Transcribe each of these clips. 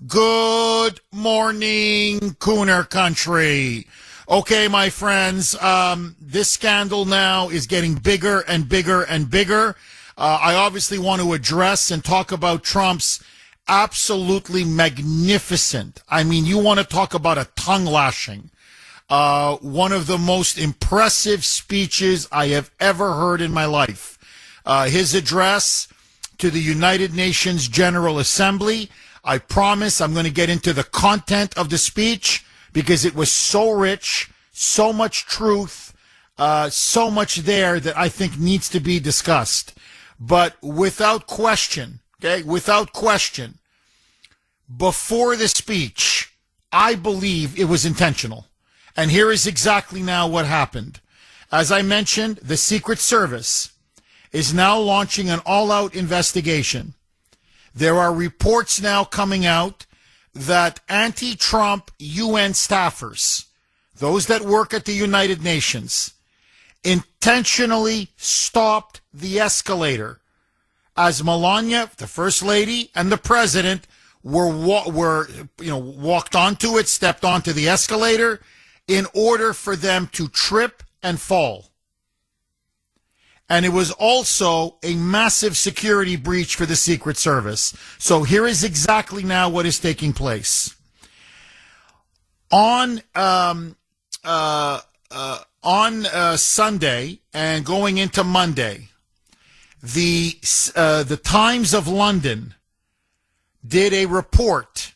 Good morning, Kuhner country. Okay, my friends, this scandal now is getting bigger and bigger and bigger. I obviously want to address and talk about Trump's absolutely magnificent. I mean, you want to talk about a tongue lashing. One of the most impressive speeches I have ever heard in my life. His address to the United Nations General Assembly. I promise I'm going to get into the content of the speech because it was so rich, so much truth, so much there that I think needs to be discussed. But without question, without question, before the speech, I believe it was intentional. And here is exactly now what happened. As I mentioned, the Secret Service is now launching an all-out investigation. There are reports now coming out that anti-Trump UN staffers, those that work at the United Nations, intentionally stopped the escalator as Melania, the First Lady, and the President walked onto it, stepped onto the escalator in order for them to trip and fall. And it was also a massive security breach for the Secret Service. So here is exactly now what is taking place. On Sunday and going into Monday, the Times of London did a report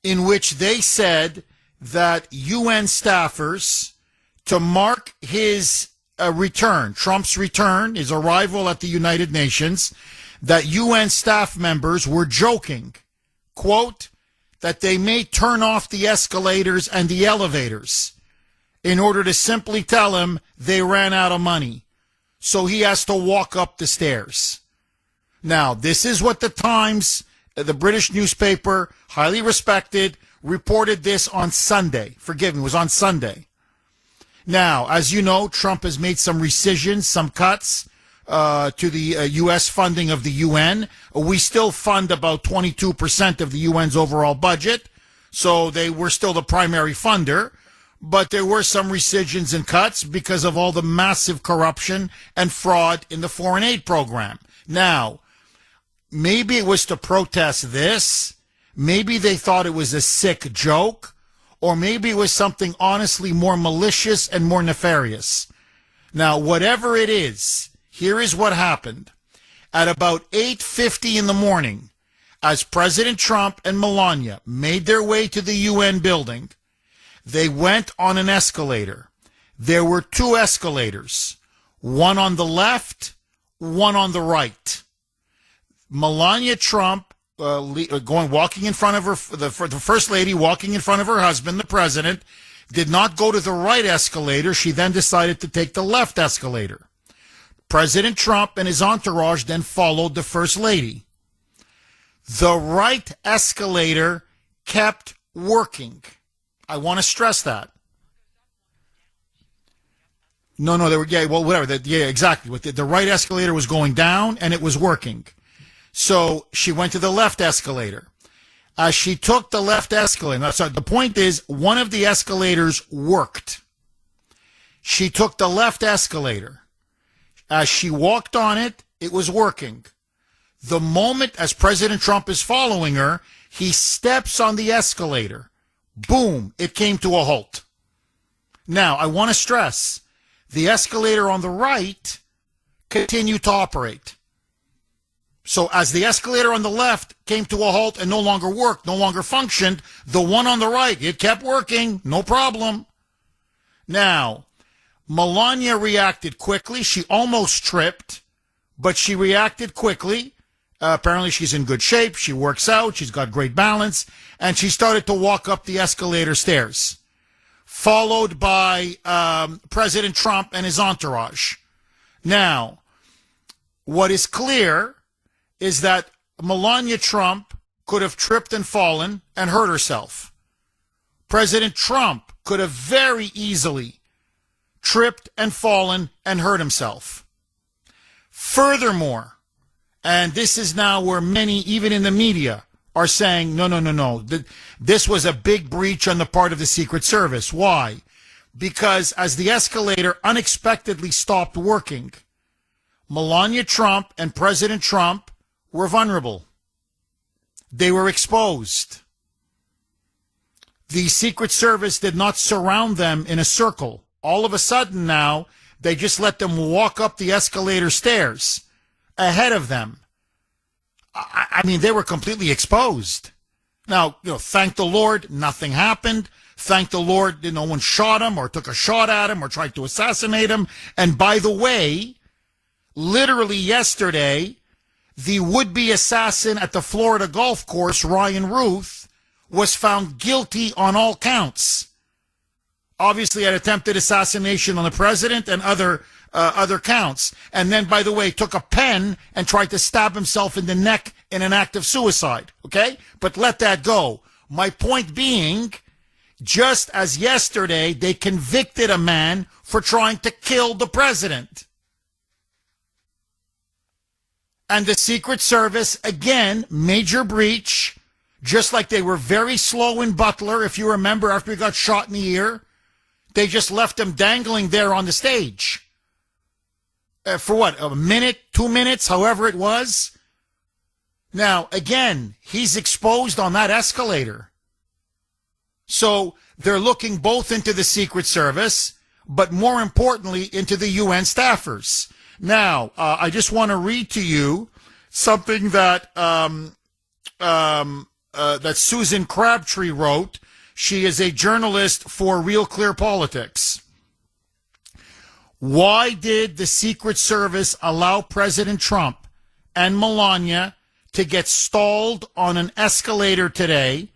in which they said that UN staffers, to mark his Trump's return, his arrival at the United Nations, that UN staff members were joking, quote, that they may turn off the escalators and the elevators in order to simply tell him they ran out of money. So he has to walk up the stairs. Now, this is what the Times, the British newspaper, highly respected, reported this on Sunday. Forgive me, it was on Sunday. Now, as you know, Trump has made some rescissions, some cuts to the U.S. funding of the UN. We still fund about 22% of the UN's overall budget, so they were still the primary funder. But there were some rescissions and cuts because of all the massive corruption and fraud in the foreign aid program. Now, maybe it was to protest this. Maybe they thought it was a sick joke. Or maybe it was something honestly more malicious and more nefarious. Now, whatever it is, here is what happened. At about 8:50 in the morning, as President Trump and Melania made their way to the UN building, they went on an escalator. There were two escalators, one on the left, one on the right. Melania Trump walking in front of her, the First Lady walking in front of her husband, the President, did not go to the right escalator. She then decided to take the left escalator. President Trump and his entourage then followed the First Lady. The right escalator kept working. I want to stress that. No, they were, whatever. Exactly. The right escalator was going down and it was working. So she went to the left escalator. As she took the left escalator, so the point is, one of the escalators worked. She took the left escalator. As she walked on it, it was working. The moment, as President Trump is following her, he steps on the escalator. Boom, it came to a halt. Now, I want to stress, the escalator on the right continued to operate. So as the escalator on the left came to a halt and no longer worked, no longer functioned, the one on the right, it kept working, no problem. Now, Melania reacted quickly. She almost tripped, but she reacted quickly. Apparently she's in good shape. She works out. She's got great balance. And she started to walk up the escalator stairs, followed by President Trump and his entourage. Now, what is clear is that Melania Trump could have tripped and fallen and hurt herself. President Trump could have very easily tripped and fallen and hurt himself. Furthermore, and this is now where many, even in the media, are saying, no, no, no, no. This was a big breach on the part of the Secret Service. Why? Because as the escalator unexpectedly stopped working, Melania Trump and President Trump were vulnerable. They were exposed. The Secret Service did not surround them in a circle. All of a sudden now, they just let them walk up the escalator stairs ahead of them. I mean, they were completely exposed. Now, thank the Lord, nothing happened. Thank the Lord, no one shot him or took a shot at him or tried to assassinate him. And by the way, literally yesterday, the would-be assassin at the Florida golf course, Ryan Ruth, was found guilty on all counts. Obviously, had attempted assassination on the president and other counts. And then, by the way, took a pen and tried to stab himself in the neck in an act of suicide. Okay? But let that go. My point being, just as yesterday, they convicted a man for trying to kill the president. And the Secret Service, again, major breach, just like they were very slow in Butler, if you remember, after he got shot in the ear. They just left him dangling there on the stage. For what, a minute, 2 minutes, however it was? Now, again, he's exposed on that escalator. So they're looking both into the Secret Service, but more importantly, into the UN staffers. Now, I just want to read to you something that that Susan Crabtree wrote. She is a journalist for Real Clear Politics. Why did the Secret Service allow President Trump and Melania to get stalled on an escalator today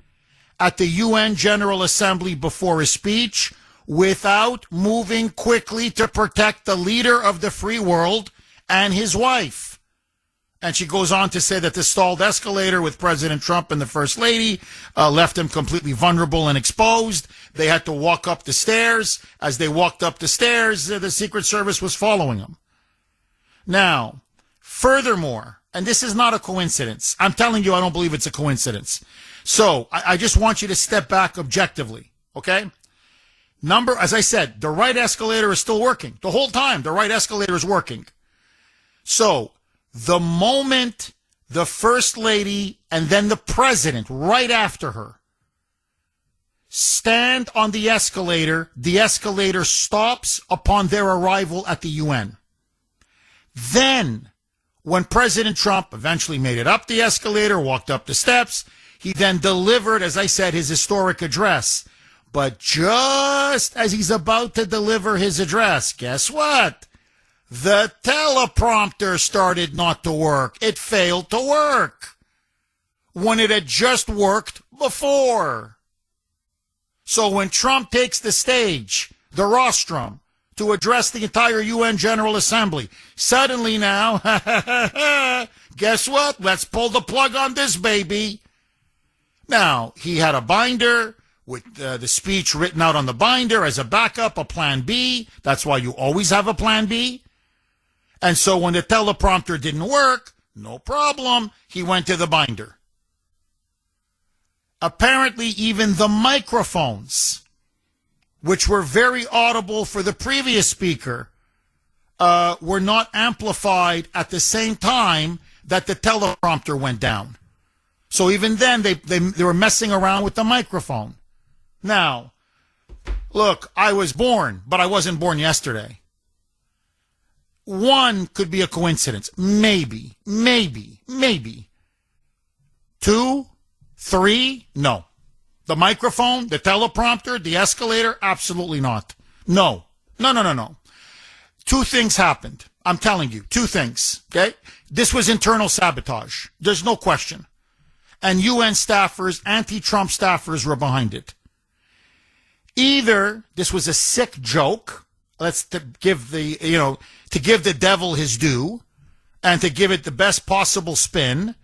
at the UN General Assembly before a speech without moving quickly to protect the leader of the free world and his wife? And she goes on to say that the stalled escalator with President Trump and the First Lady left him completely vulnerable and exposed. They had to walk up the stairs. As they walked up the stairs, the Secret Service was following them. Now, furthermore, and this is not a coincidence. I'm telling you, I don't believe it's a coincidence. So I just want you to step back objectively, okay? As I said, the right escalator is still working. The whole time, the right escalator is working. So the moment the First Lady and then the President, right after her, stand on the escalator stops upon their arrival at the UN. Then, when President Trump eventually made it up the escalator, walked up the steps, he then delivered, as I said, his historic address. But just as he's about to deliver his address, guess what? The teleprompter started not to work. It failed to work when it had just worked before. So when Trump takes the stage, the rostrum, to address the entire UN General Assembly, suddenly now, guess what? Let's pull the plug on this baby. Now, he had a binder with the speech written out on the binder as a backup, a plan B. That's why you always have a plan B. And so when the teleprompter didn't work, no problem, he went to the binder. Apparently, even the microphones, which were very audible for the previous speaker, were not amplified at the same time that the teleprompter went down. So even then, they were messing around with the microphone. Now, look, I was born, but I wasn't born yesterday. One could be a coincidence. Maybe. 2, 3, no. The microphone, the teleprompter, the escalator, absolutely not. No. Two things happened. I'm telling you, two things, okay? This was internal sabotage. There's no question. And UN staffers, anti-Trump staffers were behind it. Either this was a sick joke, to give the devil his due, and to give it the best possible spin.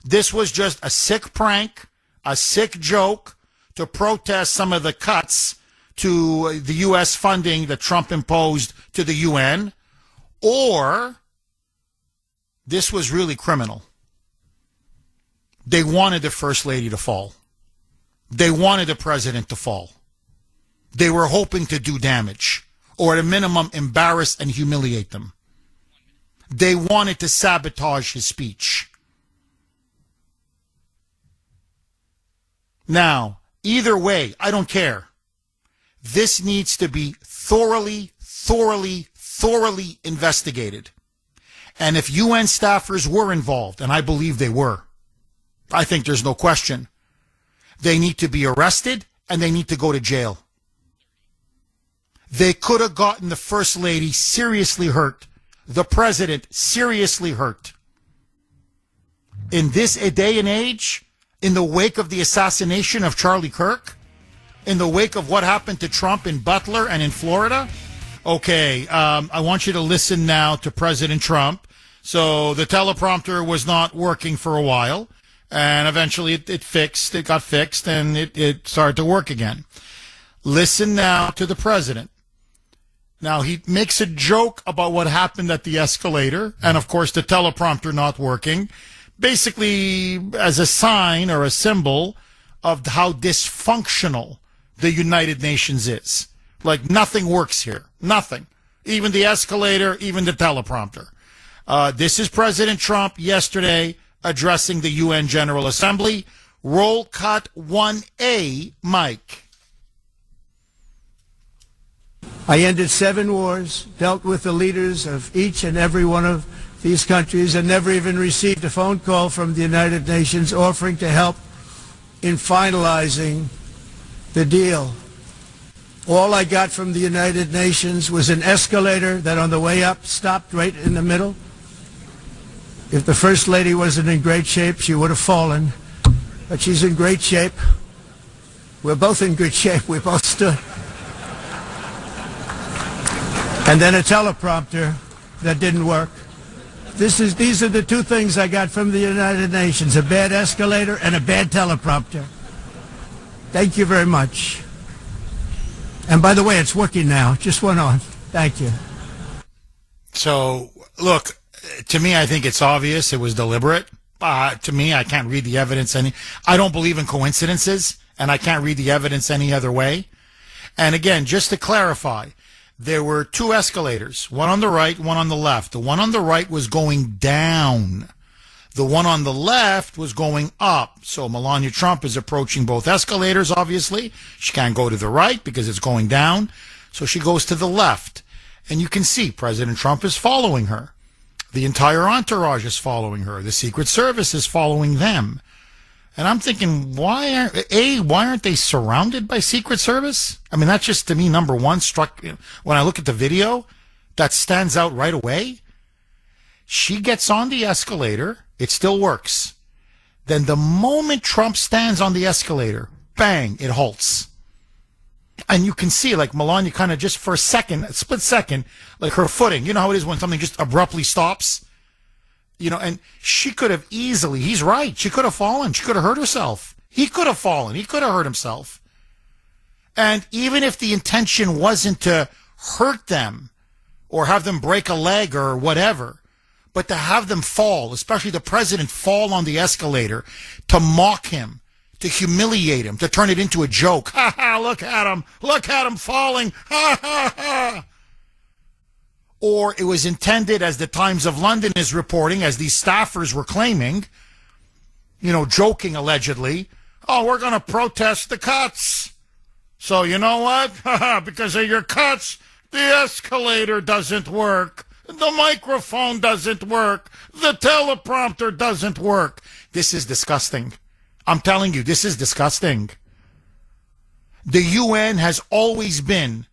This was just a sick prank, a sick joke to protest some of the cuts to the U.S. funding that Trump imposed to the UN, or this was really criminal. They wanted the First Lady to fall. They wanted the President to fall. They were hoping to do damage, or at a minimum, embarrass and humiliate them. They wanted to sabotage his speech. Now, either way, I don't care. This needs to be thoroughly investigated. And if UN staffers were involved, and I believe they were, I think there's no question, they need to be arrested and they need to go to jail. They could have gotten the First Lady seriously hurt, the President seriously hurt. In this day and age, in the wake of the assassination of Charlie Kirk, in the wake of what happened to Trump in Butler and in Florida, okay, I want you to listen now to President Trump. So the teleprompter was not working for a while, and eventually it got fixed, and it started to work again. Listen now to the President. Now, he makes a joke about what happened at the escalator, and of course the teleprompter not working, basically as a sign or a symbol of how dysfunctional the United Nations is. Like, nothing works here. Nothing. Even the escalator, even the teleprompter. This is President Trump yesterday addressing the UN General Assembly. Roll cut 1A, Mike. I ended 7 wars, dealt with the leaders of each and every one of these countries, and never even received a phone call from the United Nations offering to help in finalizing the deal. All I got from the United Nations was an escalator that on the way up stopped right in the middle. If the First Lady wasn't in great shape, she would have fallen. But she's in great shape. We're both in good shape. We both stood. And then a teleprompter that didn't work. These are the 2 things I got from the United Nations, a bad escalator and a bad teleprompter. Thank you very much. And by the way, it's working now. Just went on. Thank you. So, look, to me, I think it's obvious it was deliberate. To me, I can't read the evidence I don't believe in coincidences, and I can't read the evidence any other way. And again, just to clarify, there were 2 escalators, one on the right, one on the left. The one on the right was going down. The one on the left was going up. So Melania Trump is approaching both escalators, obviously. She can't go to the right because it's going down. So she goes to the left. And you can see President Trump is following her. The entire entourage is following her. The Secret Service is following them. And I'm thinking, why aren't they surrounded by Secret Service? I mean, that's just, to me, number one, when I look at the video, that stands out right away. She gets on the escalator. It still works. Then the moment Trump stands on the escalator, bang, it halts. And you can see, like, Melania kind of just for a second, a split second, like her footing. You know how it is when something just abruptly stops? You know, and she could have easily, he's right, she could have fallen. She could have hurt herself. He could have fallen. He could have hurt himself. And even if the intention wasn't to hurt them or have them break a leg or whatever, but to have them fall, especially the president fall on the escalator, to mock him, to humiliate him, to turn it into a joke. Ha ha, look at him falling. Ha ha ha. Or it was intended, as the Times of London is reporting, as these staffers were claiming, you know, joking allegedly, oh, we're going to protest the cuts. So you know what? Because of your cuts, the escalator doesn't work. The microphone doesn't work. The teleprompter doesn't work. This is disgusting. I'm telling you, this is disgusting. The UN has always been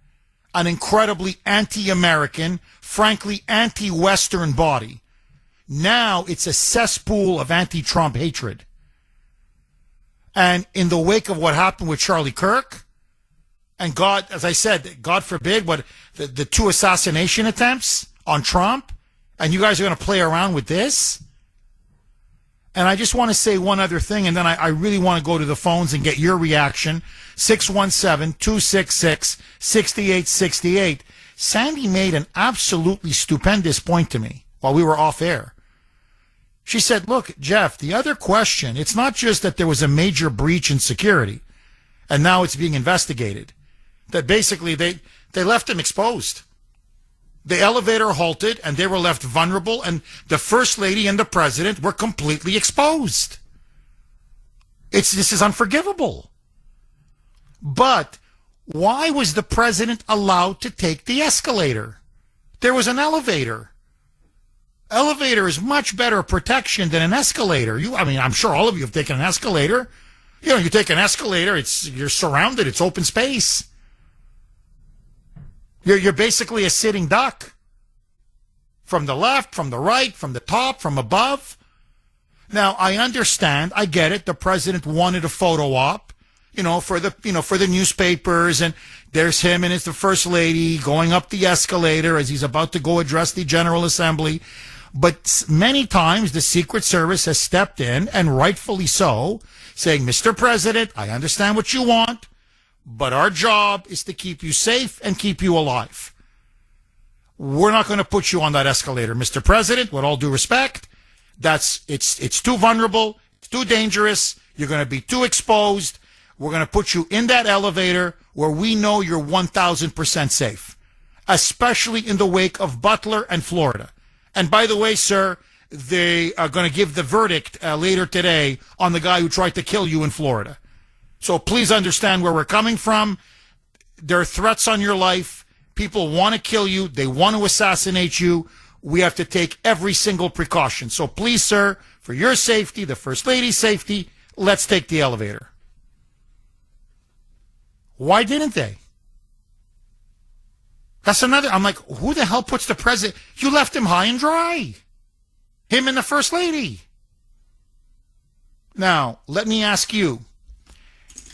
an incredibly anti-American, frankly anti-Western body. Now it's a cesspool of anti-Trump hatred. And in the wake of what happened with Charlie Kirk, and God, as I said, God forbid, what the 2 assassination attempts on Trump, and you guys are going to play around with this? And I just want to say one other thing, and then I really want to go to the phones and get your reaction. 617-266-6868. Sandy made an absolutely stupendous point to me while we were off air. She said, look, Jeff, the other question, it's not just that there was a major breach in security and now it's being investigated. That basically they left him exposed. The elevator halted and they were left vulnerable, and the First Lady and the President were completely exposed. This is unforgivable. But why was the President allowed to take the escalator? There was an elevator. Elevator is much better protection than an escalator. I'm sure all of you have taken an escalator. You take an escalator, you're surrounded, it's open space. You're basically a sitting duck. From the left, from the right, from the top, from above. Now, I understand, I get it. The President wanted a photo op, for the newspapers, and there's him and it's the First Lady going up the escalator as he's about to go address the General Assembly. But many times the Secret Service has stepped in, and rightfully so, saying, Mr. President, I understand what you want, but our job is to keep you safe and keep you alive. We're not going to put you on that escalator, Mr. President, with all due respect. It's too vulnerable, it's too dangerous, you're going to be too exposed. We're going to put you in that elevator where we know you're 1,000% safe, especially in the wake of Butler and Florida. And by the way, sir, they are going to give the verdict later today on the guy who tried to kill you in Florida. So please understand where we're coming from. There are threats on your life. People want to kill you. They want to assassinate you. We have to take every single precaution. So please, sir, for your safety, the First Lady's safety, let's take the elevator. Why didn't they? That's another. I'm like, who the hell puts the President? You left him high and dry. Him and the First Lady. Now, let me ask you.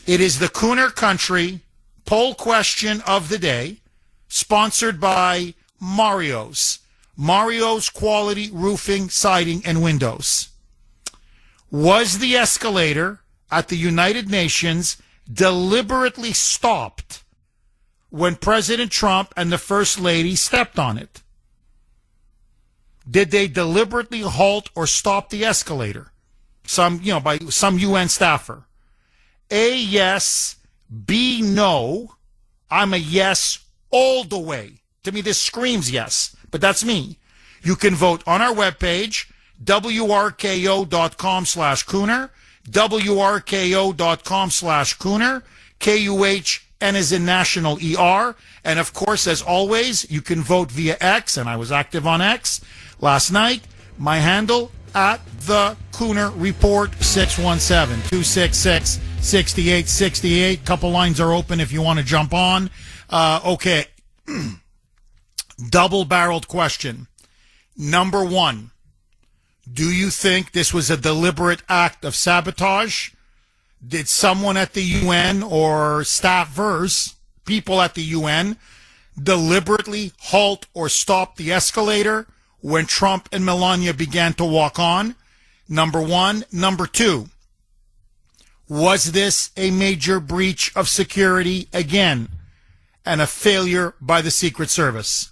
It is the Kuhner Country poll question of the day, sponsored by Mario's Quality Roofing, Siding, and Windows. Was the escalator at the United Nations deliberately stopped when President Trump and the First Lady stepped on it? Did they deliberately halt or stop the escalator? By some UN staffer. A, yes. B, no. I'm a yes all the way. To me, this screams yes, but that's me. You can vote on our webpage, wrko.com/Kuhner, wrko.com/Kuhner, KUHN is in national ER. And of course, as always, you can vote via X, and I was active on X last night. My handle, at the Kuhner Report, 617-266-6868. Couple lines are open if you want to jump on. Okay. Double-barreled question. Number one, do you think this was a deliberate act of sabotage? Did someone at the UN or staffers, people at the UN, deliberately halt or stop the escalator when Trump and Melania began to walk on? Number one. Number two, was this a major breach of security again and a failure by the Secret Service?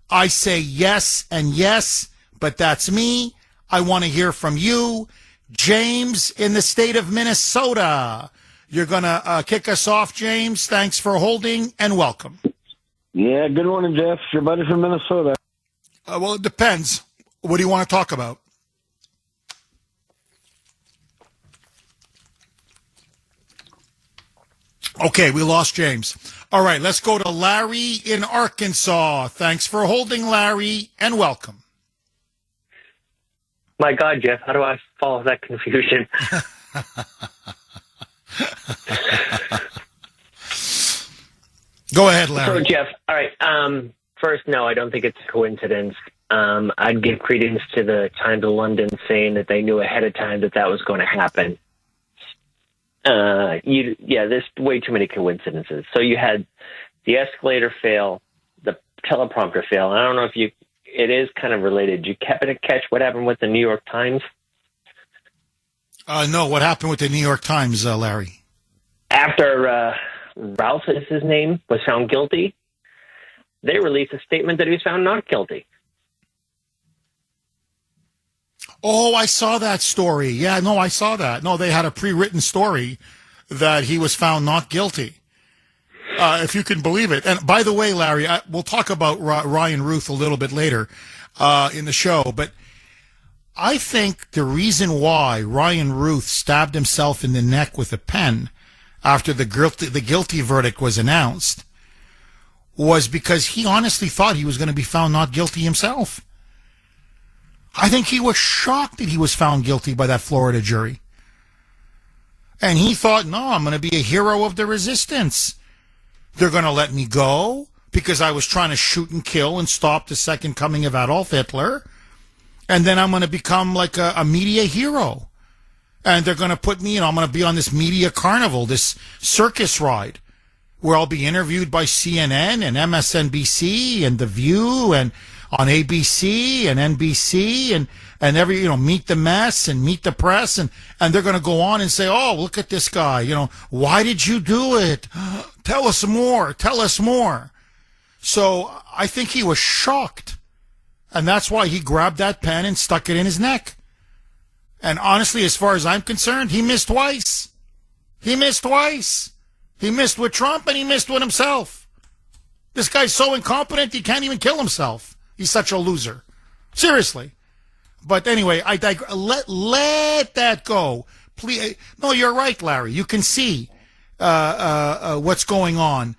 I say yes and yes, but that's me. I want to hear from you. James in the state of Minnesota. You're going to kick us off, James. Thanks for holding and welcome. Yeah, good morning, Jeff. Your buddy from Minnesota. Well, it depends. What do you want to talk about? Okay, we lost James. All right, let's go to Larry in Arkansas. Thanks for holding, Larry, and welcome. My God, Jeff, how do I follow that confusion? Go ahead, Larry. So, Jeff, all right. First, no, I don't think it's a coincidence. I'd give credence to the Times of London saying that they knew ahead of time that was going to happen. There's way too many coincidences. So you had the escalator fail, the teleprompter fail. And I don't know if it is kind of related. Did you catch what happened with the New York Times? No, what happened with the New York Times, Larry? After Ralph is his name, was found guilty, they released a statement that he was found not guilty. Oh, I saw that story. Yeah, no, I saw that. No, they had a pre-written story that he was found not guilty. If you can believe it. And by the way, Larry, we'll talk about Ryan Ruth a little bit later in the show, but I think the reason why Ryan Ruth stabbed himself in the neck with a pen after the guilty verdict was announced was because he honestly thought he was going to be found not guilty himself. I think he was shocked that he was found guilty by that Florida jury. And he thought, no, I'm going to be a hero of the resistance. They're going to let me go because I was trying to shoot and kill and stop the second coming of Adolf Hitler. And then I'm going to become like a media hero. And they're going to put me, I'm going to be on this media carnival, this circus ride, where I'll be interviewed by CNN and MSNBC and The View and on ABC and NBC and every, Meet the Mess and Meet the Press. And they're going to go on and say, oh, look at this guy. Why did you do it? Tell us more. Tell us more. So I think he was shocked. And that's why he grabbed that pen and stuck it in his neck. And honestly, as far as I'm concerned, he missed twice. He missed twice. He missed with Trump and he missed with himself. This guy's so incompetent, he can't even kill himself. He's such a loser. Seriously. But anyway, let that go. Please. No, you're right, Larry. You can see what's going on.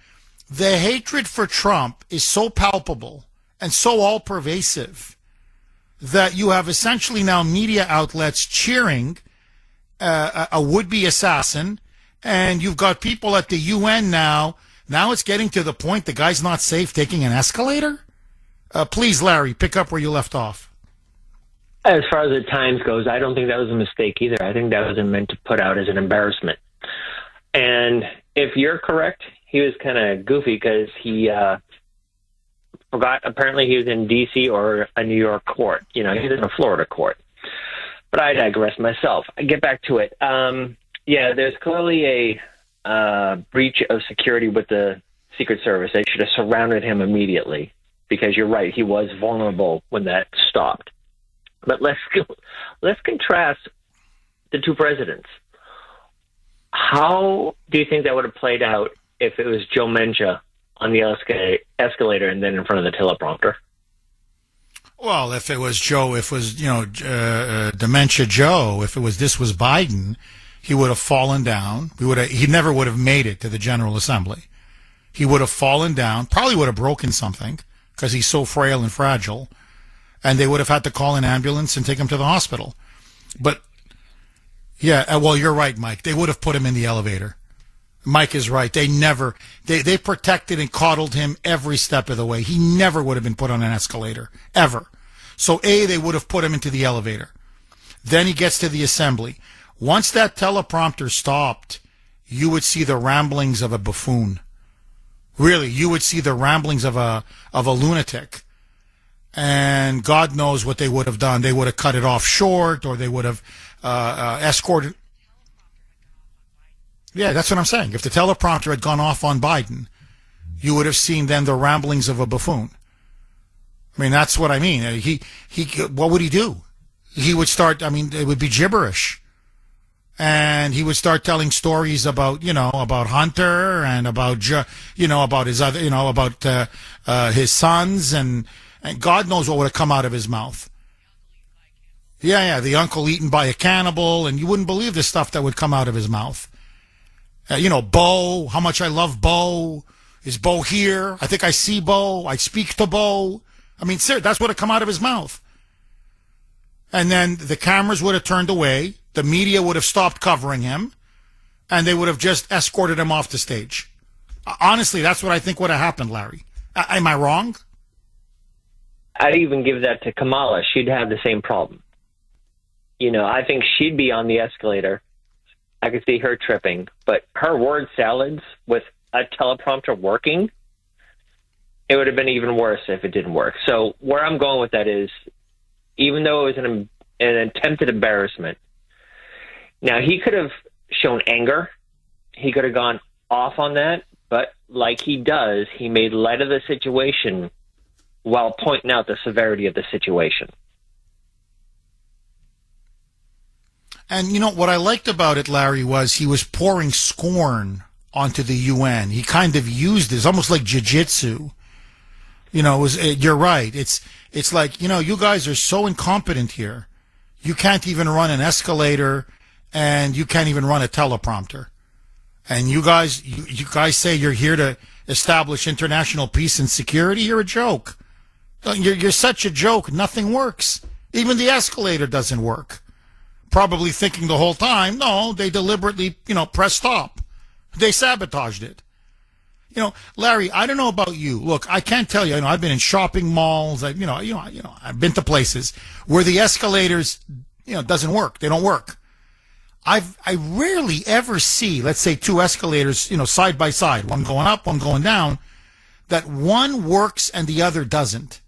The hatred for Trump is so palpable and so all-pervasive that you have essentially now media outlets cheering a would-be assassin, and you've got people at the UN now. Now it's getting to the point the guy's not safe taking an escalator? Please, Larry, pick up where you left off. As far as the Times goes, I don't think that was a mistake either. I think that was meant to put out as an embarrassment. And if you're correct, he was kind of goofy because he forgot. Apparently he was in D.C. or a New York court. He's in a Florida court. But I digress myself. I get back to it. There's clearly a breach of security with the Secret Service. They should have surrounded him immediately because you're right. He was vulnerable when that stopped. But let's contrast the two presidents. How do you think that would have played out if it was Joe Mencha on the escalator and then in front of the teleprompter? Well, if it was Joe, Dementia Joe, if this was Biden, he would have fallen down. He never would have made it to the General Assembly. He would have fallen down, probably would have broken something because he's so frail and fragile. And they would have had to call an ambulance and take him to the hospital. But, yeah, well, you're right, Mike. They would have put him in the elevator. Mike is right. They protected and coddled him every step of the way. He never would have been put on an escalator, ever. So, they would have put him into the elevator. Then he gets to the assembly. Once that teleprompter stopped, you would see the ramblings of a buffoon. Really, you would see the ramblings of a lunatic. And God knows what they would have done. They would have cut it off short, or they would have escorted. Yeah, that's what I'm saying. If the teleprompter had gone off on Biden, you would have seen then the ramblings of a buffoon. I mean, that's what I mean. What would he do? He would start, it would be gibberish. And he would start telling stories about, about Hunter and about, about his other, about his sons and God knows what would have come out of his mouth. Yeah, the uncle eaten by a cannibal, and you wouldn't believe the stuff that would come out of his mouth. Bo, how much I love Bo. Is Bo here? I think I see Bo. I speak to Bo. Sir, that's what would have come out of his mouth. And then the cameras would have turned away. The media would have stopped covering him, and they would have just escorted him off the stage. Honestly, that's what I think would have happened, Larry. Am I wrong? I'd even give that to Kamala. She'd have the same problem. I think she'd be on the escalator. I could see her tripping, but her word salads with a teleprompter working, it would have been even worse if it didn't work. So where I'm going with that is, even though it was an attempted embarrassment, now he could have shown anger. He could have gone off on that, but like he does, he made light of the situation while pointing out the severity of the situation. And you know what I liked about it, Larry, was he was pouring scorn onto the UN. He kind of used it. It's almost like jiu-jitsu. You know, you're right. It's like, you know, you guys are so incompetent here. You can't even run an escalator, and you can't even run a teleprompter. And you guys say you're here to establish international peace and security. You're a joke. You're such a joke. Nothing works. Even the escalator doesn't work. Probably thinking the whole time, no, they deliberately, pressed stop. They sabotaged it. Larry, I don't know about you. Look, I can't tell you. I've been in shopping malls. I've been to places where the escalators, doesn't work. They don't work. I rarely ever see, let's say, two escalators, side by side, one going up, one going down, that one works and the other doesn't.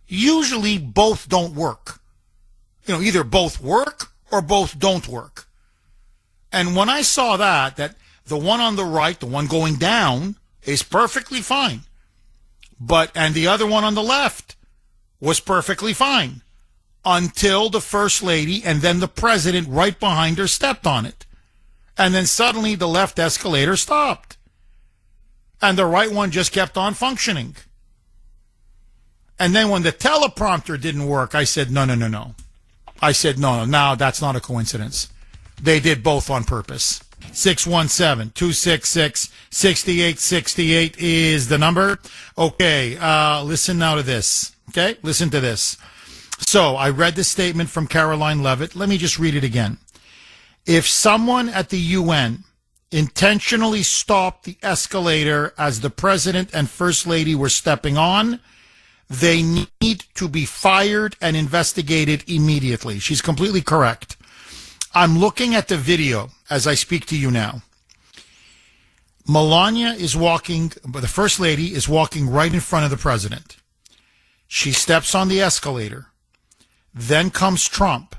Usually both don't work. Either both work or both don't work. And when I saw that the one on the right, the one going down, is perfectly fine. And the other one on the left was perfectly fine. Until the First Lady and then the President right behind her stepped on it. And then suddenly the left escalator stopped. And the right one just kept on functioning. And then when the teleprompter didn't work, I said, no. I said, no, that's not a coincidence. They did both on purpose. 617-266-6868 is the number. Okay, listen now to this. Okay, listen to this. So I read the statement from Caroline Leavitt. Let me just read it again. If someone at the UN intentionally stopped the escalator as the President and First Lady were stepping on, they need to be fired and investigated immediately. She's completely correct. I'm looking at the video as I speak to you now. Melania is walking, the First Lady is walking right in front of the President. She steps on the escalator. Then comes Trump.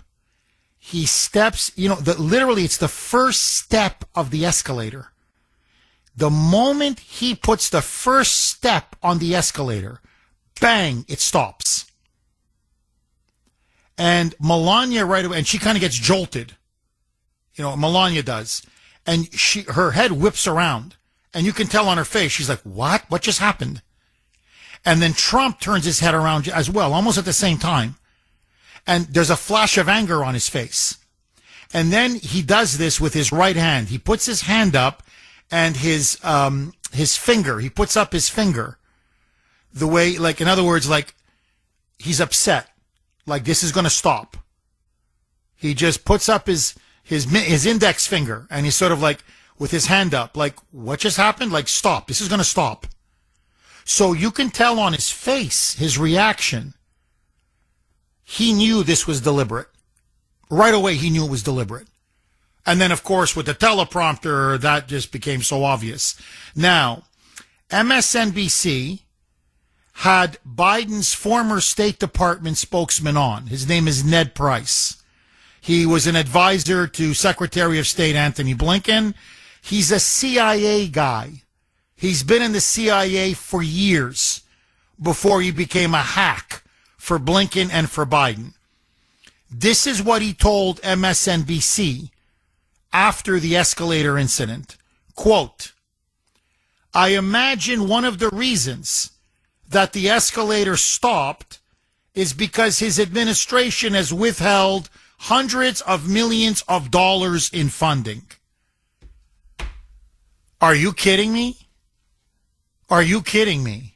He steps, literally it's the first step of the escalator. The moment he puts the first step on the escalator, bang, it stops. And Melania right away, and she kind of gets jolted. Melania does. And her head whips around. And you can tell on her face, she's like, what? What just happened? And then Trump turns his head around as well, almost at the same time. And there's a flash of anger on his face. And then he does this with his right hand. He puts his hand up and his finger, he puts up his finger. The way, in other words, he's upset. This is going to stop. He just puts up his index finger, and he's sort of with his hand up, what just happened? Stop. This is going to stop. So you can tell on his face, his reaction. He knew this was deliberate. Right away, he knew it was deliberate. And then, of course, with the teleprompter, that just became so obvious. Now, MSNBC had Biden's former State Department spokesman on. His name is Ned Price. He was an advisor to Secretary of State Anthony Blinken. He's a CIA guy. He's been in the CIA for years before he became a hack for Blinken and for Biden. This is what he told MSNBC after the escalator incident. Quote, I imagine one of the reasons that the escalator stopped is because his administration has withheld hundreds of millions of dollars in funding. Are you kidding me? Are you kidding me?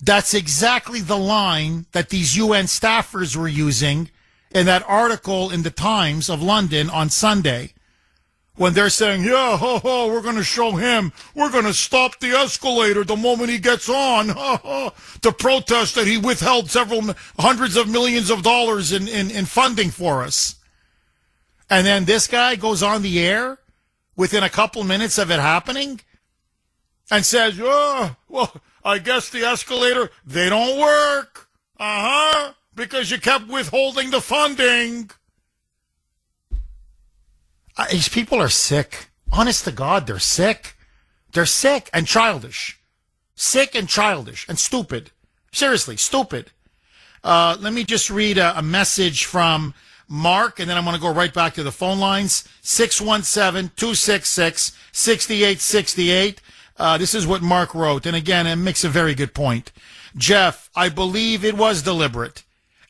That's exactly the line that these UN staffers were using in that article in the Times of London on Sunday, when they're saying, yeah, we're going to show him, we're going to stop the escalator the moment he gets on, to protest that he withheld several hundreds of millions of dollars in funding for us. And then this guy goes on the air within a couple minutes of it happening and says, well, I guess the escalator, they don't work. Because you kept withholding the funding. These people are sick. Honest to God, they're sick. They're sick and childish. Sick and childish and stupid. Seriously, stupid. Let me just read a message from Mark, and then I'm going to go right back to the phone lines, 617-266-6868. This is what Mark wrote, and again, it makes a very good point. Jeff, I believe it was deliberate,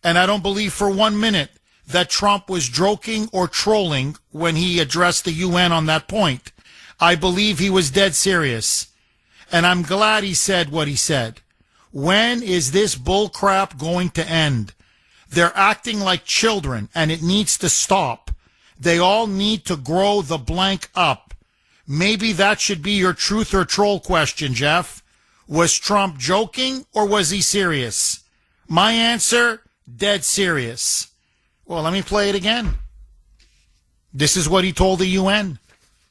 and I don't believe for 1 minute that Trump was joking or trolling when he addressed the UN on that point. I believe he was dead serious, and I'm glad he said what he said. When is this bullcrap going to end? They're acting like children, and it needs to stop. They all need to grow the blank up. Maybe that should be your truth or troll question, Jeff. Was Trump joking or was he serious? My answer, dead serious. Well, let me play it again. This is what he told the UN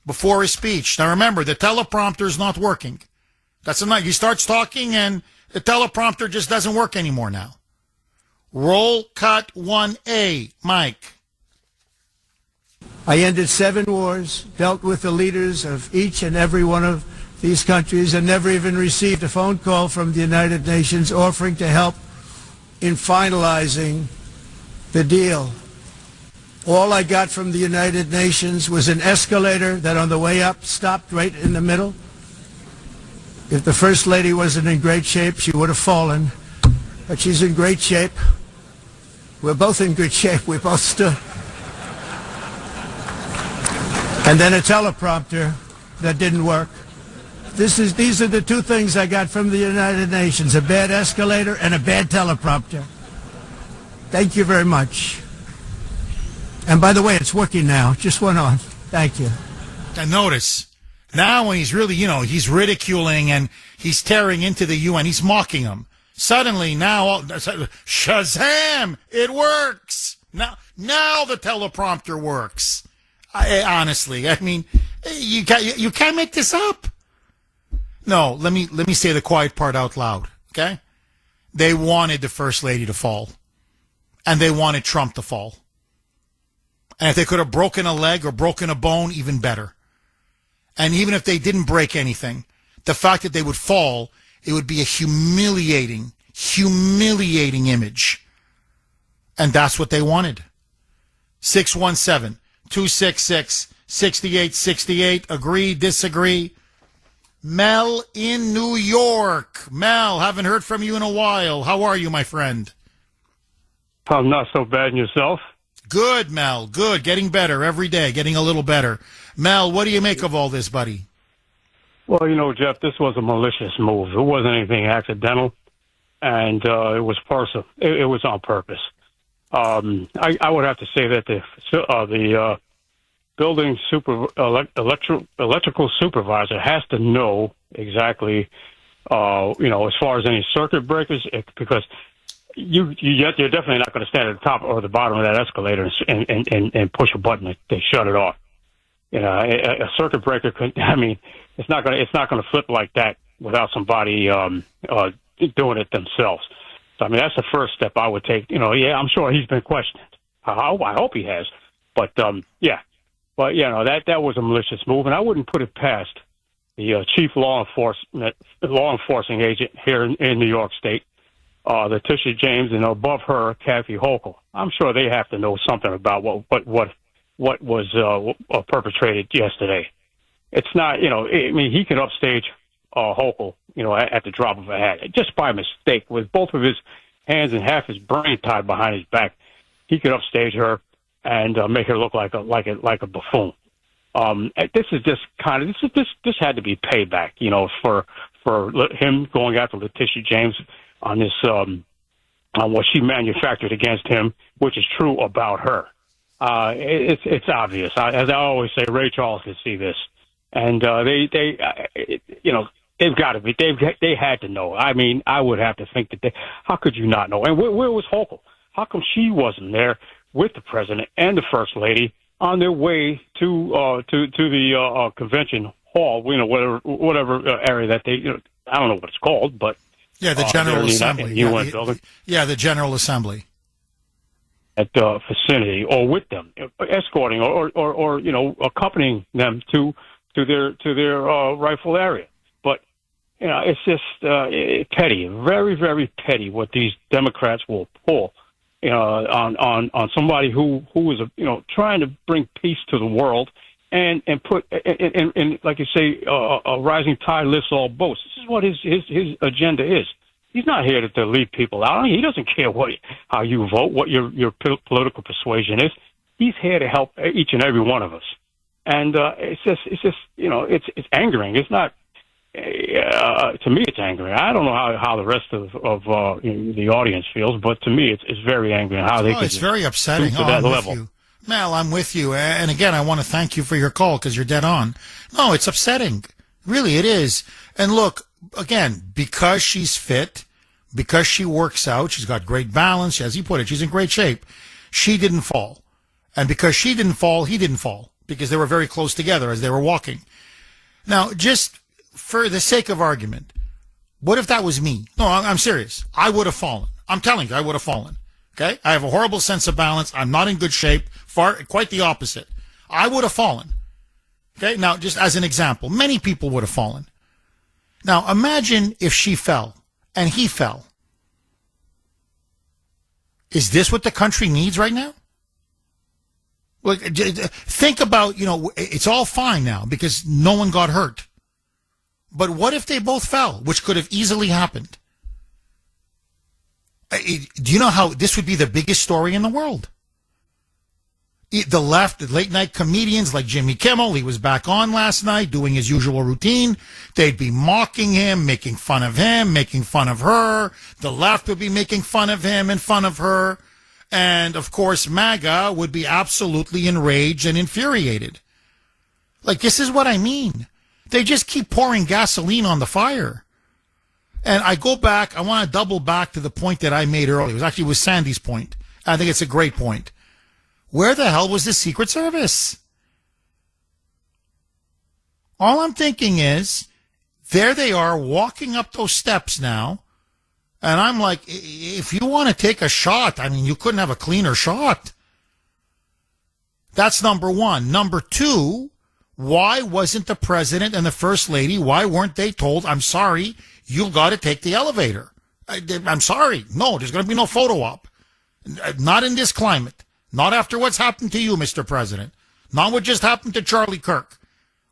before his speech. Now remember, the teleprompter is not working. That's enough. He starts talking and the teleprompter just doesn't work anymore now. Roll cut 1A, Mike. I ended 7 wars, dealt with the leaders of each and every one of these countries, and never even received a phone call from the United Nations offering to help in finalizing the deal. All I got from the United Nations was an escalator that on the way up stopped right in the middle. If the First Lady wasn't in great shape, she would have fallen. But she's in great shape. We're both in good shape. We both stood. And then a teleprompter that didn't work. These are the 2 things I got from the United Nations, a bad escalator and a bad teleprompter. Thank you very much. And by the way, it's working now. Just went on. Thank you. And notice, now when he's really, he's ridiculing and he's tearing into the UN, he's mocking them. Suddenly, now, Shazam! It works! Now the teleprompter works. Honestly, I mean, you can't make this up. No, let me say the quiet part out loud, okay? They wanted the First Lady to fall. And they wanted Trump to fall. And if they could have broken a leg or broken a bone, even better. And even if they didn't break anything, the fact that they would fall, it would be a humiliating image. And that's what they wanted. 617-266-6868. Agree, disagree. Mel in New York. Mel, haven't heard from you in a while. How are you, my friend? I'm not so bad. And yourself? Good, Mel. Good. Getting better every day. Getting a little better. Mel, what do you make of all this, buddy? Well, Jeff, this was a malicious move. It wasn't anything accidental, and it was personal. It was on purpose. I would have to say that the building electrical supervisor has to know exactly, as far as any circuit breakers, because you're definitely not going to stand at the top or the bottom of that escalator and push a button to shut it off. A circuit breaker could. I mean, it's not going to flip like that without somebody doing it themselves. So I mean, that's the first step I would take. I'm sure he's been questioned. I hope he has. But yeah. But that was a malicious move, and I wouldn't put it past the chief law enforcing agent here in New York State, Letitia James, and above her, Kathy Hochul. I'm sure they have to know something about what was perpetrated yesterday. It's not, he can upstage Hochul, at the drop of a hat, just by mistake, with both of his hands and half his brain tied behind his back. He could upstage her and make her look like a buffoon. This is just this had to be payback, for him going after Letitia James on this on what she manufactured against him, which is true about her. It's obvious. As I always say, Ray Charles can see this, and they've got to be. They had to know. I mean, I would have to think that how could you not know? And where was Hochul? How come she wasn't there with the president and the first lady on their way to the convention hall? Whatever area that they. I don't know what it's called, but yeah, the General Assembly. UN building. Yeah, the General Assembly. At the vicinity, or with them, escorting, or accompanying them to their rightful area. But it's just petty, very, very petty what these Democrats will pull on somebody who is trying to bring peace to the world and put and like you say, a rising tide lifts all boats. This is what his agenda is. He's not here to lead people out. He doesn't care how you vote, what your political persuasion is. He's here to help each and every one of us. And it's just it's angering. It's not. To me, it's angering. I don't know how the rest of the audience feels, but to me, it's very angering how they. It's very upsetting. To that level. You. Mel, I'm with you. And again, I want to thank you for your call because you're dead on. No, it's upsetting. Really, it is. And look, again, because she's fit, because she works out, she's got great balance. As he put it, she's in great shape. She didn't fall, and because she didn't fall, he didn't fall because they were very close together as they were walking. Now, just for the sake of argument, what if that was me? No, I'm serious. I would have fallen. I'm telling you, I would have fallen. Okay? I have a horrible sense of balance. I'm not in good shape. Quite the opposite. I would have fallen. Okay? Now, just as an example, many people would have fallen. Now, imagine if she fell and he fell. Is this what the country needs right now? Well, think about, it's all fine now because no one got hurt. But what if they both fell, which could have easily happened? Do you know how this would be the biggest story in the world? The left, the late night comedians like Jimmy Kimmel, he was back on last night doing his usual routine. They'd be mocking him, making fun of him, making fun of her. The left would be making fun of him and fun of her. And of course, MAGA would be absolutely enraged and infuriated. Like, this is what I mean. They just keep pouring gasoline on the fire. And I go back, I want to double back to the point that I made earlier. It was Sandy's point. I think it's a great point. Where the hell was the Secret Service? All I'm thinking is, there they are walking up those steps now. And I'm like, if you want to take a shot, you couldn't have a cleaner shot. That's number one. Number two, why wasn't the president and the first lady, why weren't they told, I'm sorry, you've got to take the elevator? I'm sorry. No, there's going to be no photo op. Not in this climate. Not after what's happened to you, Mr. President. Not what just happened to Charlie Kirk.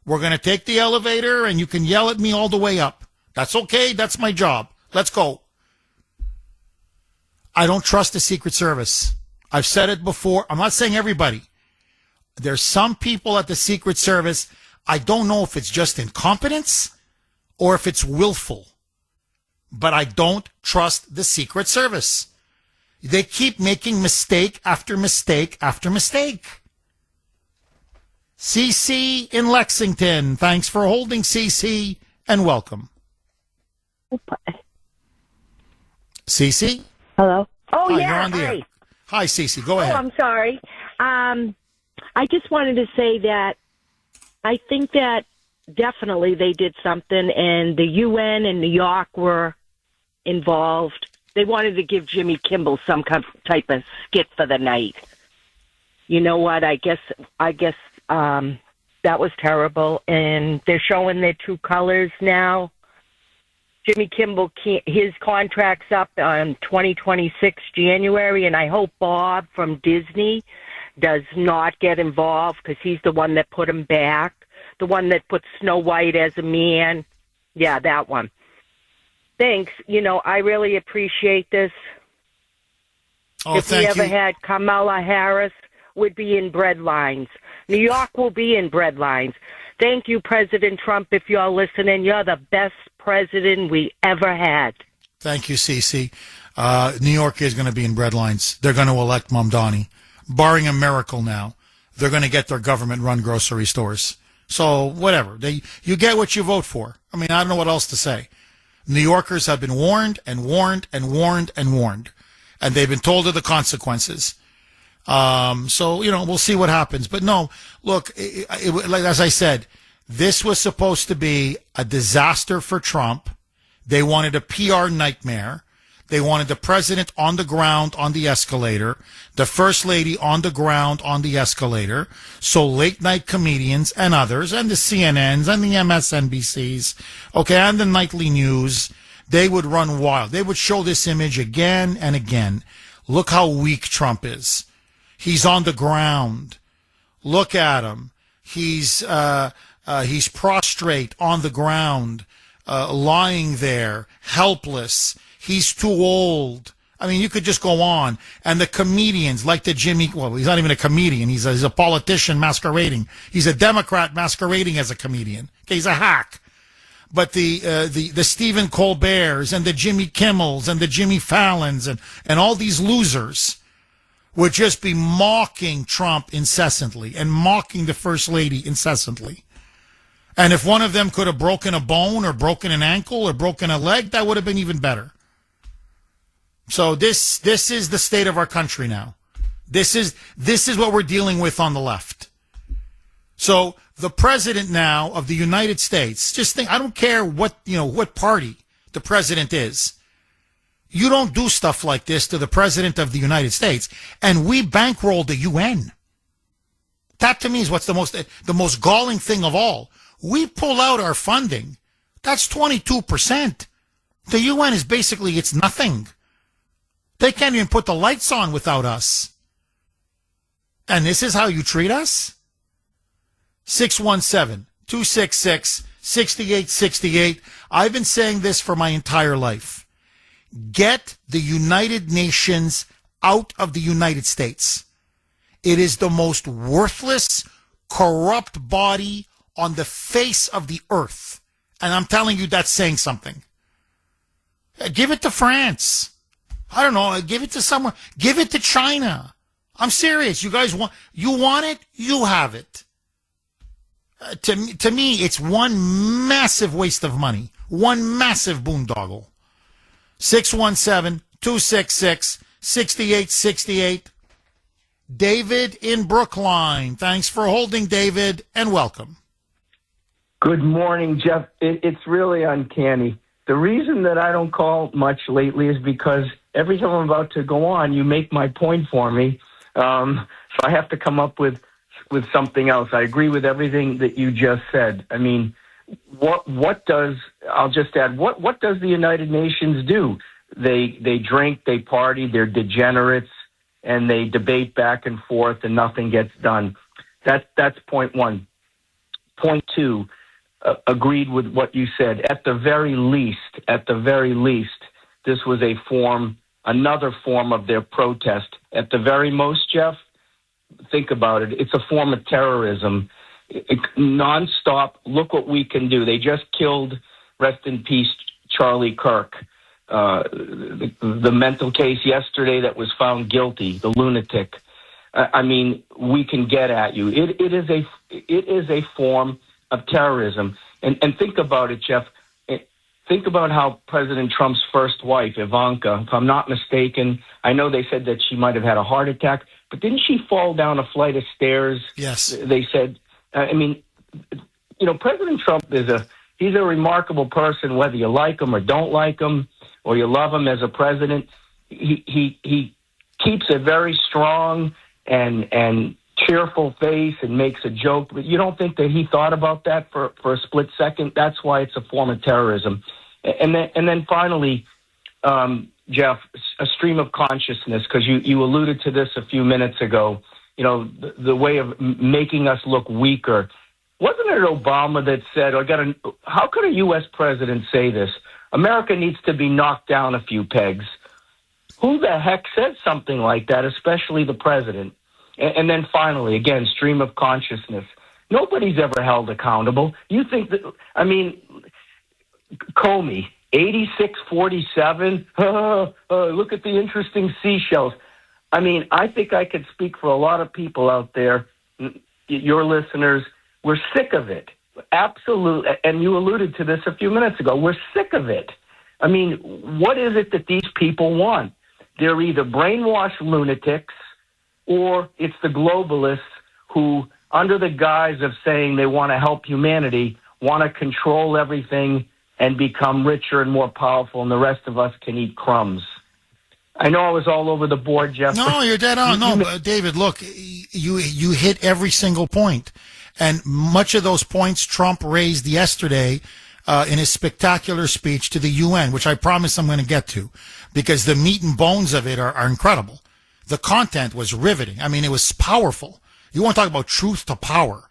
We're going to take the elevator and you can yell at me all the way up. That's okay. That's my job. Let's go. I don't trust the Secret Service. I've said it before. I'm not saying everybody. There's some people at the Secret Service, I don't know if it's just incompetence or if it's willful, but I don't trust the Secret Service. They keep making mistake after mistake after mistake. CC in Lexington. Thanks for holding, CC, and welcome. CC? Hello? Oh, Hi, yeah. You're on the air. Hi, CC. Go ahead. Oh, I'm sorry. I just wanted to say that I think that definitely they did something, and the UN and New York were involved. They wanted to give Jimmy Kimmel some type of skit for the night. You know what? I guess that was terrible, and they're showing their true colors now. Jimmy Kimmel, his contract's up on 2026 January, and I hope Bob from Disney does not get involved because he's the one that put him back, the one that put Snow White as a man. Yeah, that one. Thanks. I really appreciate this. Oh, if we thank ever you. had Kamala Harris, would be in bread lines. New York will be in bread lines. Thank you, President Trump. If you're listening, you're the best president we ever had. Thank you, Cece. New York is going to be in bread lines. They're going to elect Mamdani. Barring a miracle now, they're going to get their government-run grocery stores. So, whatever. You get what you vote for. I don't know what else to say. New Yorkers have been warned and warned and warned and warned. And they've been told of the consequences. So, we'll see what happens. But no, look, like as I said, this was supposed to be a disaster for Trump. They wanted a PR nightmare. They wanted the president on the ground on the escalator, the first lady on the ground on the escalator. So late night comedians and others, and the CNNs and the MSNBCs, and the nightly news, they would run wild. They would show this image again and again. Look how weak Trump is. He's on the ground. Look at him. He's prostrate on the ground, lying there, helpless. He's too old. I mean, you could just go on. And the comedians, like the Jimmy, well, he's not even a comedian. He's a politician masquerading. He's a Democrat masquerading as a comedian. Okay, he's a hack. But the Stephen Colberts and the Jimmy Kimmels and the Jimmy Fallons and all these losers would just be mocking Trump incessantly and mocking the First Lady incessantly. And if one of them could have broken a bone or broken an ankle or broken a leg, that would have been even better. So this is the state of our country now. This is what we're dealing with on the left. So the president now of the United States, just think, I don't care what party the president is. You don't do stuff like this to the president of the United States. And we bankroll the UN. That to me is what's the most galling thing of all. We pull out our funding. That's 22%. The UN is basically, it's nothing. They can't even put the lights on without us. And this is how you treat us? 617-266-6868. I've been saying this for my entire life. Get the United Nations out of the United States. It is the most worthless, corrupt body on the face of the earth. And I'm telling you, that's saying something. Give it to France. I don't know. Give it to someone. Give it to China. I'm serious. You guys want it? You have it. To me, it's one massive waste of money. One massive boondoggle. 617-266-6868. David in Brookline. Thanks for holding, David, and welcome. Good morning, Jeff. It's really uncanny. The reason that I don't call much lately is because every time I'm about to go on, you make my point for me. So I have to come up with something else. I agree with everything that you just said. I mean, I'll just add, what does the United Nations do? They drink, they party, they're degenerates, and they debate back and forth, and nothing gets done. That's point one. Point two, agreed with what you said. At the very least, this was another form of their protest. At the very most, Jeff, think about it. It's a form of terrorism. Nonstop. Look what we can do. They just killed, rest in peace, Charlie Kirk. The mental case yesterday that was found guilty, the lunatic. I mean, we can get at you. It is a form of terrorism. And think about it, Jeff. Think about how President Trump's first wife, Ivanka, if I'm not mistaken, I know they said that she might have had a heart attack, but didn't she fall down a flight of stairs? Yes. They said, President Trump he's a remarkable person, whether you like him or don't like him, or you love him as a president. He keeps a very strong and cheerful face and makes a joke, but you don't think that he thought about that for a split second? That's why it's a form of terrorism. And then finally, Jeff, a stream of consciousness, because you alluded to this a few minutes ago, the way of making us look weaker. Wasn't it Obama that said, how could a U.S. president say this? America needs to be knocked down a few pegs. Who the heck said something like that, especially the president? And then finally, again, stream of consciousness. Nobody's ever held accountable. You think that, Comey, 86-47. Look at the interesting seashells. I think I could speak for a lot of people out there, your listeners. We're sick of it. Absolutely. And you alluded to this a few minutes ago. We're sick of it. What is it that these people want? They're either brainwashed lunatics or it's the globalists who, under the guise of saying they want to help humanity, want to control everything and become richer and more powerful, and the rest of us can eat crumbs. I know I was all over the board, Jeff. No, you're dead on. David, look, you hit every single point. And much of those points Trump raised yesterday in his spectacular speech to the UN, which I promise I'm going to get to, because the meat and bones of it are incredible. The content was riveting. I mean, it was powerful. You want to talk about truth to power.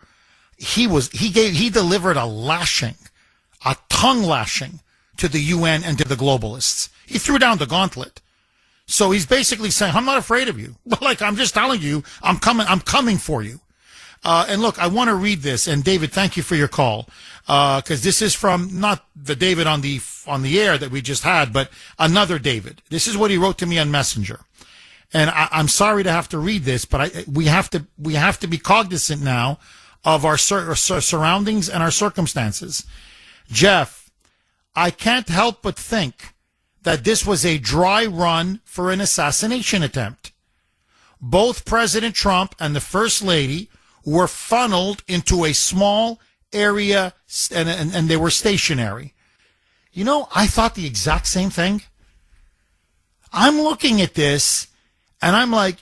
He delivered a lashing, a tongue lashing to the UN and to the globalists. He threw down the gauntlet. So he's basically saying, I'm not afraid of you. Like, I'm just telling you, I'm coming for you. And look, I want to read this. And David, thank you for your call. Cause this is from not the David on the air that we just had, but another David. This is what he wrote to me on Messenger. And I'm sorry to have to read this, but we have to be cognizant now of our surroundings and our circumstances. Jeff, I can't help but think that this was a dry run for an assassination attempt. Both President Trump and the First Lady were funneled into a small area, and they were stationary. You know, I thought the exact same thing. I'm looking at this, and I'm like,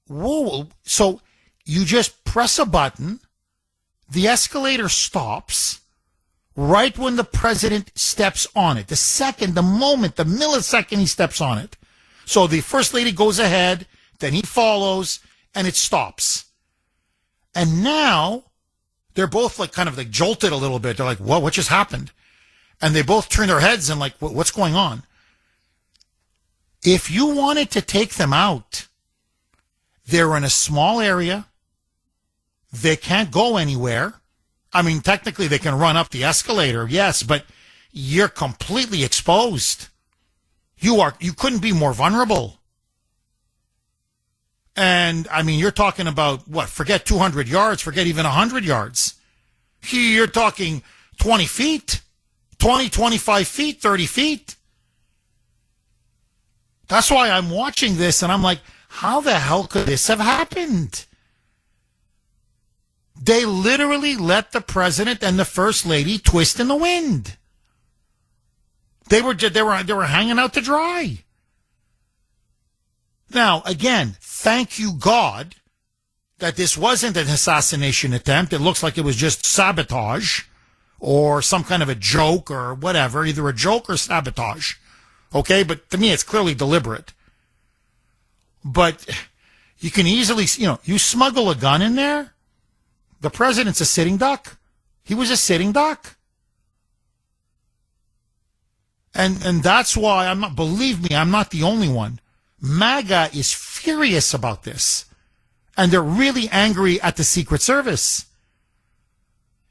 whoa, so you just press a button, the escalator stops, right when the president steps on it. The moment, the millisecond he steps on it. So the First Lady goes ahead, then he follows, and it stops. And now they're both like kind of like jolted a little bit. They're like, whoa, what just happened? And they both turn their heads and like, what's going on? If you wanted to take them out, they're in a small area. They can't go anywhere. I mean, technically they can run up the escalator, yes, but you're completely exposed. You couldn't be more vulnerable. And I mean, you're talking about what? Forget 200 yards, forget even 100 yards. You're talking 20 feet, 20, 25 feet, 30 feet. That's why I'm watching this and I'm like, how the hell could this have happened? They literally let the president and the First Lady twist in the wind. They were hanging out to dry. Now, again, thank you, God, that this wasn't an assassination attempt. It looks like it was just sabotage or some kind of a joke or whatever, either a joke or sabotage. Okay, but to me, it's clearly deliberate. But you can easily, you smuggle a gun in there. The president's a sitting duck. He was a sitting duck. And that's why believe me, I'm not the only one. MAGA is furious about this. And they're really angry at the Secret Service.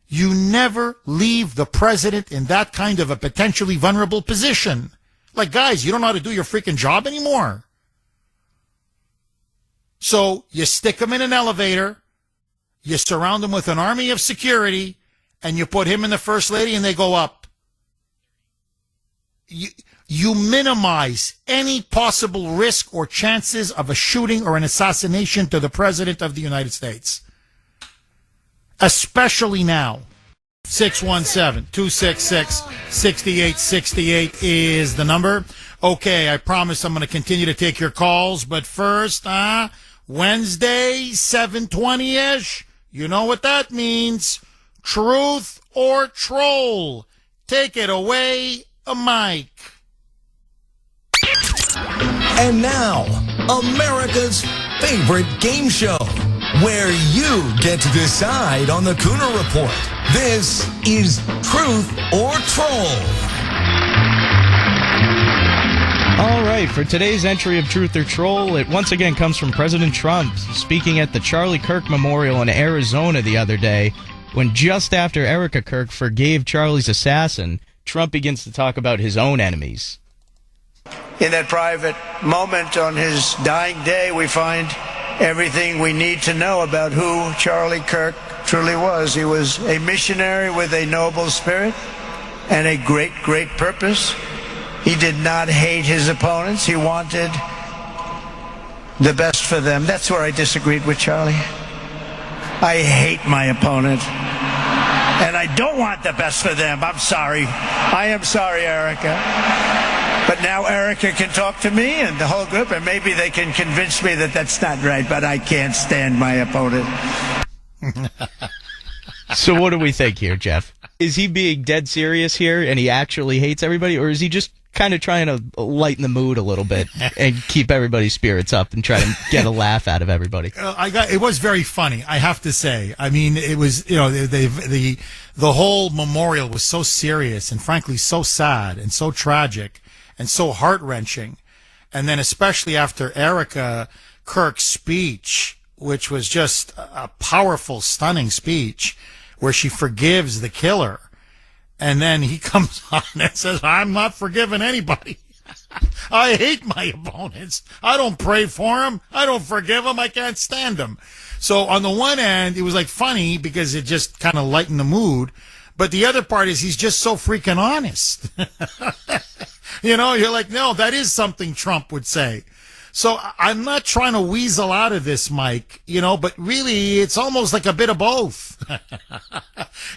You never leave the president in that kind of a potentially vulnerable position. Like, guys, you don't know how to do your freaking job anymore. So you stick him in an elevator, you surround him with an army of security, and you put him and the First Lady and they go up. You minimize any possible risk or chances of a shooting or an assassination to the President of the United States. Especially now. 617-266-6868 is the number. Okay, I promise I'm going to continue to take your calls, but first, Wednesday, 7:20-ish. You know what that means. Truth or troll. Take it away, Mike. And now, America's favorite game show, where you get to decide on the Kuhner Report. This is Truth or Troll. All right, for today's entry of Truth or Troll, it once again comes from President Trump speaking at the Charlie Kirk Memorial in Arizona the other day, when just after Erica Kirk forgave Charlie's assassin, Trump begins to talk about his own enemies. In that private moment on his dying day, we find everything we need to know about who Charlie Kirk truly was. He was a missionary with a noble spirit and a great, great purpose. He did not hate his opponents. He wanted the best for them. That's where I disagreed with Charlie. I hate my opponent, and I don't want the best for them. I'm sorry. I am sorry, Erica. But now Erica can talk to me and the whole group, and maybe they can convince me that that's not right, but I can't stand my opponent. So what do we think here, Jeff? Is he being dead serious here and he actually hates everybody, or is he just kind of trying to lighten the mood a little bit and keep everybody's spirits up and try to get a laugh out of everybody? It was very funny, I have to say. I mean, it was, you know, the whole memorial was so serious and frankly so sad and so tragic and so heart-wrenching. And then especially after Erica Kirk's speech, which was just a powerful, stunning speech where she forgives the killer. And then he comes on and says, I'm not forgiving anybody. I hate my opponents. I don't pray for them. I don't forgive them. I can't stand them. So on the one hand, it was like funny because it just kind of lightened the mood. But the other part is he's just so freaking honest. You know, you're like, no, that is something Trump would say. So I'm not trying to weasel out of this, Mike, you know, but really it's almost like a bit of both.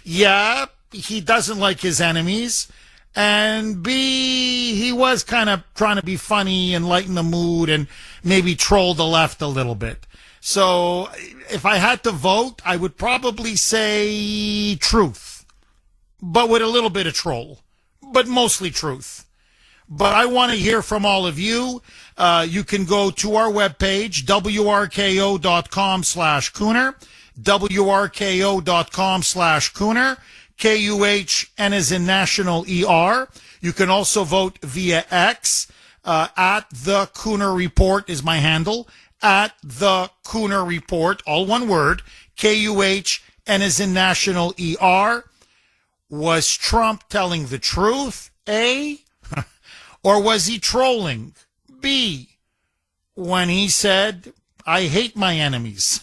Yeah, he doesn't like his enemies. And B, he was kind of trying to be funny and lighten the mood and maybe troll the left a little bit. So if I had to vote, I would probably say truth, but with a little bit of troll, but mostly truth. But I want to hear from all of you. You can go to our webpage, wrko.com/Kuhner, wrko.com/Kuhner, Kuhn as in national ER. You can also vote via X. At the Kuhner Report is my handle. At the Kuhner Report, all one word, Kuhn as in national ER. Was Trump telling the truth? A. Or was he trolling? B. When he said, I hate my enemies.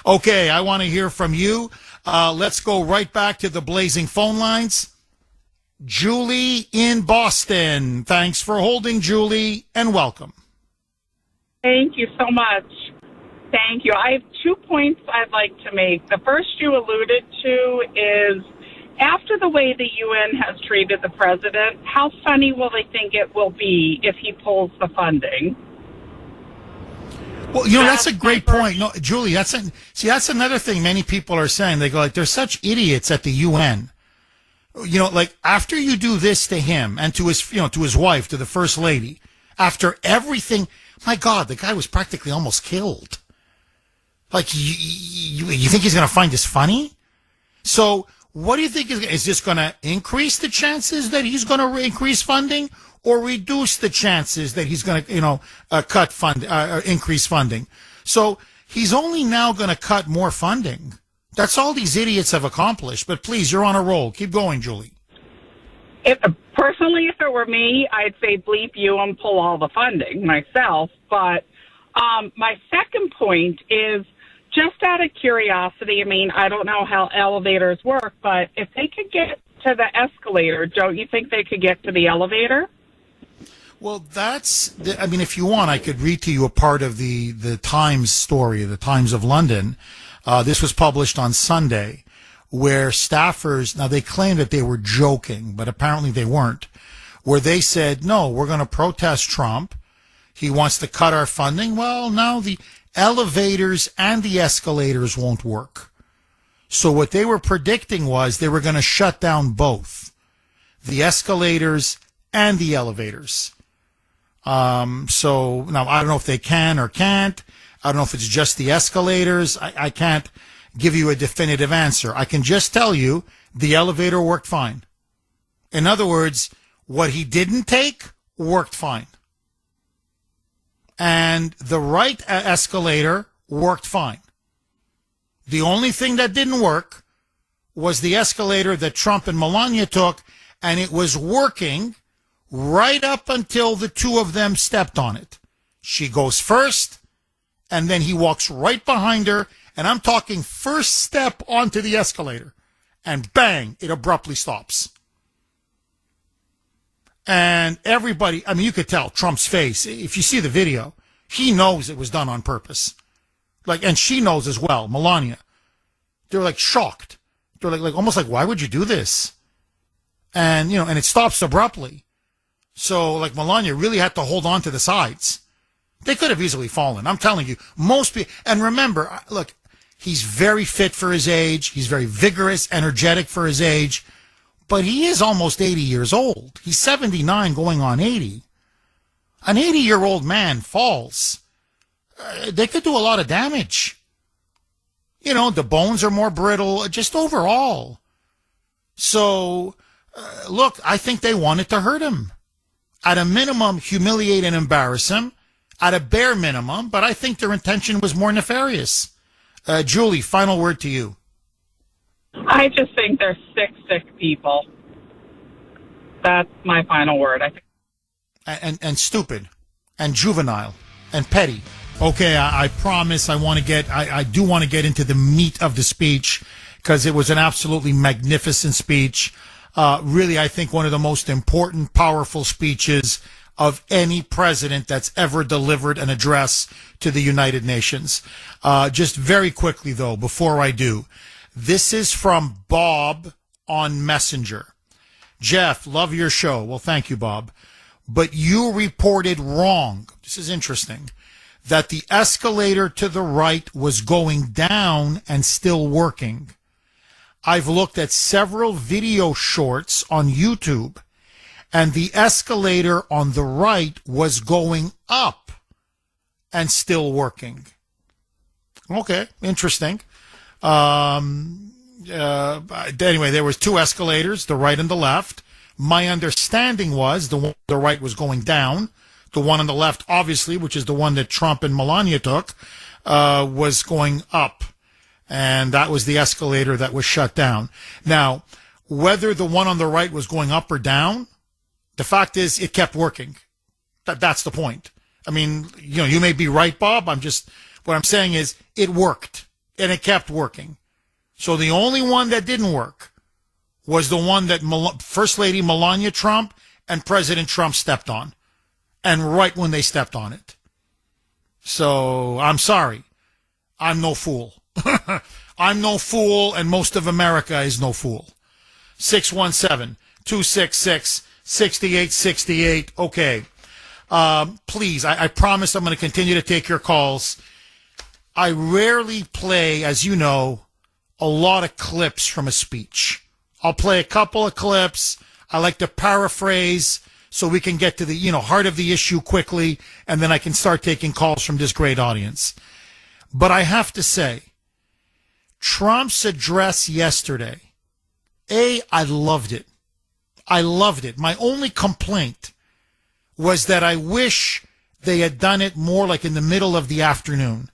Okay, I want to hear from you. Let's go right back to the blazing phone lines. Julie in Boston. Thanks for holding, Julie, and welcome. Thank you so much. Thank you. I have 2 points I'd like to make. The first you alluded to is, after the way the UN has treated the president, how funny will they think it will be if he pulls the funding? Well, you know, that's a great point. No, Julie, that's another thing many people are saying. They go like, they're such idiots at the UN. You know, like after you do this to him and to his, you know, to his wife, to the first lady, after everything, my God, the guy was practically almost killed. Like, you think he's going to find this funny? So, what do you think is this going to increase the chances that he's going to increase funding, or reduce the chances that he's going to, you know, cut increase funding? So he's only now going to cut more funding. That's all these idiots have accomplished. But please, you're on a roll. Keep going, Julie. Personally, if it were me, I'd say bleep you and pull all the funding myself. But my second point is, just out of curiosity, I mean, I don't know how elevators work, but if they could get to the escalator, don't you think they could get to the elevator? Well, I mean, if you want, I could read to you a part of the Times story, the Times of London. This was published on Sunday, where staffers, now they claim that they were joking, but apparently they weren't, where they said, no, we're going to protest Trump. He wants to cut our funding. Well, now the elevators and the escalators won't work. So what they were predicting was they were going to shut down both the escalators and the elevators. So now I don't know if they can or can't. I don't know if it's just the escalators. I can't give you a definitive answer. I can just tell you the elevator worked fine. In other words, what he didn't take worked fine. And the right escalator worked fine. The only thing that didn't work was the escalator that Trump and Melania took, and it was working right up until the two of them stepped on it. She goes first, and then he walks right behind her, and I'm talking first step onto the escalator, and bang, it abruptly stops. And everybody, I mean, you could tell Trump's face. If you see the video, he knows it was done on purpose. Like, and she knows as well, Melania. They're like shocked. They're like almost like, why would you do this? And, you know, and it stops abruptly. So, like, Melania really had to hold on to the sides. They could have easily fallen. I'm telling you, most people, and remember, look, He's very fit for his age. He's very vigorous, energetic for his age. But he is almost 80 years old. He's 79 going on 80. An 80-year-old man falls. They could do a lot of damage. You know, the bones are more brittle, just overall. So, look, I think they wanted to hurt him. At a minimum, humiliate and embarrass him. At a bare minimum, but I think their intention was more nefarious. Julie, final word to you. I just think they're sick people. That's my final word. I think. And stupid, and juvenile, and petty. Okay, I promise I do want to get into the meat of the speech, because it was an absolutely magnificent speech. Really, I think one of the most important, powerful speeches of any president that's ever delivered an address to the United Nations. Just very quickly, though, before I do, this is from Bob on Messenger. Jeff, love your show. Well, thank you, Bob. But you reported wrong. This is interesting. That the escalator to the right was going down and still working. I've looked at several video shorts on YouTube, and the escalator on the right was going up and still working. Okay, interesting. Anyway, there was two escalators, the right and the left. My understanding was the one on the right was going down. The one on the left, obviously, which is the one that Trump and Melania took, was going up. And that was the escalator that was shut down. Now, whether the one on the right was going up or down, the fact is it kept working. That's the point. I mean, you know, you may be right, Bob. What I'm saying is it worked and it kept working. So the only one that didn't work was the one that First Lady Melania Trump and President Trump stepped on. And right when they stepped on it. So I'm sorry. I'm no fool. I'm no fool, and most of America is no fool. 617-266-6868. Okay. Please, I promise I'm going to continue to take your calls. I rarely play, as you know, a lot of clips from a speech. I'll play a couple of clips. I like to paraphrase so we can get to the, heart of the issue quickly, and then I can start taking calls from this great audience. But I have to say, Trump's address yesterday, I loved it. I loved it. My only complaint was that I wish they had done it more like in the middle of the afternoon.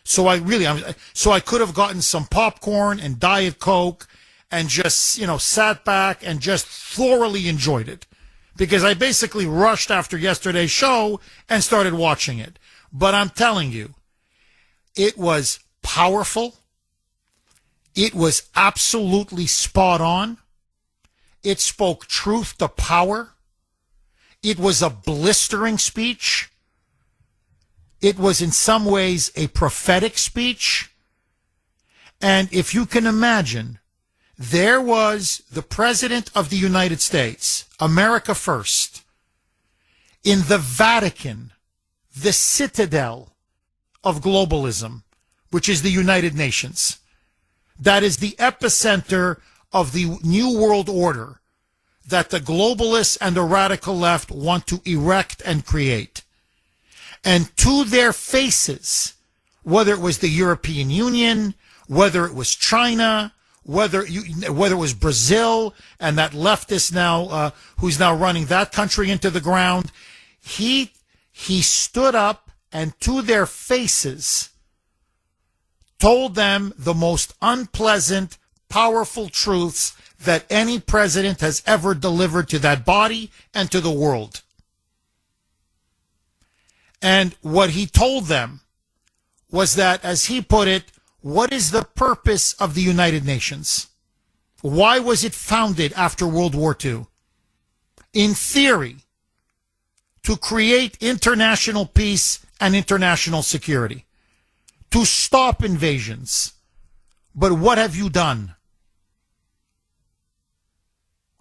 So I could have gotten some popcorn and Diet Coke and just, sat back and just thoroughly enjoyed it. Because I basically rushed after yesterday's show and started watching it. But I'm telling you, it was powerful. It was absolutely spot on. It spoke truth to power. It was a blistering speech. It was in some ways a prophetic speech. And if you can imagine, there was the President of the United States, America first, in the Vatican, the citadel of globalism, which is the United Nations. That is the epicenter of the New World Order that the globalists and the radical left want to erect and create. And to their faces, whether it was the European Union, whether it was China, whether it was Brazil and that leftist now, who's now running that country into the ground, he stood up and to their faces told them the most unpleasant, powerful truths that any president has ever delivered to that body and to the world. And what he told them was that, as he put it, what is the purpose of the United Nations? Why was it founded after World War II? In theory, to create international peace and international security, to stop invasions. But what have you done?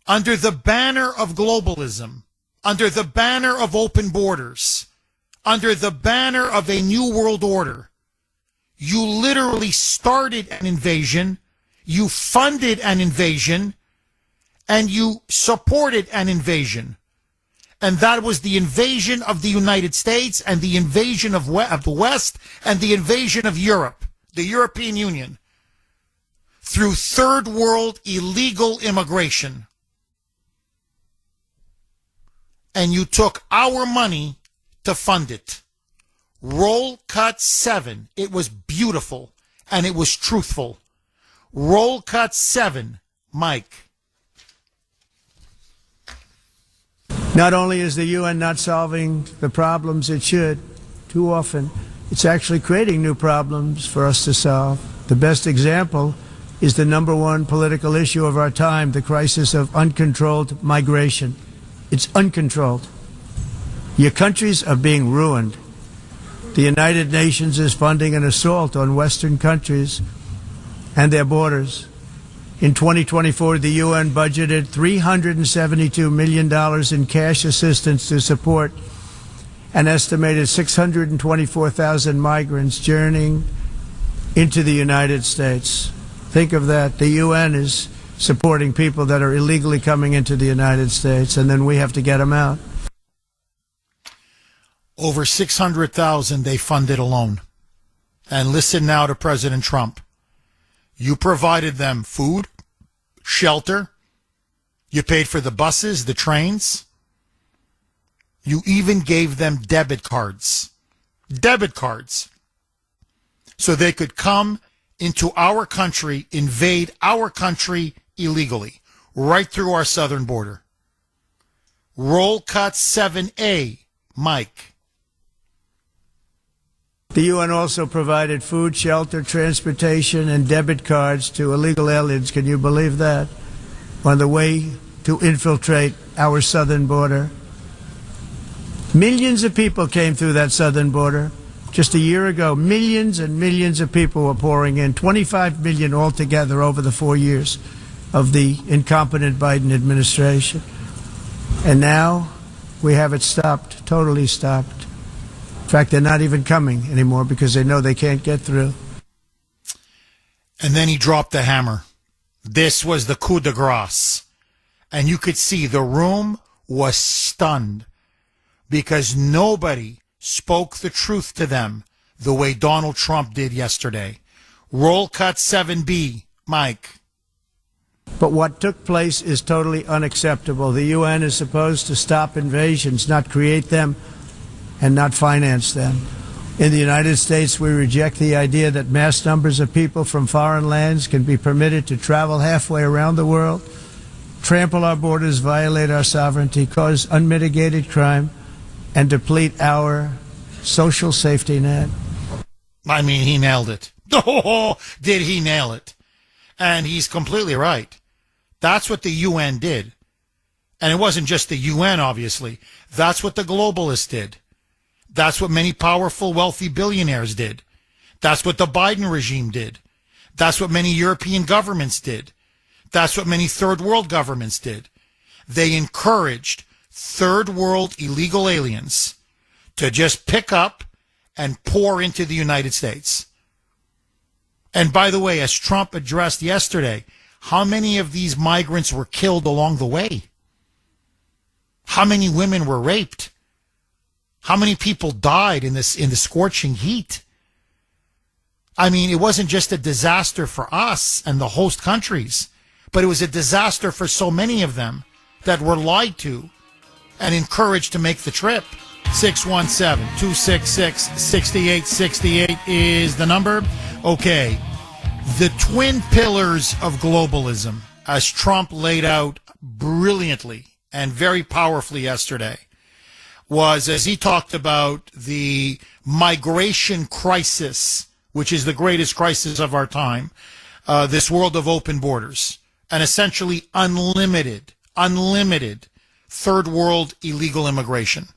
Under the banner of globalism, under the banner of open borders, under the banner of a new world order, You literally started an invasion, you funded an invasion, and you supported an invasion. And that was the invasion of the United States and the invasion of the West and the invasion of Europe, the European Union, through third world illegal immigration. And you took our money to fund it. Roll cut 7. It was beautiful and it was truthful. Roll cut 7, Mike. Not only is the UN not solving the problems it should, too often, it's actually creating new problems for us to solve. The best example is the number one political issue of our time, the crisis of uncontrolled migration. It's uncontrolled. Your countries are being ruined. The United Nations is funding an assault on Western countries and their borders. In 2024, the UN budgeted $372 million in cash assistance to support an estimated 624,000 migrants journeying into the United States. Think of that. The UN is supporting people that are illegally coming into the United States, and then we have to get them out. Over 600,000 they funded alone. And listen now to President Trump. You provided them food, shelter. You paid for the buses, the trains. You even gave them debit cards. Debit cards. So they could come into our country, invade our country illegally, right through our southern border. Roll cut 7A, Mike. The UN also provided food, shelter, transportation, and debit cards to illegal aliens. Can you believe that? On the way to infiltrate our southern border. Millions of people came through that southern border. Just a year ago, millions and millions of people were pouring in, 25 million altogether over the 4 years of the incompetent Biden administration. And now we have it stopped, totally stopped. In fact, they're not even coming anymore because they know they can't get through. And then he dropped the hammer. This was the coup de grace. And you could see the room was stunned because nobody spoke the truth to them the way Donald Trump did yesterday. Roll cut 7B, Mike. But what took place is totally unacceptable. The UN is supposed to stop invasions, not create them and not finance them. In the United States, we reject the idea that mass numbers of people from foreign lands can be permitted to travel halfway around the world, trample our borders, violate our sovereignty, cause unmitigated crime, and deplete our social safety net. I mean, he nailed it. Oh, did he nail it? And he's completely right. That's what the UN did. And it wasn't just the UN, obviously. That's what the globalists did. That's what many powerful, wealthy billionaires did. That's what the Biden regime did. That's what many European governments did. That's what many third world governments did. They encouraged third world illegal aliens to just pick up and pour into the United States. And by the way, as Trump addressed yesterday, how many of these migrants were killed along the way? How many women were raped? How many people died in the scorching heat? I mean, it wasn't just a disaster for us and the host countries, but it was a disaster for so many of them that were lied to and encouraged to make the trip. 617-266-6868 is the number. Okay. The twin pillars of globalism, as Trump laid out brilliantly and very powerfully yesterday, was, as he talked about, the migration crisis, which is the greatest crisis of our time, this world of open borders, and essentially unlimited third world illegal immigration.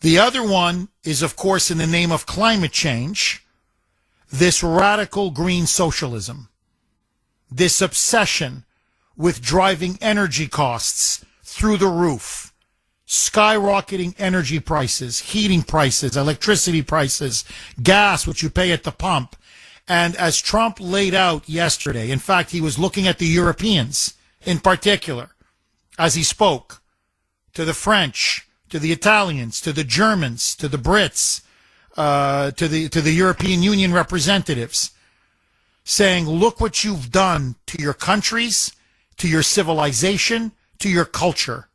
The other one is, of course, in the name of climate change, this radical green socialism, this obsession with driving energy costs through the roof, skyrocketing energy prices, heating prices, electricity prices, gas, which you pay at the pump. And as Trump laid out yesterday, in fact, he was looking at the Europeans in particular as he spoke to the French, to the Italians, to the Germans, to the Brits, to the European Union representatives, saying, look what you've done to your countries, to your civilization, to your culture.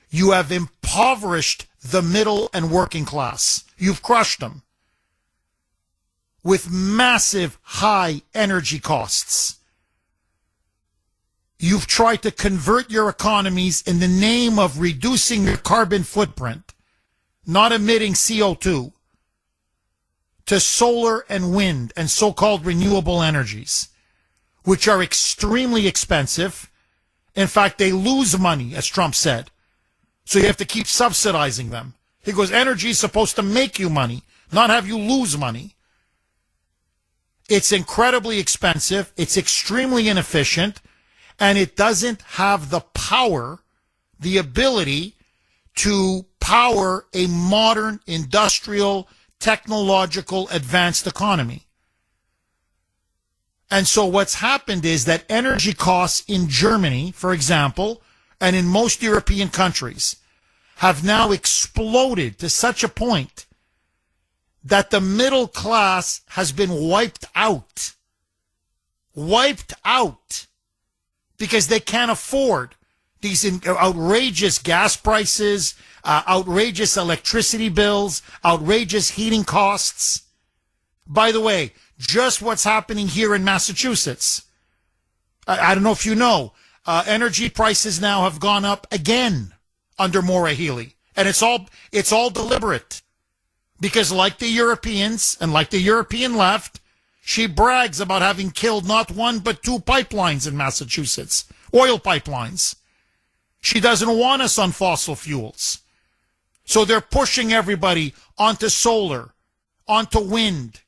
You have impoverished the middle and working class. You've crushed them with massive high energy costs. You've tried to convert your economies in the name of reducing your carbon footprint, not emitting CO2, to solar and wind and so-called renewable energies, which are extremely expensive. In fact, they lose money, as Trump said. So you have to keep subsidizing them. He goes, energy is supposed to make you money, not have you lose money. It's incredibly expensive. It's extremely inefficient. And it doesn't have the power, the ability to power a modern, industrial, technological, advanced economy. And so what's happened is that energy costs in Germany, for example, and in most European countries, have now exploded to such a point that the middle class has been wiped out. Wiped out. Because they can't afford these outrageous gas prices, outrageous electricity bills, outrageous heating costs. By the way, just what's happening here in Massachusetts. I don't know if you know, energy prices now have gone up again under Maura Healey. And it's all deliberate. Because like the Europeans and like the European left, she brags about having killed not one but 2 pipelines in Massachusetts, oil pipelines. She doesn't want us on fossil fuels. So they're pushing everybody onto solar, onto wind,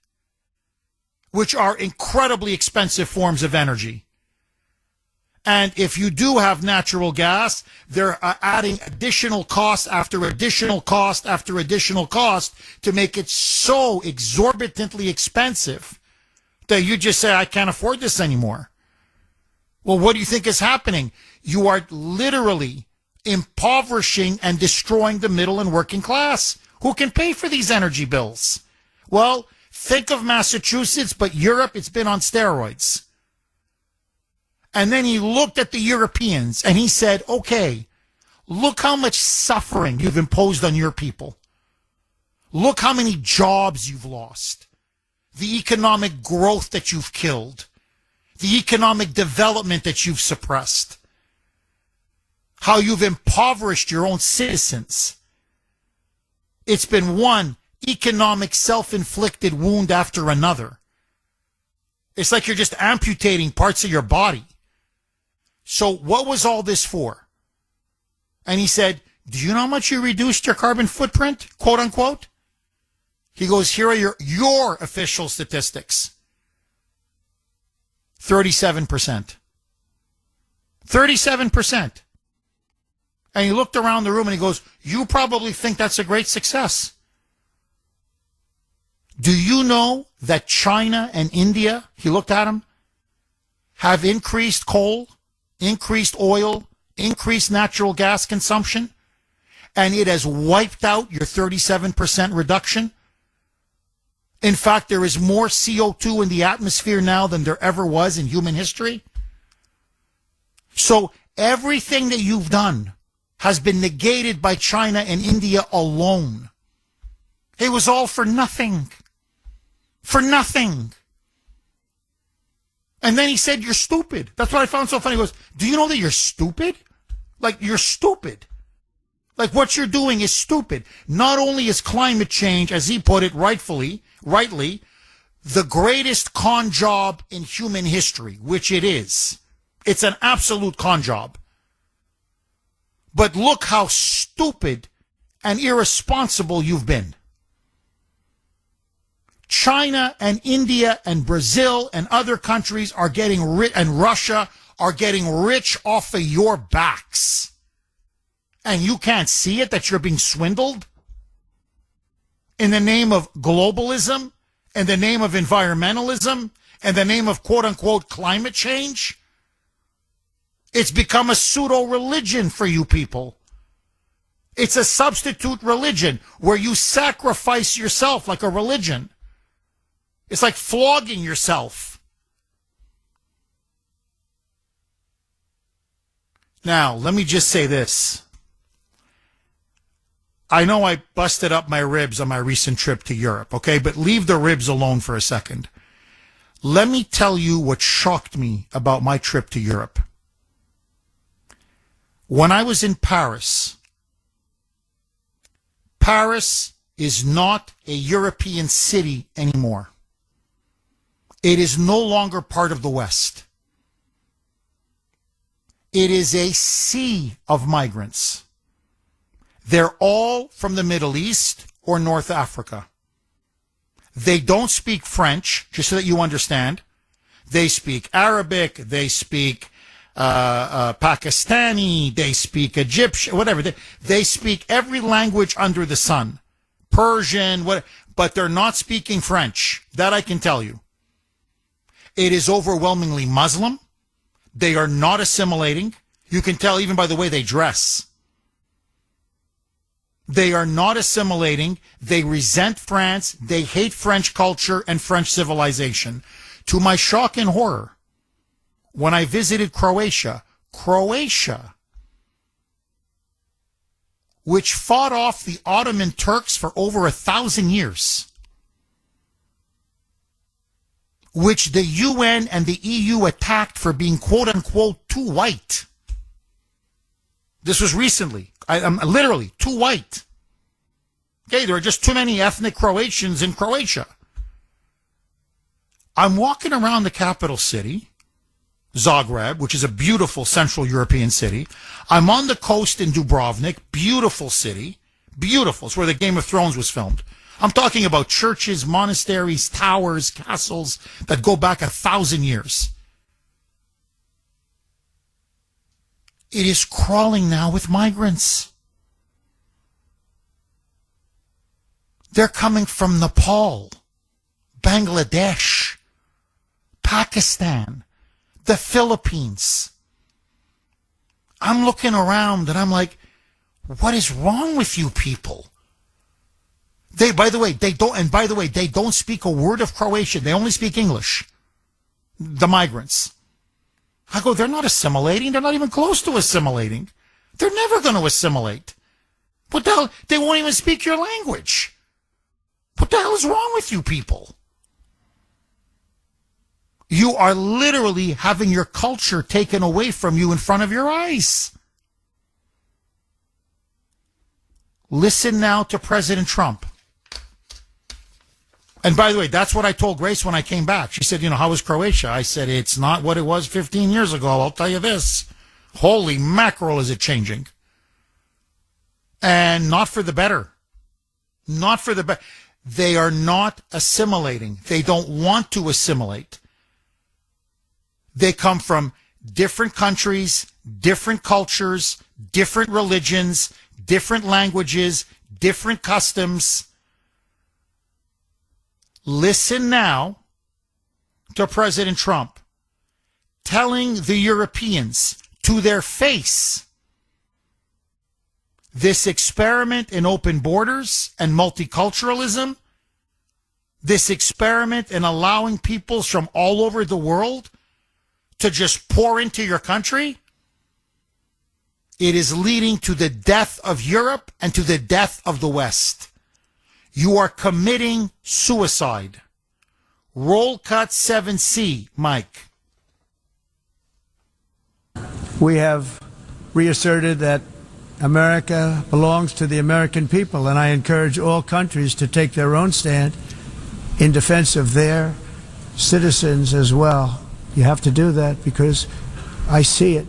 which are incredibly expensive forms of energy. And if you do have natural gas, they're adding additional cost after additional cost after additional cost to make it so exorbitantly expensive that you just say, I can't afford this anymore. Well, what do you think is happening? You are literally impoverishing and destroying the middle and working class. Who can pay for these energy bills? Well, think of Massachusetts, but Europe, it's been on steroids. And then he looked at the Europeans and he said, okay, look how much suffering you've imposed on your people. Look how many jobs you've lost. The economic growth that you've killed, the economic development that you've suppressed, how you've impoverished your own citizens. It's been one economic self-inflicted wound after another. It's like you're just amputating parts of your body. So what was all this for? And he said, do you know how much you reduced your carbon footprint, quote unquote? He goes, here are your official statistics. 37%. 37%. And he looked around the room and he goes, you probably think that's a great success. Do you know that China and India, he looked at them, have increased coal, increased oil, increased natural gas consumption, and it has wiped out your 37% reduction? In fact, there is more CO2 in the atmosphere now than there ever was in human history. So everything that you've done has been negated by China and India alone. It was all for nothing. For nothing. And then he said, you're stupid. That's what I found so funny. He goes, do you know that you're stupid? Like, you're stupid. Like, what you're doing is stupid. Not only is climate change, as he put it rightly, the greatest con job in human history, which it is. It's an absolute con job. But look how stupid and irresponsible you've been. China and India and Brazil and other countries are getting rich, and Russia are getting rich off of your backs. and you can't see it, that you're being swindled? In the name of globalism, in the name of environmentalism, in the name of quote-unquote climate change? It's become a pseudo-religion for you people. It's a substitute religion where you sacrifice yourself like a religion. It's like flogging yourself. Now, let me just say this. I know I busted up my ribs on my recent trip to Europe, okay? But leave the ribs alone for a second. Let me tell you what shocked me about my trip to Europe. When I was in Paris, Paris is not a European city anymore. It is no longer part of the West. It is a sea of migrants. They're all from the Middle East or North Africa. They don't speak French, just so that you understand. They speak Arabic, they speak Pakistani, they speak Egyptian, whatever. They speak every language under the sun. Persian, but they're not speaking French. That I can tell you. It is overwhelmingly Muslim. They are not assimilating. You can tell even by the way they dress. They are not assimilating. They resent France. They hate French culture and French civilization. To my shock and horror, when I visited Croatia, which fought off the Ottoman Turks for over 1,000 years, which the UN and the EU attacked for being quote-unquote too white. This was recently. I'm literally too white. Okay, there are just too many ethnic Croatians in Croatia. I'm walking around the capital city, Zagreb, which is a beautiful Central European city. I'm on the coast in Dubrovnik, beautiful city, beautiful. It's where the Game of Thrones was filmed. I'm talking about churches, monasteries, towers, castles that go back 1,000 years. It is crawling now with migrants. They're coming from Nepal, Bangladesh, Pakistan, the Philippines. I'm looking around and I'm like, what is wrong with you people? By the way, they don't speak a word of Croatian. They only speak English. The migrants. I go, they're not assimilating. They're not even close to assimilating. They're never going to assimilate. What the hell? They won't even speak your language. What the hell is wrong with you people? You are literally having your culture taken away from you in front of your eyes. Listen now to President Trump. And by the way, that's what I told Grace when I came back. She said, how was Croatia? I said, it's not what it was 15 years ago. I'll tell you this. Holy mackerel, is it changing. And not for the better. Not for the better. They are not assimilating. They don't want to assimilate. They come from different countries, different cultures, different religions, different languages, different customs. Listen now to President Trump telling the Europeans to their face this experiment in open borders and multiculturalism, this experiment in allowing peoples from all over the world to just pour into your country, it is leading to the death of Europe and to the death of the West. You are committing suicide. Roll cut 7C, Mike. We have reasserted that America belongs to the American people, and I encourage all countries to take their own stand in defense of their citizens as well. You have to do that because I see it.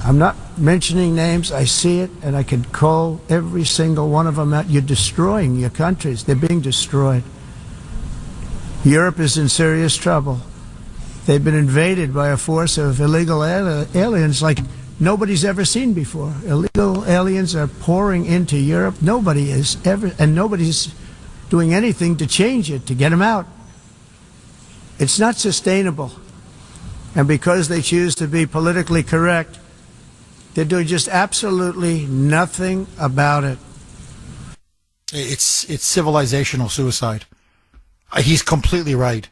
I'm not mentioning names. I see it, and I can call every single one of them out. You're destroying your countries. They're being destroyed. Europe is in serious trouble. They've been invaded by a force of illegal aliens like nobody's ever seen before. Illegal aliens are pouring into Europe. Nobody is ever, and nobody's doing anything to change it, to get them out. It's not sustainable. And because they choose to be politically correct, they're doing just absolutely nothing about it. It's civilizational suicide. He's completely right.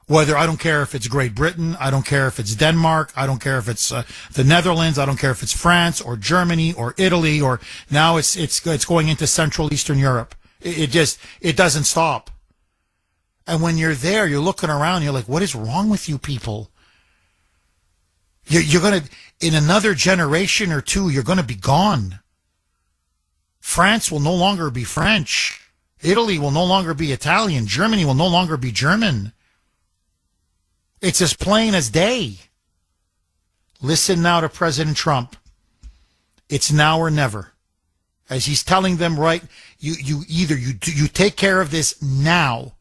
Whether, I don't care if it's Great Britain, I don't care if it's Denmark, I don't care if it's the Netherlands, I don't care if it's France or Germany or Italy, or now it's going into Central Eastern Europe. It doesn't stop. And when you're there, you're looking around, you're like, what is wrong with you people? You're going to, in another generation or two, you're going to be gone. France will no longer be French. Italy will no longer be Italian. Germany will no longer be German. It's as plain as day. Listen now to President Trump. It's now or never. As he's telling them, right, you take care of this now,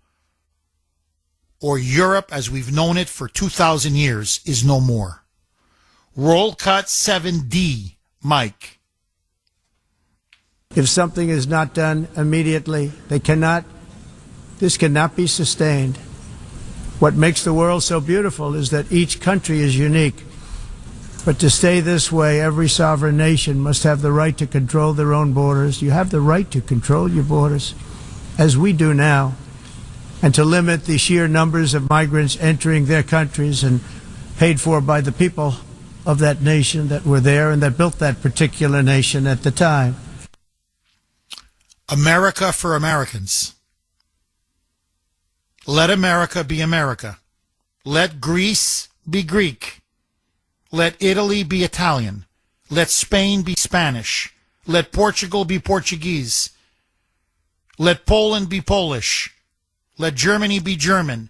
or Europe, as we've known it for 2,000 years, is no more. Roll cut 7D, Mike. If something is not done immediately, this cannot be sustained. What makes the world so beautiful is that each country is unique. But to stay this way, every sovereign nation must have the right to control their own borders. You have the right to control your borders, as we do now, and to limit the sheer numbers of migrants entering their countries and paid for by the people of that nation that were there and that built that particular nation at the time. America for Americans. Let America be America. Let Greece be Greek. Let Italy be Italian. Let Spain be Spanish. Let Portugal be Portuguese. Let Poland be Polish. Let Germany be German.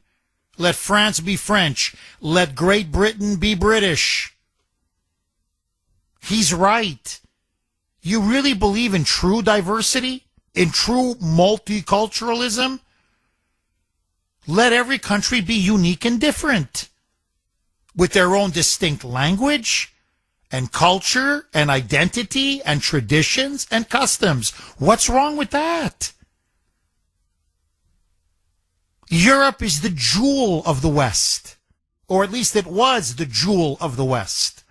Let France be French. Let Great Britain be British. He's right. You really believe in true diversity? In true multiculturalism? Let every country be unique and different, with their own distinct language and culture and identity and traditions and customs. What's wrong with that? Europe is the jewel of the West, or at least it was the jewel of the West.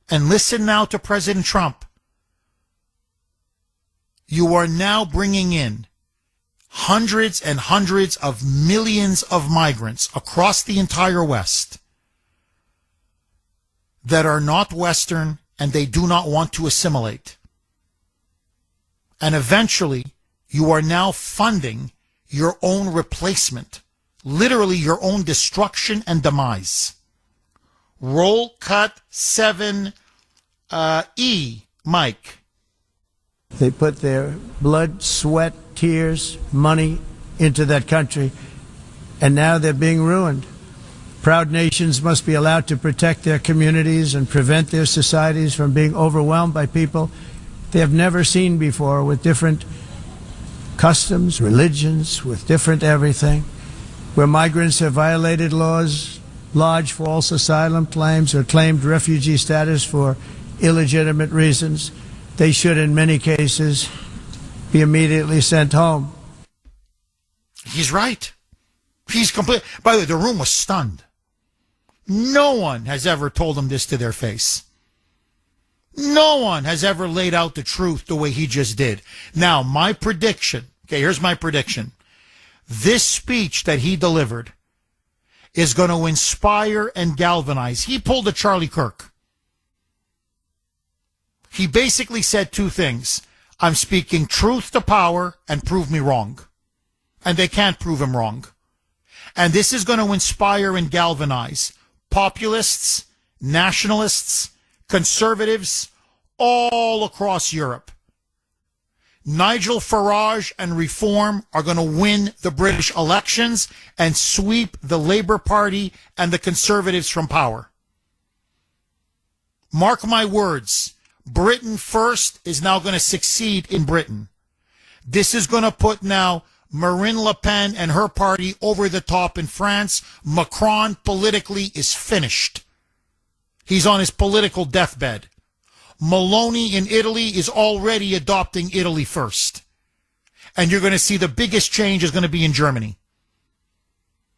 And listen now to President Trump. You are now bringing in hundreds and hundreds of millions of migrants across the entire West that are not Western and they do not want to assimilate. And eventually, you are now funding your own replacement, literally your own destruction and demise. Roll cut 7E, Mike. They put their blood, sweat, tears, money into that country, and now they're being ruined. Proud nations must be allowed to protect their communities and prevent their societies from being overwhelmed by people they have never seen before, with different customs, religions, with different everything. Where migrants have violated laws, lodged false asylum claims, or claimed refugee status for illegitimate reasons, they should, in many cases, be immediately sent home. He's right. He's complete. By the way, the room was stunned. No one has ever told him this to their face. No one has ever laid out the truth the way he just did. Now, my prediction, okay, here's my prediction. This speech that he delivered is going to inspire and galvanize. He pulled a Charlie Kirk. He basically said two things. I'm speaking truth to power and prove me wrong. And they can't prove him wrong. And this is going to inspire and galvanize populists, nationalists, conservatives all across Europe. Nigel Farage and Reform are going to win the British elections and sweep the Labour Party and the Conservatives from power. Mark my words. Britain First is now going to succeed in Britain. This is going to put now Marine Le Pen and her party over the top in France. Macron politically is finished. He's on his political deathbed. Meloni in Italy is already adopting Italy first. And you're going to see the biggest change is going to be in Germany.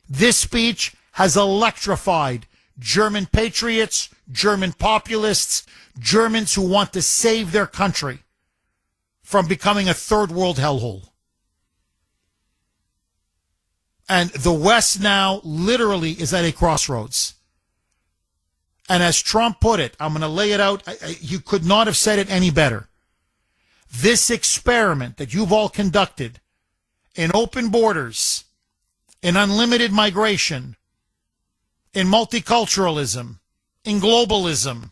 This speech has electrified German patriots, German populists, Germans who want to save their country from becoming a third world hellhole. And the West now literally is at a crossroads. And as Trump put it, I'm going to lay it out. You could not have said it any better. This experiment that you've all conducted in open borders, in unlimited migration, in multiculturalism, in globalism,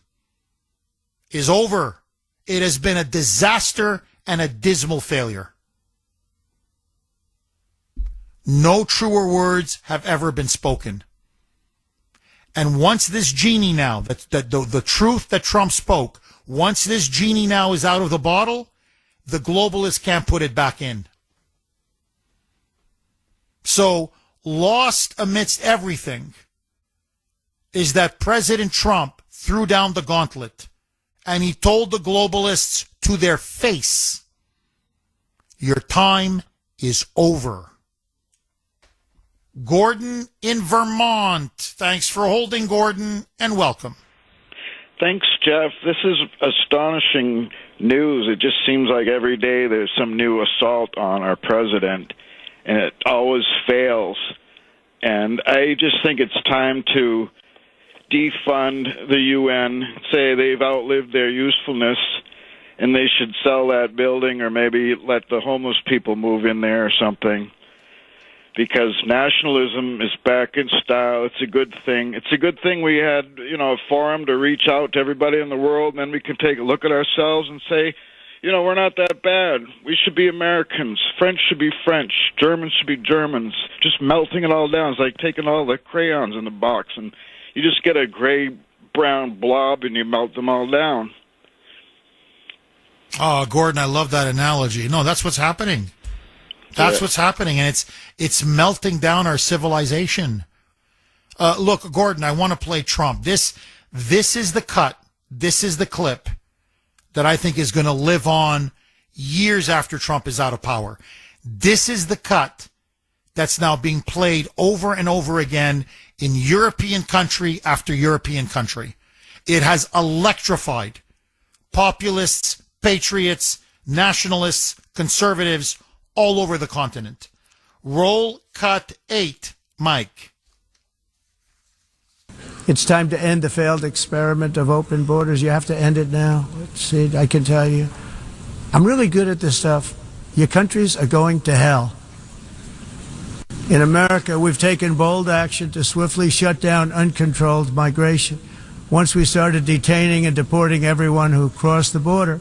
is over. It has been a disaster and a dismal failure. No truer words have ever been spoken. And once this genie now, the truth that Trump spoke, once this genie now is out of the bottle, the globalists can't put it back in. So, lost amidst everything is that President Trump threw down the gauntlet and he told the globalists to their face, your time is over. Gordon in Vermont. Thanks for holding, Gordon, and welcome. Thanks, Jeff. This is astonishing news. It just seems like every day there's some new assault on our president, and it always fails. And I just think it's time to defund the UN, say they've outlived their usefulness, and they should sell that building or maybe let the homeless people move in there or something. Because nationalism is back in style. It's a good thing. It's a good thing we had, a forum to reach out to everybody in the world, and then we can take a look at ourselves and say, we're not that bad. We should be Americans. French should be French. Germans should be Germans. Just melting it all down. It's like taking all the crayons in the box, and you just get a gray-brown blob, and you melt them all down. Oh, Gordon, I love that analogy. No, that's what's happening. That's what's happening, and it's melting down our civilization. Look, Gordon, I want to play Trump. This is the cut. This is the clip that I think is going to live on years after Trump is out of power. This is the cut that's now being played over and over again in European country after European country. It has electrified populists, patriots, nationalists, conservatives, all over the continent. Roll cut 8, Mike. It's time to end the failed experiment of open borders. You have to end it now. See, I can tell you. I'm really good at this stuff. Your countries are going to hell. In America, we've taken bold action to swiftly shut down uncontrolled migration. Once we started detaining and deporting everyone who crossed the border,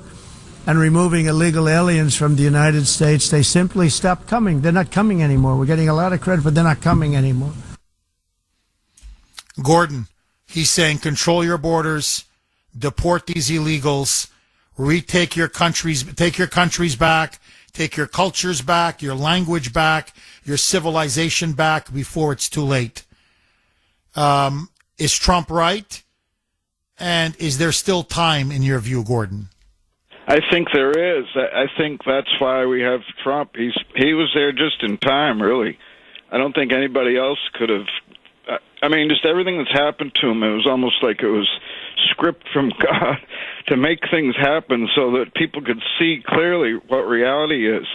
and removing illegal aliens from the United States, they simply stopped coming. They're not coming anymore. We're getting a lot of credit, but they're not coming anymore. Gordon, he's saying control your borders, deport these illegals, retake your countries, take your countries back, take your cultures back, your language back, your civilization back before it's too late. Is Trump right? And is there still time in your view, Gordon? I think there is. I think that's why we have Trump. He was there just in time, really. I don't think anybody else could have. Just everything that's happened to him, it was almost like it was script from God to make things happen so that people could see clearly what reality is.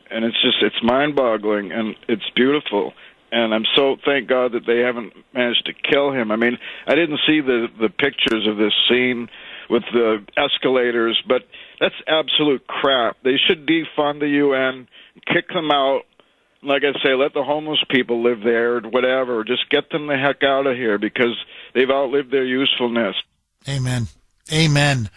And it's mind-boggling, and it's beautiful. And I'm so thank God that they haven't managed to kill him. I didn't see the pictures of this scene with the escalators, but that's absolute crap. They should defund the UN, kick them out. Like I say, let the homeless people live there or whatever. Just get them the heck out of here because they've outlived their usefulness. Amen. Amen.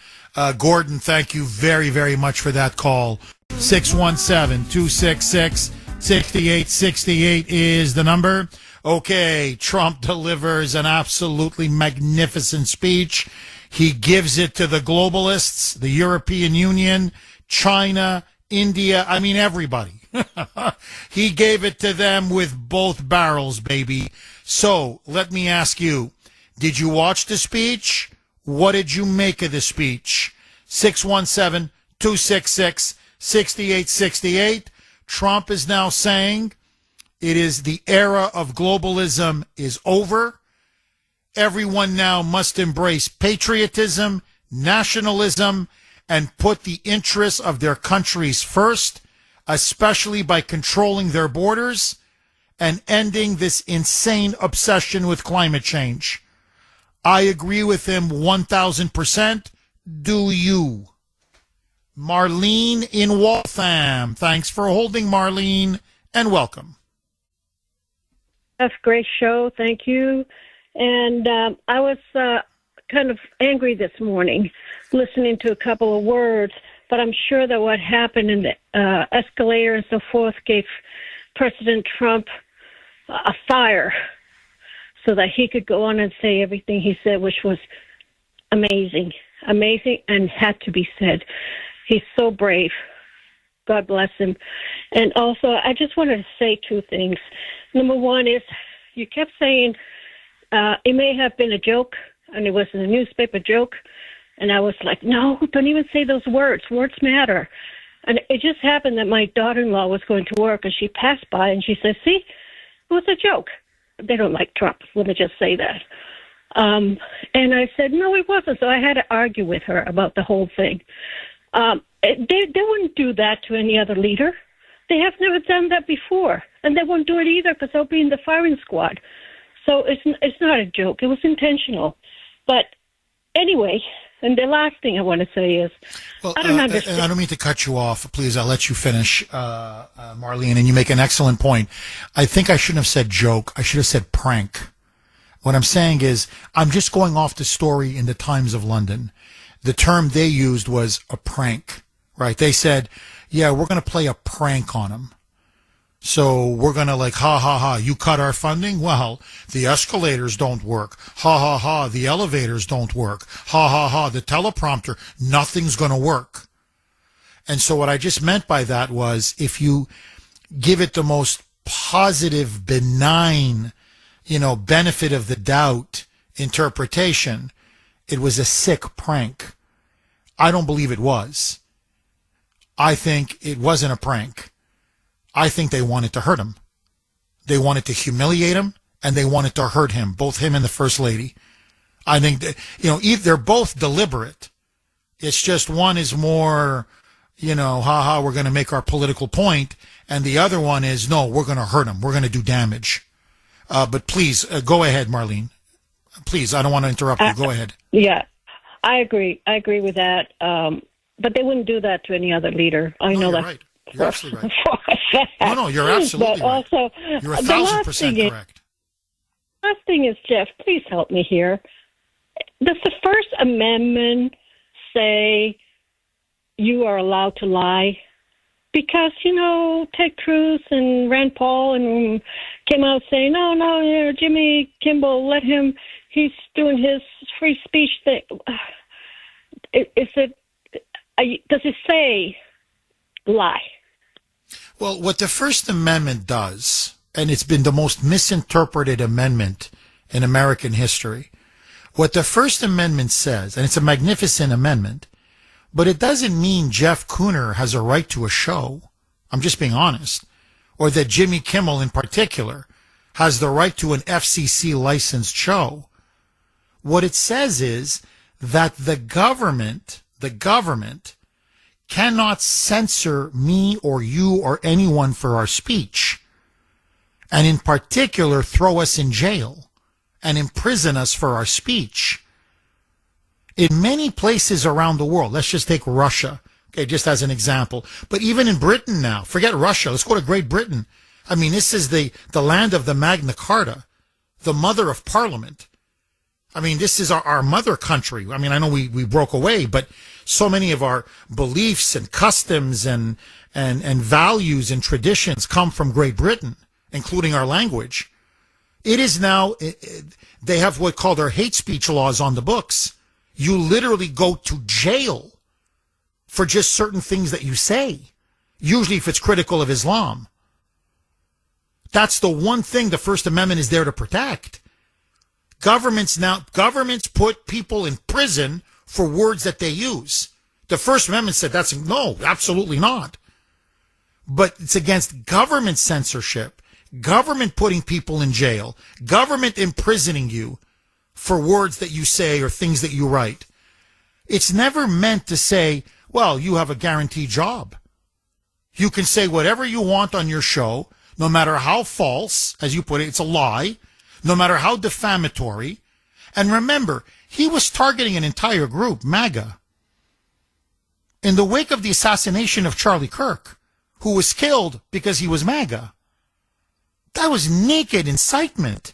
Gordon, thank you very, very much for that call. 617-266-6868 is the number. Okay, Trump delivers an absolutely magnificent speech. He gives it to the globalists, the European Union, China, India, everybody. He gave it to them with both barrels, baby. So, let me ask you, did you watch the speech? What did you make of the speech? 617-266-6868. Trump is now saying it is the era of globalism is over. Everyone now must embrace patriotism, nationalism, and put the interests of their countries first, especially by controlling their borders and ending this insane obsession with climate change. I agree with him 1,000%. Do you? Marlene in Waltham. Thanks for holding, Marlene, and welcome. That's a great show. Thank you. And I was kind of angry this morning listening to a couple of words, but I'm sure that what happened in the Escalator and so forth gave President Trump a fire so that he could go on and say everything he said, which was amazing, and had to be said. He's so brave. God bless him. And also, I just wanted to say two things. Number one is you kept saying it may have been a joke, and it was a newspaper joke. And I was like, no, don't even say those words. Words matter. And it just happened that my daughter-in-law was going to work, and she passed by, and she said, see, it was a joke. They don't like Trump. Let me just say that. And I said, no, it wasn't. So I had to argue with her about the whole thing. They wouldn't do that to any other leader. They have never done that before. And they won't do it either because they'll be in the firing squad. So it's not a joke. It was intentional. But anyway, and the last thing I want to say is, I don't understand. I don't mean to cut you off. Please, I'll let you finish, Marlene, and you make an excellent point. I think I shouldn't have said joke. I should have said prank. What I'm saying is, I'm just going off the story in the Times of London. The term they used was a prank, right? They said, yeah, we're going to play a prank on him. So we're going to like, ha, ha, ha, you cut our funding? Well, the escalators don't work. Ha, ha, ha, the elevators don't work. Ha, ha, ha, the teleprompter, nothing's going to work. And so what I just meant by that was if you give it the most positive, benign, benefit of the doubt interpretation, it was a sick prank. I don't believe it was. I think it wasn't a prank. I think they wanted to hurt him. They wanted to humiliate him, and they wanted to hurt him, both him and the First Lady. I think that, they're both deliberate. It's just one is more, ha, we're going to make our political point, and the other one is, no, we're going to hurt him. We're going to do damage. But please, go ahead, Marlene. Please, I don't want to interrupt you. Go ahead. Yeah, I agree. I agree with that. But they wouldn't do that to any other leader. I know that. Right. You're absolutely right. No, you're absolutely but right. Also, you're 1,000% correct. Last thing is, Jeff, please help me here. Does the First Amendment say you are allowed to lie? Because, Ted Cruz and Rand Paul and came out saying, no, Jimmy Kimmel, let him, he's doing his free speech thing. Does it say lie? Well, what the First Amendment does, and it's been the most misinterpreted amendment in American history, what the First Amendment says, and it's a magnificent amendment, but it doesn't mean Jeff Kuhner has a right to a show. I'm just being honest. Or that Jimmy Kimmel in particular has the right to an FCC licensed show. What it says is that the government cannot censor me or you or anyone for our speech, and in particular throw us in jail and imprison us for our speech. In many places around the world, let's just take Russia, okay, just as an example, but even in Britain now, forget Russia, let's go to Great Britain. I mean, this is the land of the Magna Carta, the mother of Parliament. I mean, this is our mother country. I mean, I know we broke away, but so many of our beliefs and customs and values and traditions come from Great Britain, including our language. It is now, they have what called their hate speech laws on the books. You literally go to jail for just certain things that you say, usually if it's critical of Islam. That's the one thing the First Amendment is there to protect. Governments put people in prison for words that they use. The First Amendment said no, absolutely not. But it's against government censorship, government putting people in jail, government imprisoning you for words that you say or things that you write. It's never meant to say, well, you have a guaranteed job. You can say whatever you want on your show, no matter how false, as you put it, it's a lie, no matter how defamatory. And remember, he was targeting an entire group, MAGA. In the wake of the assassination of Charlie Kirk, who was killed because he was MAGA. That was naked incitement.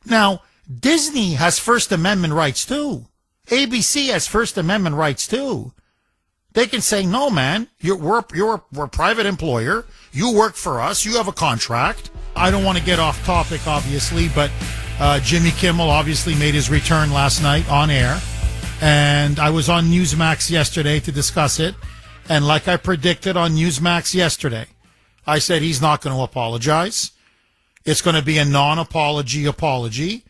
Now, Disney has First Amendment rights too. ABC has First Amendment rights too. They can say, no, man, we're a private employer. You work for us. You have a contract. I don't want to get off topic, obviously, but Jimmy Kimmel obviously made his return last night on air. And I was on Newsmax yesterday to discuss it. And like I predicted on Newsmax yesterday, I said he's not going to apologize. It's going to be a non-apology apology.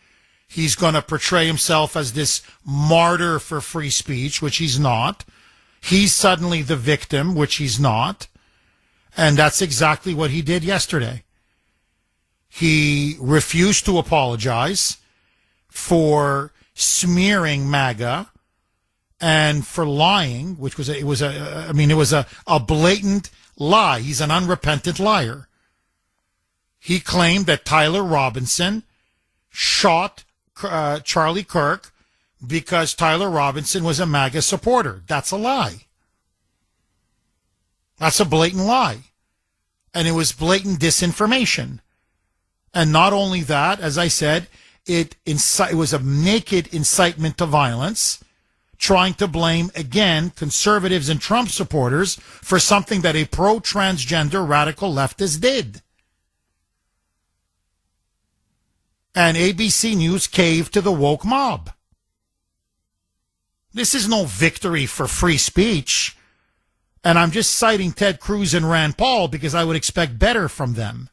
He's going to portray himself as this martyr for free speech, which he's not. He's suddenly the victim, which he's not. And that's exactly what he did yesterday. He refused to apologize for smearing MAGA and for lying, which was it was a blatant lie. He's an unrepentant liar. He claimed that Tyler Robinson shot Charlie Kirk because Tyler Robinson was a MAGA supporter. That's a lie. That's a blatant lie. And it was blatant disinformation. And not only that, as I said, it was a naked incitement to violence, trying to blame, again, conservatives and Trump supporters for something that a pro-transgender radical leftist did. And ABC News caved to the woke mob. This is no victory for free speech. And I'm just citing Ted Cruz and Rand Paul because I would expect better from them.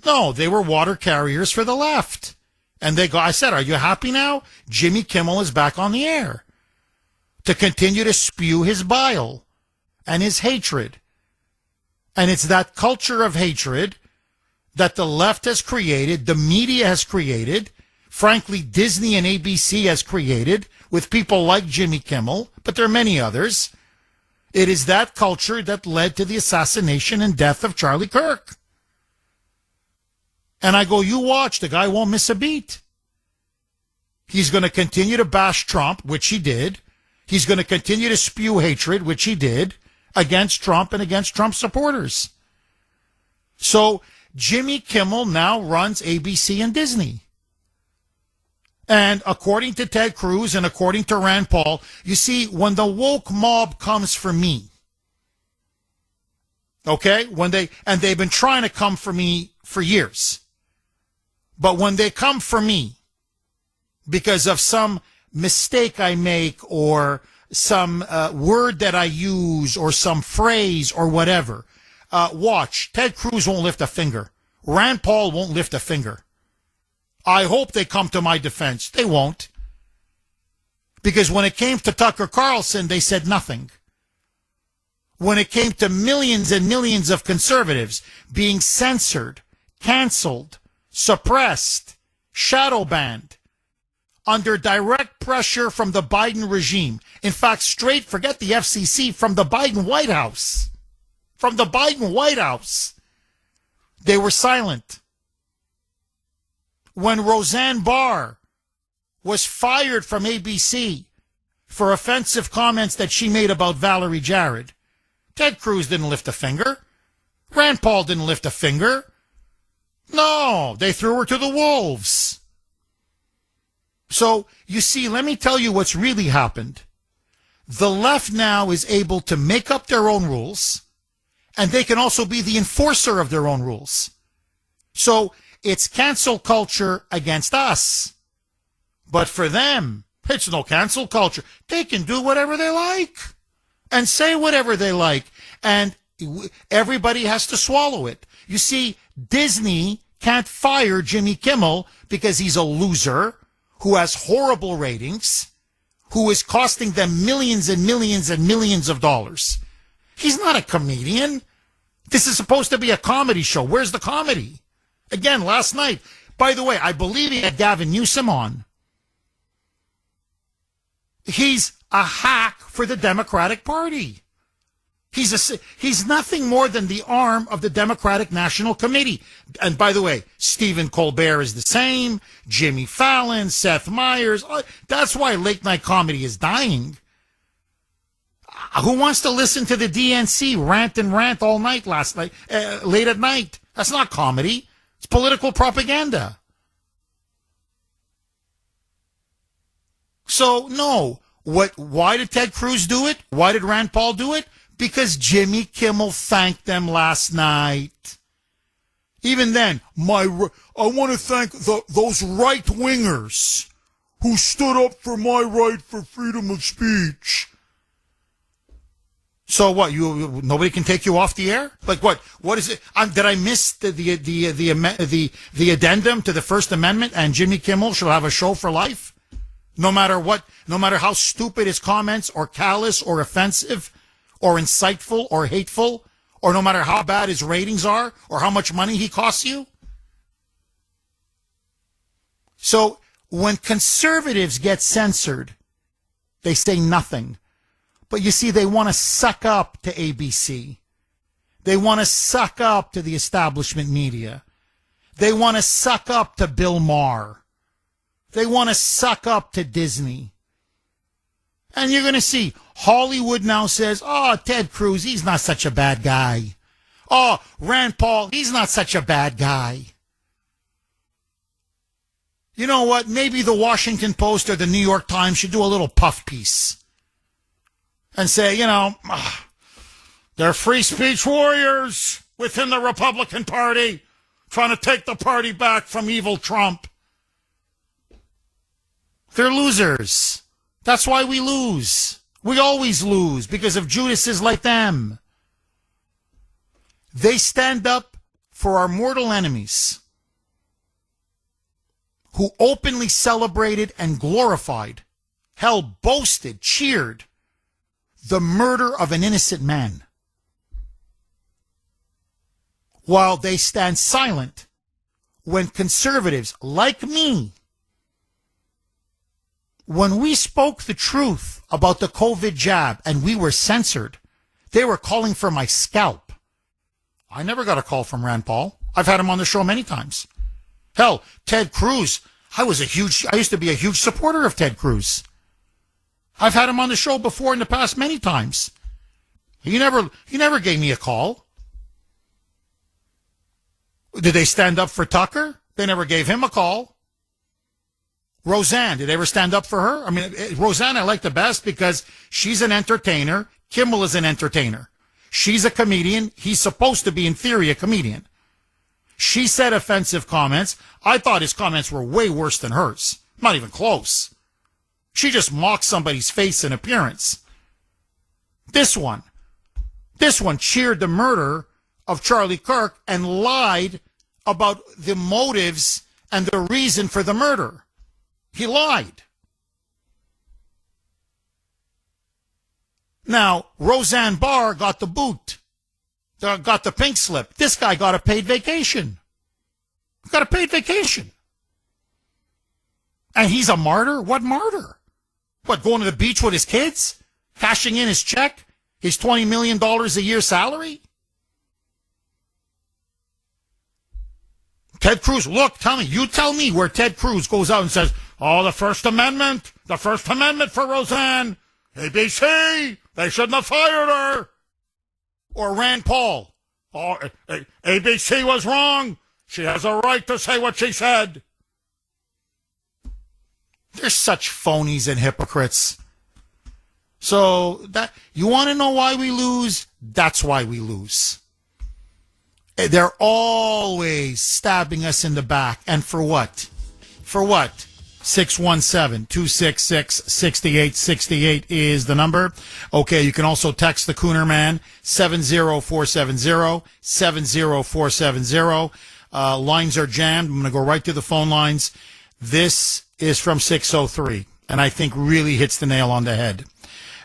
No, they were water carriers for the left. And I said, are you happy now? Jimmy Kimmel is back on the air to continue to spew his bile and his hatred. And it's that culture of hatred that the left has created, the media has created, frankly, Disney and ABC has created with people like Jimmy Kimmel, but there are many others. It is that culture that led to the assassination and death of Charlie Kirk. And I go, you watch, the guy won't miss a beat. He's going to continue to bash Trump, which he did. He's going to continue to spew hatred, which he did, against Trump and against Trump supporters. So Jimmy Kimmel now runs ABC and Disney. And according to Ted Cruz and according to Rand Paul, you see, when the woke mob comes for me, okay, they've been trying to come for me for years. But when they come for me because of some mistake I make or some word that I use or some phrase or whatever, watch, Ted Cruz won't lift a finger. Rand Paul won't lift a finger. I hope they come to my defense. They won't. Because when it came to Tucker Carlson, they said nothing. When it came to millions and millions of conservatives being censored, canceled, suppressed, shadow banned, under direct pressure from the Biden regime. In fact, forget the FCC, from the Biden White House. From the Biden White House. They were silent. When Roseanne Barr was fired from ABC for offensive comments that she made about Valerie Jarrett, Ted Cruz didn't lift a finger. Rand Paul didn't lift a finger. No, they threw her to the wolves. So, you see, let me tell you what's really happened. The left now is able to make up their own rules, and they can also be the enforcer of their own rules. So, it's cancel culture against us. But for them, it's no cancel culture. They can do whatever they like and say whatever they like. And everybody has to swallow it. You see, Disney can't fire Jimmy Kimmel because he's a loser who has horrible ratings, who is costing them millions and millions and millions of dollars. He's not a comedian. This is supposed to be a comedy show. Where's the comedy? Again, last night, by the way, I believe he had Gavin Newsom on. He's a hack for the Democratic Party. He's nothing more than the arm of the Democratic National Committee. And by the way, Stephen Colbert is the same, Jimmy Fallon, Seth Meyers. That's why late night comedy is dying. Who wants to listen to the DNC rant all night last night, late at night? That's not comedy. It's political propaganda. So, no. Why did Ted Cruz do it? Why did Rand Paul do it? Because Jimmy Kimmel thanked them last night. Even then, I want to thank those right-wingers who stood up for my right for freedom of speech. So what? Nobody can take you off the air? Like what? What is it? Did I miss the addendum to the First Amendment? And Jimmy Kimmel shall have a show for life, no matter what, no matter how stupid his comments, or callous, or offensive, or insightful, or hateful, or no matter how bad his ratings are, or how much money he costs you. So when conservatives get censored, they say nothing. But you see, they want to suck up to ABC. They want to suck up to the establishment media. They want to suck up to Bill Maher. They want to suck up to Disney. And you're going to see Hollywood now says, oh, Ted Cruz, he's not such a bad guy. Oh, Rand Paul, he's not such a bad guy. You know what? Maybe the Washington Post or the New York Times should do a little puff piece and say, they're free speech warriors within the Republican Party trying to take the party back from evil Trump. They're losers. That's why we lose. We always lose because of Judases like them. They stand up for our mortal enemies who openly celebrated and glorified, boasted, cheered the murder of an innocent man, while they stand silent when conservatives like me, when we spoke the truth about the COVID jab and we were censored, they were calling for my scalp. I never got a call from Rand Paul. I've had him on the show many times. Hell, Ted Cruz, I used to be a huge supporter of Ted Cruz. I've had him on the show before in the past many times. He never gave me a call. Did they stand up for Tucker? They never gave him a call. Roseanne, did they ever stand up for her? I mean, Roseanne I like the best because she's an entertainer. Kimmel is an entertainer. She's a comedian. He's supposed to be, in theory, a comedian. She said offensive comments. I thought his comments were way worse than hers. Not even close. She just mocked somebody's face and appearance. This one cheered the murder of Charlie Kirk and lied about the motives and the reason for the murder. He lied. Now, Roseanne Barr got the boot, got the pink slip. This guy got a paid vacation. Got a paid vacation. And he's a martyr? What martyr? What, going to the beach with his kids? Cashing in his check? His $20 million a year salary? Ted Cruz, look, you tell me where Ted Cruz goes out and says, oh, the First Amendment for Roseanne, ABC, they shouldn't have fired her. Or Rand Paul, oh, ABC was wrong. She has a right to say what she said. They're such phonies and hypocrites. So that you want to know why we lose? That's why we lose. They're always stabbing us in the back. And for what? For what? 617-266-6868 is the number. Okay, you can also text the Kuhner Man, 70470, 70470. Lines are jammed. I'm going to go right to the phone lines. This is from 603, and I think really hits the nail on the head.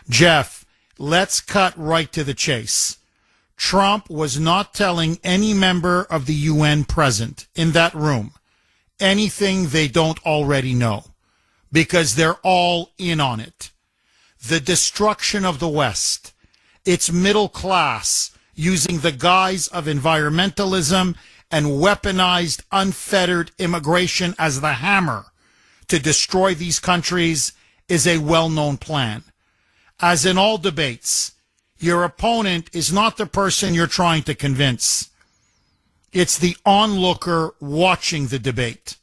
Jeff, let's cut right to the chase. Trump was not telling any member of the UN present in that room anything they don't already know, because they're all in on it. The destruction of the West, its middle class using the guise of environmentalism and weaponized, unfettered immigration as the hammer to destroy these countries is a well-known plan. As in all debates, your opponent is not the person you're trying to convince. It's the onlooker watching the debate.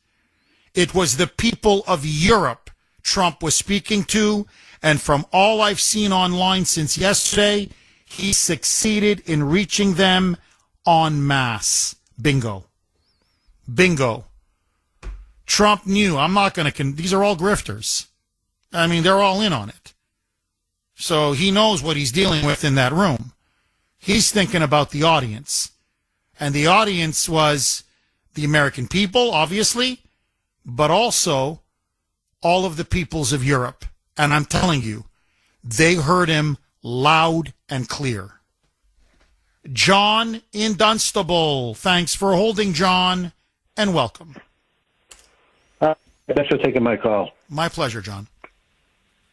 It was the people of Europe Trump was speaking to, and from all I've seen online since yesterday, he succeeded in reaching them en masse. Bingo. Bingo. Trump knew, I'm not going to, these are all grifters. I mean, they're all in on it. So he knows what he's dealing with in that room. He's thinking about the audience. And the audience was the American people, obviously, but also all of the peoples of Europe. And I'm telling you, they heard him loud and clear. John in Dunstable. Thanks for holding, John, and welcome. Thanks for taking my call. My pleasure, John.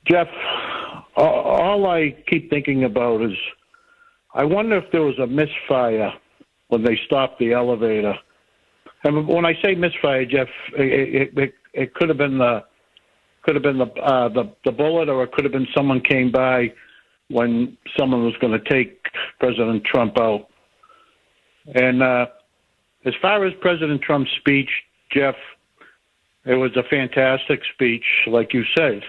Jeff, all I keep thinking about is I wonder if there was a misfire when they stopped the elevator. And when I say misfire, Jeff, it could have been the bullet, or it could have been someone came by when someone was going to take President Trump out. And as far as President Trump's speech, Jeff, it was a fantastic speech, like you said.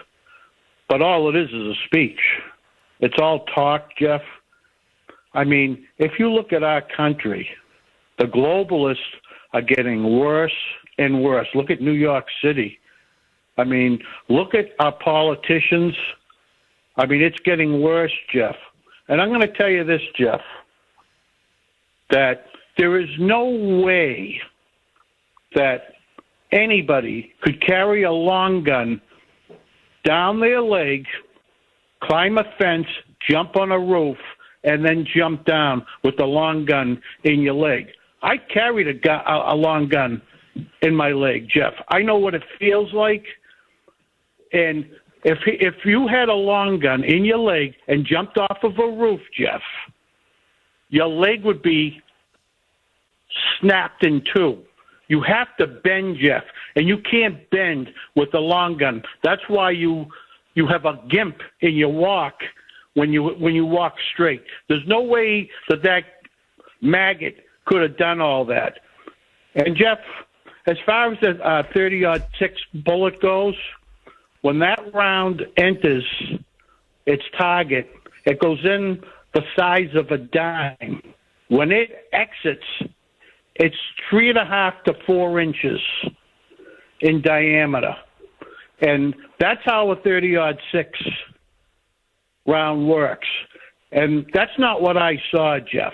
But all it is a speech. It's all talk, Jeff. I mean, if you look at our country, the globalists are getting worse and worse. Look at New York City. I mean, look at our politicians. I mean, it's getting worse, Jeff. And I'm going to tell you this, Jeff, that there is no way that anybody could carry a long gun down their leg, climb a fence, jump on a roof, and then jump down with the long gun in your leg. I carried a long gun in my leg, Jeff. I know what it feels like. And if you had a long gun in your leg and jumped off of a roof, Jeff, your leg would be snapped in two. You have to bend, Jeff, and you can't bend with a long gun. That's why you have a gimp in your walk when you walk straight. There's no way that maggot could have done all that. And Jeff, as far as the 30-06 bullet goes, when that round enters its target, it goes in the size of a dime. When it exits, it's 3.5 to 4 inches in diameter. And that's how a 30-06 round works. And that's not what I saw, Jeff.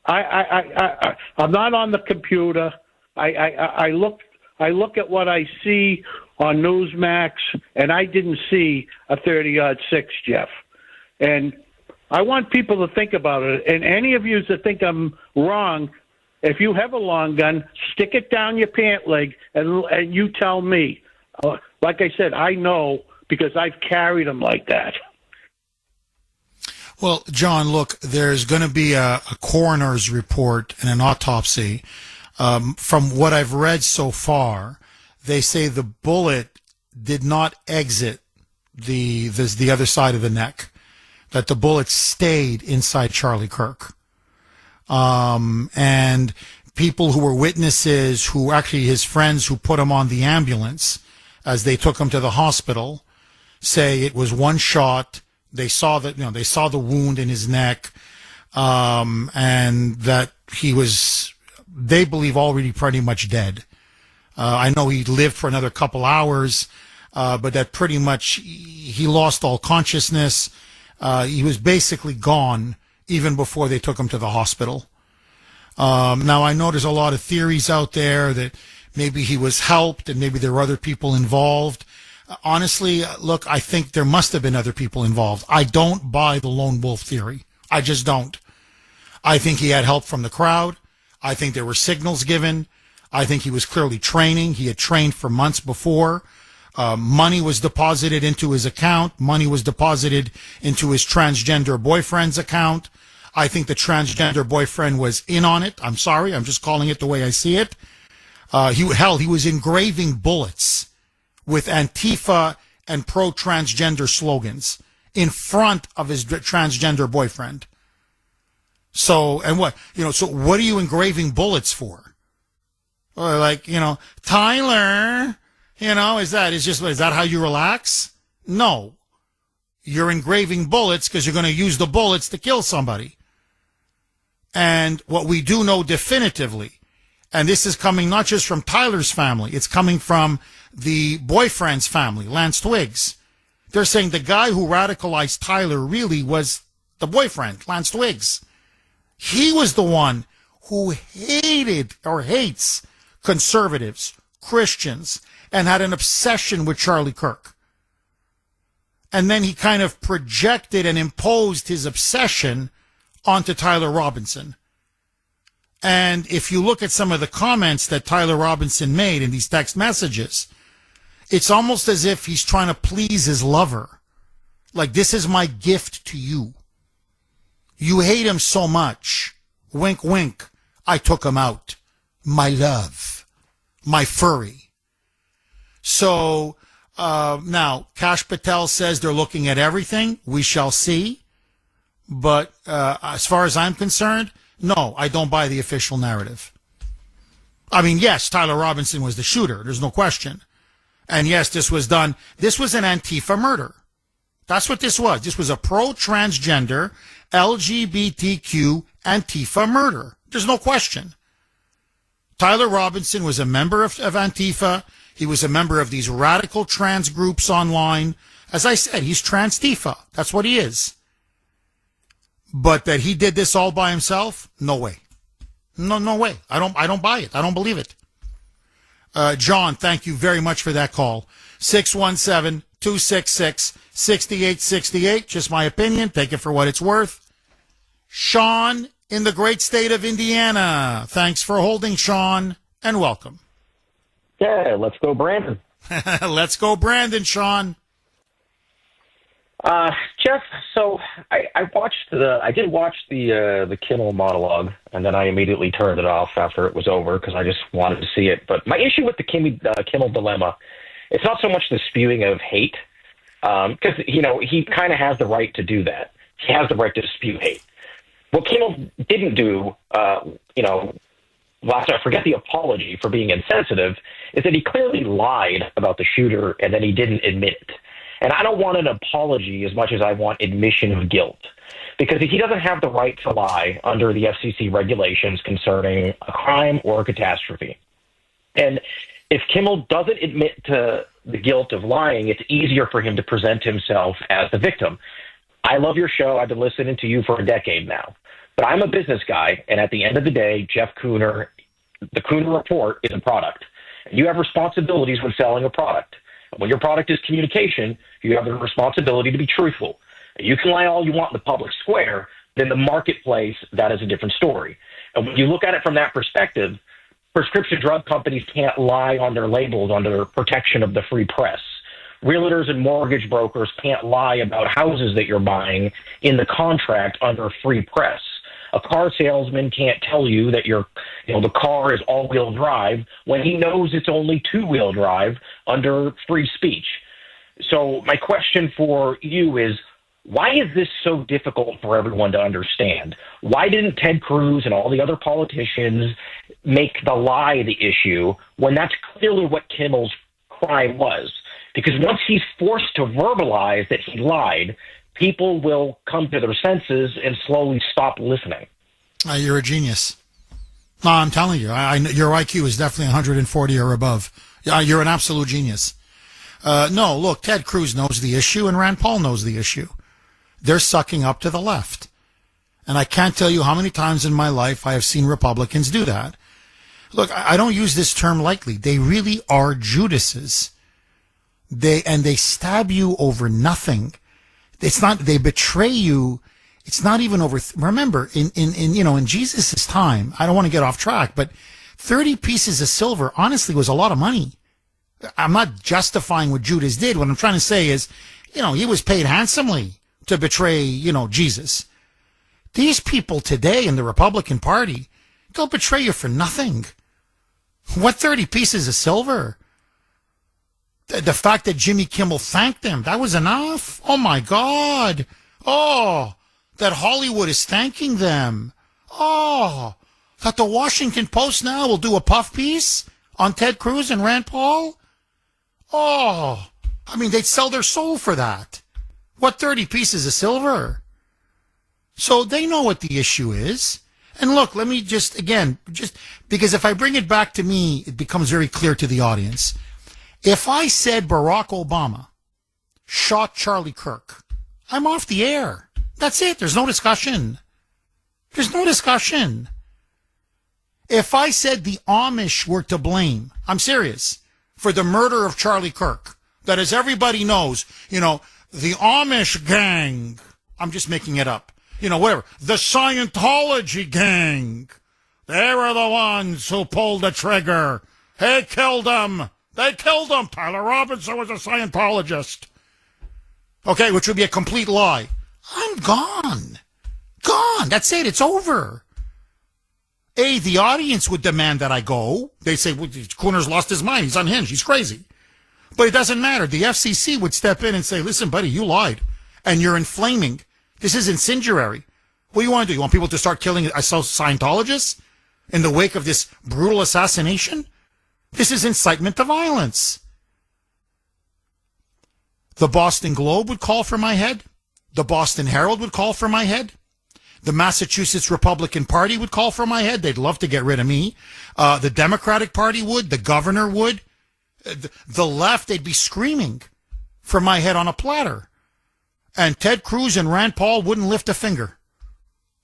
I'm not on the computer. I look at what I see on Newsmax, and I didn't see a 30-06, Jeff. And I want people to think about it. And any of you that think I'm wrong, if you have a long gun, stick it down your pant leg, and you tell me. Like I said, I know because I've carried them like that. Well, John, look, there's going to be a coroner's report and an autopsy. From what I've read so far, they say the bullet did not exit the other side of the neck, that the bullet stayed inside Charlie Kirk. And people who were witnesses, who actually his friends who put him on the ambulance as they took him to the hospital, say it was one shot. They saw that, they saw the wound in his neck, and that he was, they believe, already pretty much dead. I know he lived for another couple hours, but that pretty much he lost all consciousness. He was basically gone even before they took him to the hospital. Now, I know there's a lot of theories out there that maybe he was helped and maybe there were other people involved. Honestly, look, I think there must have been other people involved. I don't buy the lone wolf theory. I just don't. I think he had help from the crowd. I think there were signals given. I think he was clearly training. He had trained for months before. Money was deposited into his account. Money was deposited into his transgender boyfriend's account. I think the transgender boyfriend was in on it. I'm sorry. I'm just calling it the way I see it. He was engraving bullets with Antifa and pro-transgender slogans in front of his transgender boyfriend. So what are you engraving bullets for? Or like, Tyler, is that how you relax? No. You're engraving bullets because you're going to use the bullets to kill somebody. And what we do know definitively, and this is coming not just from Tyler's family, it's coming from the boyfriend's family, Lance Twiggs. They're saying the guy who radicalized Tyler really was the boyfriend, Lance Twiggs. He was the one who hated or hates conservatives, Christians, and had an obsession with Charlie Kirk. And then he kind of projected and imposed his obsession onto Tyler Robinson. And if you look at some of the comments that Tyler Robinson made in these text messages, it's almost as if he's trying to please his lover. Like, this is my gift to you. You hate him so much. Wink, wink. I took him out. My love. My furry. So, now, Kash Patel says they're looking at everything. We shall see. But as far as I'm concerned, no, I don't buy the official narrative. I mean, yes, Tyler Robinson was the shooter. There's no question. And yes, this was an Antifa murder. That's what this was. This was a pro-transgender, LGBTQ Antifa murder. There's no question. Tyler Robinson was a member of Antifa. He was a member of these radical trans groups online. As I said, he's Transtifa. That's what he is. But that he did this all by himself? No way. No way. I don't buy it. I don't believe it. John, thank you very much for that call. 617-266-6868. Just my opinion. Take it for what it's worth. Sean in the great state of Indiana. Thanks for holding, Sean, and welcome. Yeah, let's go, Brandon. Let's go, Brandon, Sean. Jeff, so I did watch the Kimmel monologue, and then I immediately turned it off after it was over because I just wanted to see it. But my issue with the Kimmel dilemma, it's not so much the spewing of hate, because he kind of has the right to do that. He has the right to spew hate. What Kimmel didn't do, last I forget the apology for being insensitive, is that he clearly lied about the shooter and then he didn't admit it. And I don't want an apology as much as I want admission of guilt. Because he doesn't have the right to lie under the FCC regulations concerning a crime or a catastrophe. And if Kimmel doesn't admit to the guilt of lying, it's easier for him to present himself as the victim. I love your show. I've been listening to you for a decade now. But I'm a business guy, and at the end of the day, Jeff Kuhner, the Kuhner Report is a product. You have responsibilities when selling a product. When your product is communication, you have the responsibility to be truthful. You can lie all you want in the public square, then the marketplace, that is a different story. And when you look at it from that perspective, prescription drug companies can't lie on their labels under protection of the free press. Realtors and mortgage brokers can't lie about houses that you're buying in the contract under free press. A car salesman can't tell you that the car is all-wheel drive when he knows it's only two-wheel drive under free speech. So my question for you is, why is this so difficult for everyone to understand? Why didn't Ted Cruz and all the other politicians make the lie the issue when that's clearly what Kimmel's crime was? Because once he's forced to verbalize that he lied, people will come to their senses and slowly stop listening. You're a genius. No, I'm telling you, your IQ is definitely 140 or above. You're an absolute genius. No, look, Ted Cruz knows the issue and Rand Paul knows the issue. They're sucking up to the left. And I can't tell you how many times in my life I have seen Republicans do that. Look, I don't use this term lightly. They really are Judases. They stab you over nothing. It's not, they betray you. It's not even over. Remember, in Jesus' time, I don't want to get off track, but 30 pieces of silver, honestly, was a lot of money. I'm not justifying what Judas did. What I'm trying to say is, he was paid handsomely to betray, Jesus. These people today in the Republican Party, they'll betray you for nothing. What 30 pieces of silver? The fact that Jimmy Kimmel thanked them, that was enough. Oh, my God. Oh, that Hollywood is thanking them. Oh, that the Washington Post now will do a puff piece on Ted Cruz and Rand Paul. Oh, I mean, they'd sell their soul for that. What 30 pieces of silver? So they know what the issue is. And look, let me just because if I bring it back to me, it becomes very clear to the audience. If I said Barack Obama shot Charlie Kirk, I'm off the air. That's it. There's no discussion. There's no discussion. If I said the Amish were to blame, I'm serious, for the murder of Charlie Kirk, that as everybody knows, the Amish gang, I'm just making it up, whatever, the Scientology gang, they were the ones who pulled the trigger. They killed him. Tyler Robinson was a Scientologist. Okay, which would be a complete lie. I'm gone. Gone. That's it. It's over. The audience would demand that I go. They say, Kuhner's lost his mind. He's unhinged. He's crazy. But it doesn't matter. The FCC would step in and say, listen, buddy, you lied. And you're inflaming. This is incendiary. What do you want to do? You want people to start killing Scientologists in the wake of this brutal assassination? This is incitement to violence. The Boston Globe would call for my head. The Boston Herald would call for my head. The Massachusetts Republican Party would call for my head. They'd love to get rid of me. The Democratic Party would. The governor would. The left, they'd be screaming for my head on a platter. And Ted Cruz and Rand Paul wouldn't lift a finger,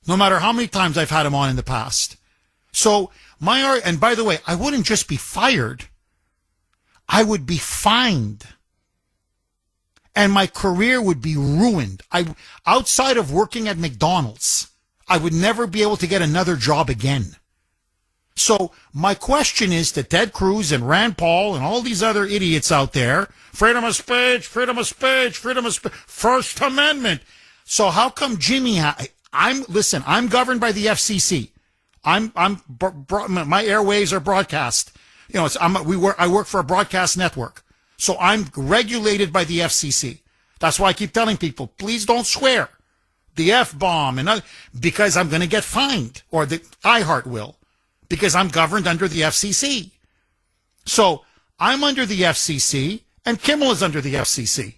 no matter how many times I've had him on in the past. So and by the way, I wouldn't just be fired. I would be fined. And my career would be ruined. Outside of working at McDonald's, I would never be able to get another job again. So my question is to Ted Cruz and Rand Paul and all these other idiots out there, freedom of speech, freedom of speech, freedom of speech, First Amendment. So how come Jimmy, I'm governed by the FCC. My airwaves are broadcast. I work for a broadcast network. So I'm regulated by the FCC. That's why I keep telling people, please don't swear. The F-bomb, because I'm going to get fined, or the iHeart will, because I'm governed under the FCC. So I'm under the FCC, and Kimmel is under the FCC.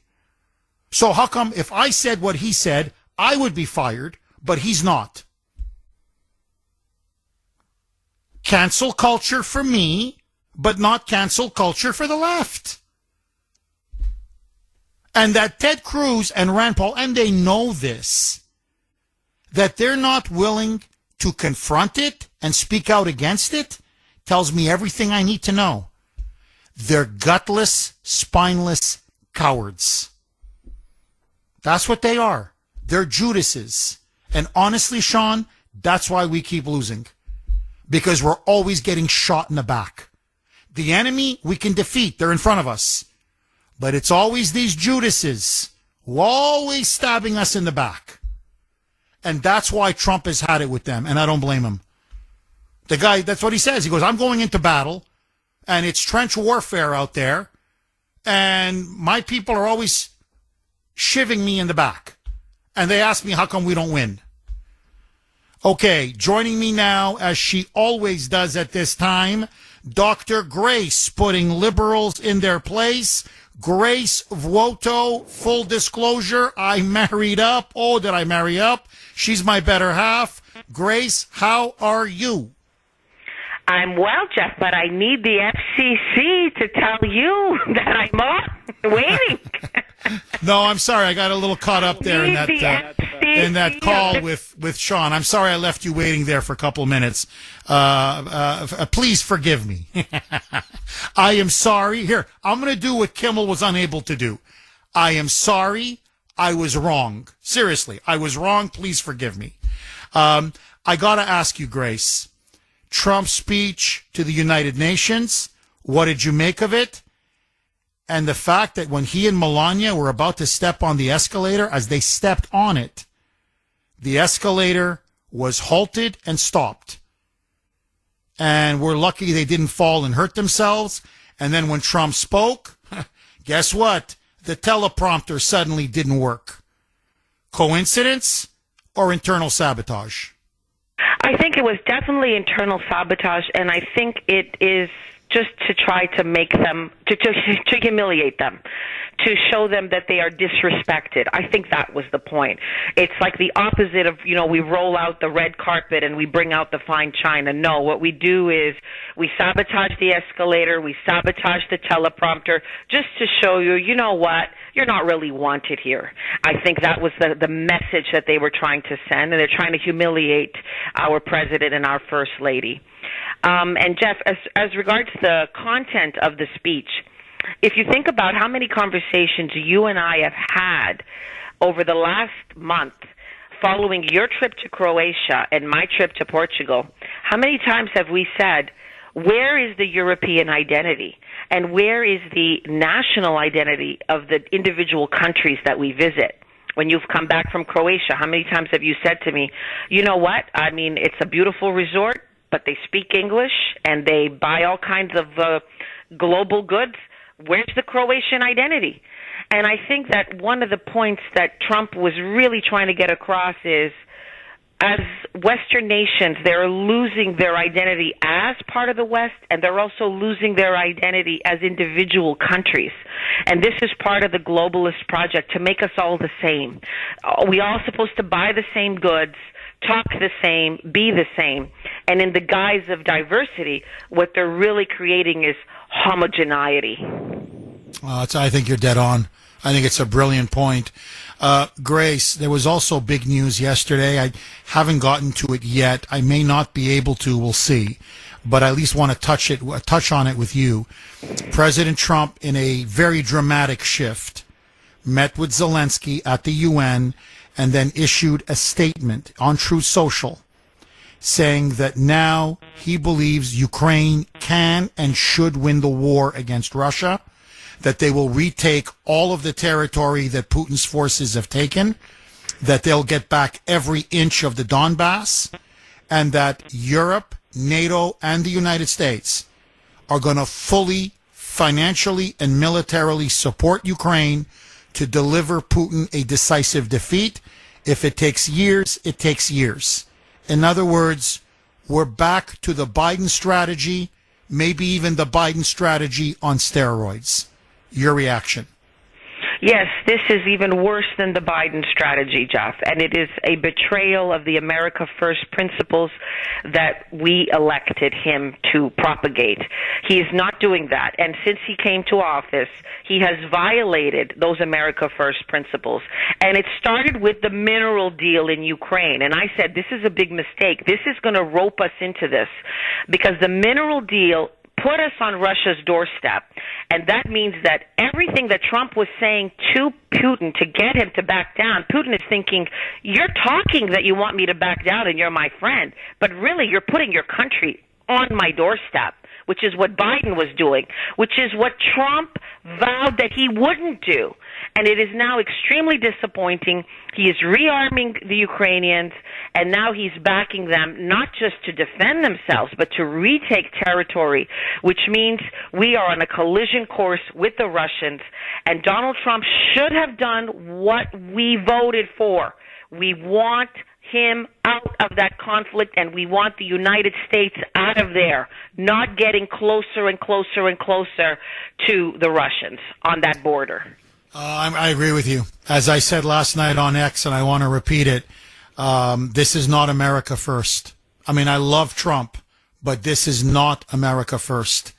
So how come if I said what he said, I would be fired, but he's not? Cancel culture for me, but not cancel culture for the left. And that Ted Cruz and Rand Paul, and they know this, that they're not willing to confront it and speak out against it, tells me everything I need to know. They're gutless, spineless cowards. That's what they are. They're Judases. And honestly, Sean, that's why we keep losing. Because we're always getting shot in the back. The enemy we can defeat. They're in front of us. But it's always these Judases who are always stabbing us in the back. And that's why Trump has had it with them, and I don't blame him. The guy, that's what he says. He goes, I'm going into battle, and it's trench warfare out there, and my people are always shivving me in the back. And they ask me how come we don't win. Okay, joining me now, as she always does at this time, Dr. Grace, putting liberals in their place. Grace Vuoto, full disclosure, I married up. Oh, did I marry up? She's my better half. Grace, how are you? I'm well, Jeff, but I need the FCC to tell you that I'm on waiting. No, I'm sorry. I got a little caught up there in that. The in that call with Sean. I'm sorry I left you waiting there for a couple of minutes. Please forgive me. I am sorry. Here, I'm going to do what Kimmel was unable to do. I am sorry. I was wrong. Seriously, I was wrong. Please forgive me. I got to ask you, Grace, Trump's speech to the United Nations, what did you make of it? And the fact that when he and Melania were about to step on the escalator, as they stepped on it, the escalator was halted and stopped. And we're lucky they didn't fall and hurt themselves. And then when Trump spoke, guess what? The teleprompter suddenly didn't work. Coincidence or internal sabotage? I think it was definitely internal sabotage, and I think it is just to try to make them, to humiliate them, to show them that they are disrespected. I think that was the point. It's like the opposite of, we roll out the red carpet and we bring out the fine china. No, what we do is we sabotage the escalator, we sabotage the teleprompter, just to show you, you know what, you're not really wanted here. I think that was the message that they were trying to send, and they're trying to humiliate our president and our first lady. And Jeff, as regards the content of the speech, if you think about how many conversations you and I have had over the last month following your trip to Croatia and my trip to Portugal, how many times have we said, where is the European identity? And where is the national identity of the individual countries that we visit? When you've come back from Croatia, how many times have you said to me, you know what? I mean, it's a beautiful resort, but they speak English and they buy all kinds of global goods. Where's the Croatian identity? And I think that one of the points that Trump was really trying to get across is, as Western nations, they're losing their identity as part of the West, and they're also losing their identity as individual countries. And this is part of the globalist project, to make us all the same. We all supposed to buy the same goods, talk the same, be the same. And in the guise of diversity, what they're really creating is homogeneity. I think you're dead on. I think it's a brilliant point. Grace, there was also big news yesterday. I haven't gotten to it yet. I may not be able to. We'll see. But I at least want to touch on it with you. President Trump, in a very dramatic shift, met with Zelensky at the UN and then issued a statement on Truth Social saying that now he believes Ukraine can and should win the war against Russia, that they will retake all of the territory that Putin's forces have taken, that they'll get back every inch of the Donbass, and that Europe, NATO, and the United States are going to fully, financially, and militarily support Ukraine to deliver Putin a decisive defeat. If it takes years, it takes years. In other words, we're back to the Biden strategy, maybe even the Biden strategy on steroids. Your reaction? Yes, this is even worse than the Biden strategy, Jeff, and it is a betrayal of the America First principles that we elected him to propagate. He is not doing that, and since he came to office, he has violated those America First principles, and it started with the mineral deal in Ukraine, and I said, this is a big mistake. This is going to rope us into this, because the mineral deal put us on Russia's doorstep. And that means that everything that Trump was saying to Putin to get him to back down, Putin is thinking, you're talking that you want me to back down and you're my friend, but really you're putting your country on my doorstep, which is what Biden was doing, which is what Trump vowed that he wouldn't do. And it is now extremely disappointing. He is rearming the Ukrainians, and now he's backing them not just to defend themselves, but to retake territory, which means we are on a collision course with the Russians. And Donald Trump should have done what we voted for. We want him out of that conflict, and we want the United States out of there, not getting closer and closer and closer to the Russians on that border. I agree with you. As I said last night on X, and I want to repeat it, this is not America first. I mean, I love Trump, but this is not America first.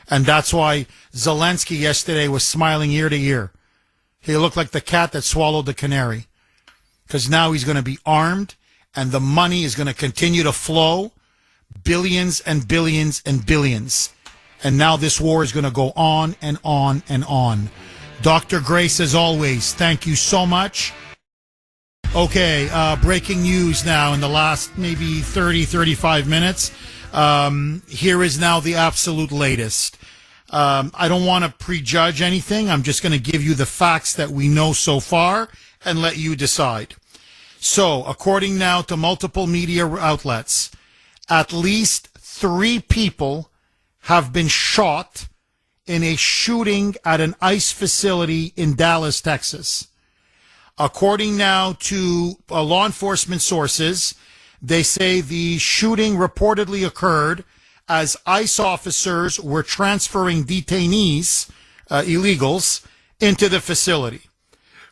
And that's why Zelensky yesterday was smiling ear to ear. He looked like the cat that swallowed the canary. because now he's going to be armed and the money is going to continue to flow, billions and billions and billions. And now this war is going to go on and on and on. Dr. Grace, as always, thank you so much. Okay, breaking news now in the last maybe 30, 35 minutes. Here is now the absolute latest. I don't want to prejudge anything. I'm just going to give you the facts that we know so far and let you decide. So, according now to multiple media outlets, at least 3 people have been shot in a shooting at an ICE facility in Dallas, Texas. According now to law enforcement sources, they say the shooting reportedly occurred as ICE officers were transferring detainees, illegals, into the facility.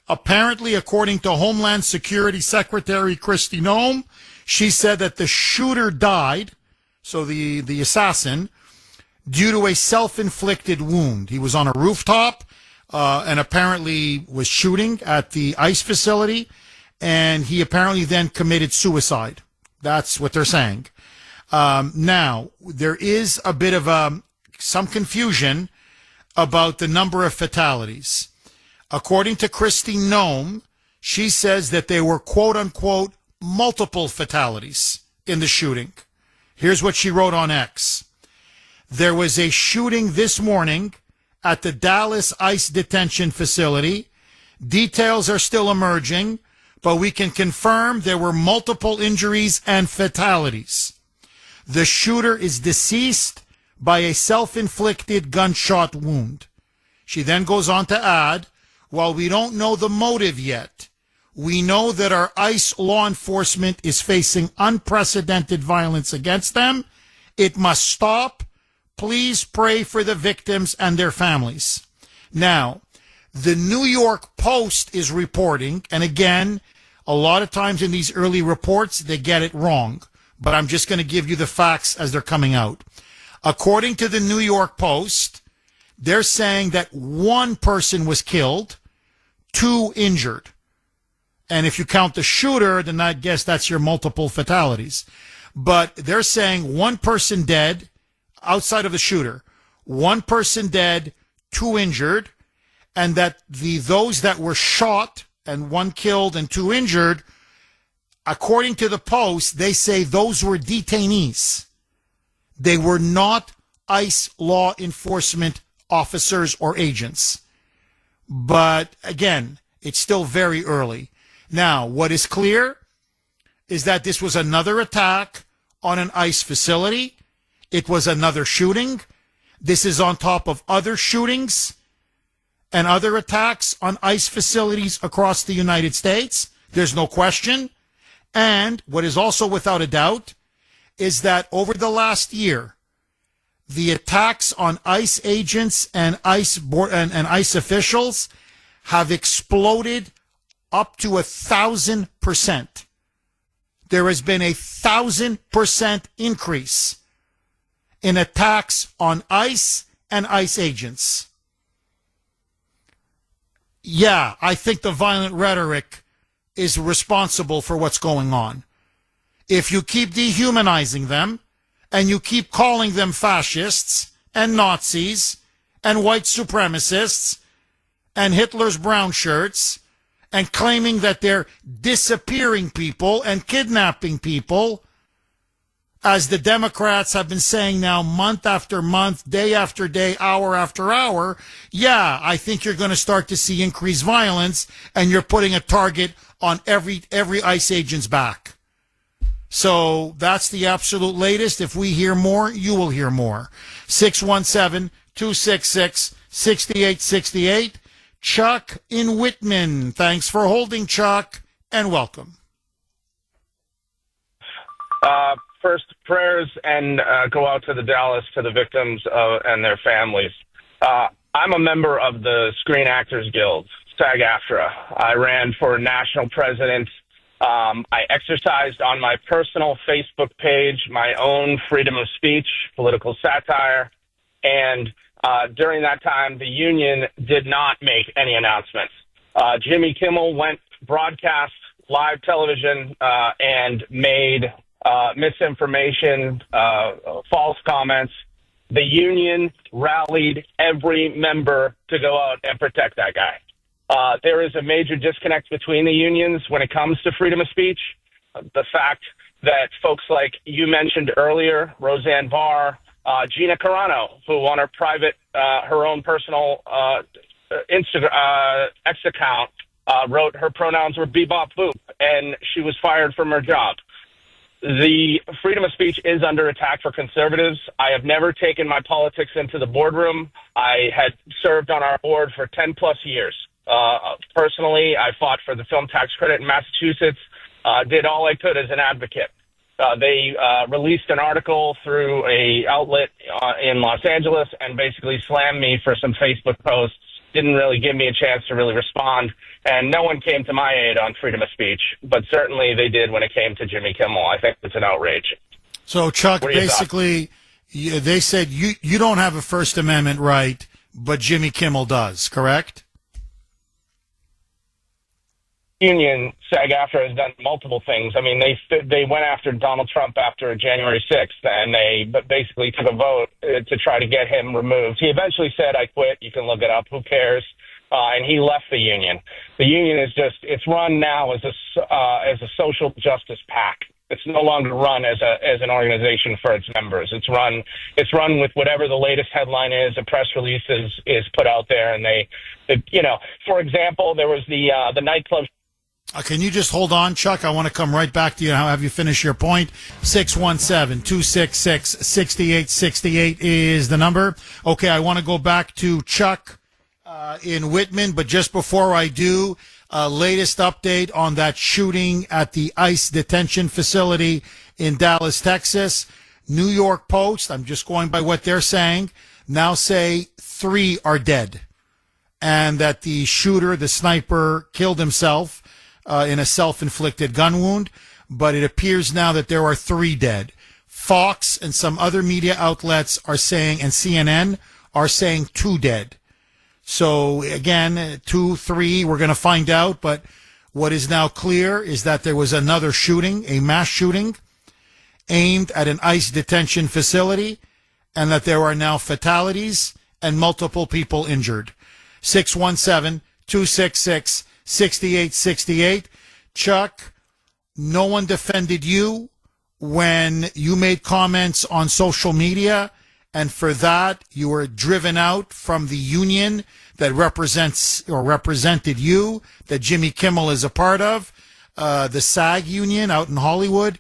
Apparently, according to Homeland Security Secretary Kristi Noem, she said that the shooter died, so the assassin, due to a self-inflicted wound. He was on a rooftop and apparently was shooting at the ICE facility, and he apparently then committed suicide. That's what they're saying. Now, there is a bit of some confusion about the number of fatalities. According to Kristi Noem, she says that there were, quote-unquote, multiple fatalities in the shooting. Here's what she wrote on X. There was a shooting this morning at the Dallas ICE detention facility. Details are still emerging, but we can confirm there were multiple injuries and fatalities. The shooter is deceased by a self-inflicted gunshot wound. She then goes on to add, while we don't know the motive yet, we know that our ICE law enforcement is facing unprecedented violence against them. It must stop. Please pray for the victims and their families. Now, the New York Post is reporting, and again, a lot of times in these early reports, they get it wrong. But I'm just going to give you the facts as they're coming out. According to the New York Post, they're saying that 1 person was killed, 2 injured. And if you count the shooter, then I guess that's your multiple fatalities. But they're saying 1 person dead outside of the shooter, 1 person dead, 2 injured, and that those that were shot and 1 killed and 2 injured, according to the Post, they say those were detainees. They were not ICE law enforcement officers or agents. But again, it's still very early. Now, what is clear is that this was another attack on an ICE facility. It was another shooting. This is on top of other shootings and other attacks on ICE facilities across the United States. There's no question. And what is also without a doubt is that over the last year, the attacks on ICE agents and ICE officials have exploded up to 1,000%. There has been 1,000% increase in attacks on ICE and ICE agents. Yeah, I think the violent rhetoric is responsible for what's going on. If you keep dehumanizing them and you keep calling them fascists and Nazis and white supremacists and Hitler's brown shirts and claiming that they're disappearing people and kidnapping people, as the Democrats have been saying now month after month, day after day, hour after hour, yeah, I think you're going to start to see increased violence, and you're putting a target on every ICE agent's back. So that's the absolute latest. If we hear more, you will hear more. 617-266-6868. Chuck in Whitman. Thanks for holding, Chuck, and welcome. First, prayers and go out to the victims and their families. I'm a member of the Screen Actors Guild, SAG-AFTRA. I ran for national president. I exercised on my personal Facebook page my own freedom of speech, political satire, and during that time, the union did not make any announcements. Jimmy Kimmel went broadcast live television and made misinformation, false comments. The union rallied every member to go out and protect that guy. There is a major disconnect between the unions when it comes to freedom of speech. The fact that folks like you mentioned earlier, Roseanne Barr, Gina Carano, who on her private, her own personal Instagram X account, wrote her pronouns were bebop boop, and she was fired from her job. The freedom of speech is under attack for conservatives. I have never taken my politics into the boardroom. I had served on our board for 10 plus years. Personally, I fought for the film tax credit in Massachusetts, did all I could as an advocate. They released an article through a outlet in Los Angeles and basically slammed me for some Facebook posts. Didn't really give me a chance to really respond, and no one came to my aid on freedom of speech, but certainly they did when it came to Jimmy Kimmel. I think it's an outrage. So, Chuck, basically, they said you don't have a First Amendment right, but Jimmy Kimmel does, correct? Union, SAG-AFTRA has done multiple things. I mean, they went after Donald Trump after January 6th, and they basically took a vote to try to get him removed. He eventually said, I quit. You can look it up. Who cares? And he left the union. The union is it's run now as a social justice PAC. It's no longer run as an organization for its members. It's run with whatever the latest headline is. A press release is put out there, and they for example, there was the nightclub. Can you just hold on, Chuck? I want to come right back to you and have you finish your point. 617-266-6868 is the number. Okay, I want to go back to Chuck in Whitman, but just before I do, latest update on that shooting at the ICE detention facility in Dallas, Texas. New York Post, I'm just going by what they're saying, now say 3 are dead, and that the shooter, the sniper, killed himself in a self-inflicted gun wound, but it appears now that there are 3 dead. Fox and some other media outlets are saying, and CNN are saying 2 dead. So again, 2, 3, we're going to find out, but what is now clear is that there was another shooting, a mass shooting, aimed at an ICE detention facility, and that there are now fatalities and multiple people injured. 617-266-6868. Chuck, no one defended you when you made comments on social media, and for that you were driven out from the union that represents or represented you, that Jimmy Kimmel is a part of, the SAG union out in Hollywood.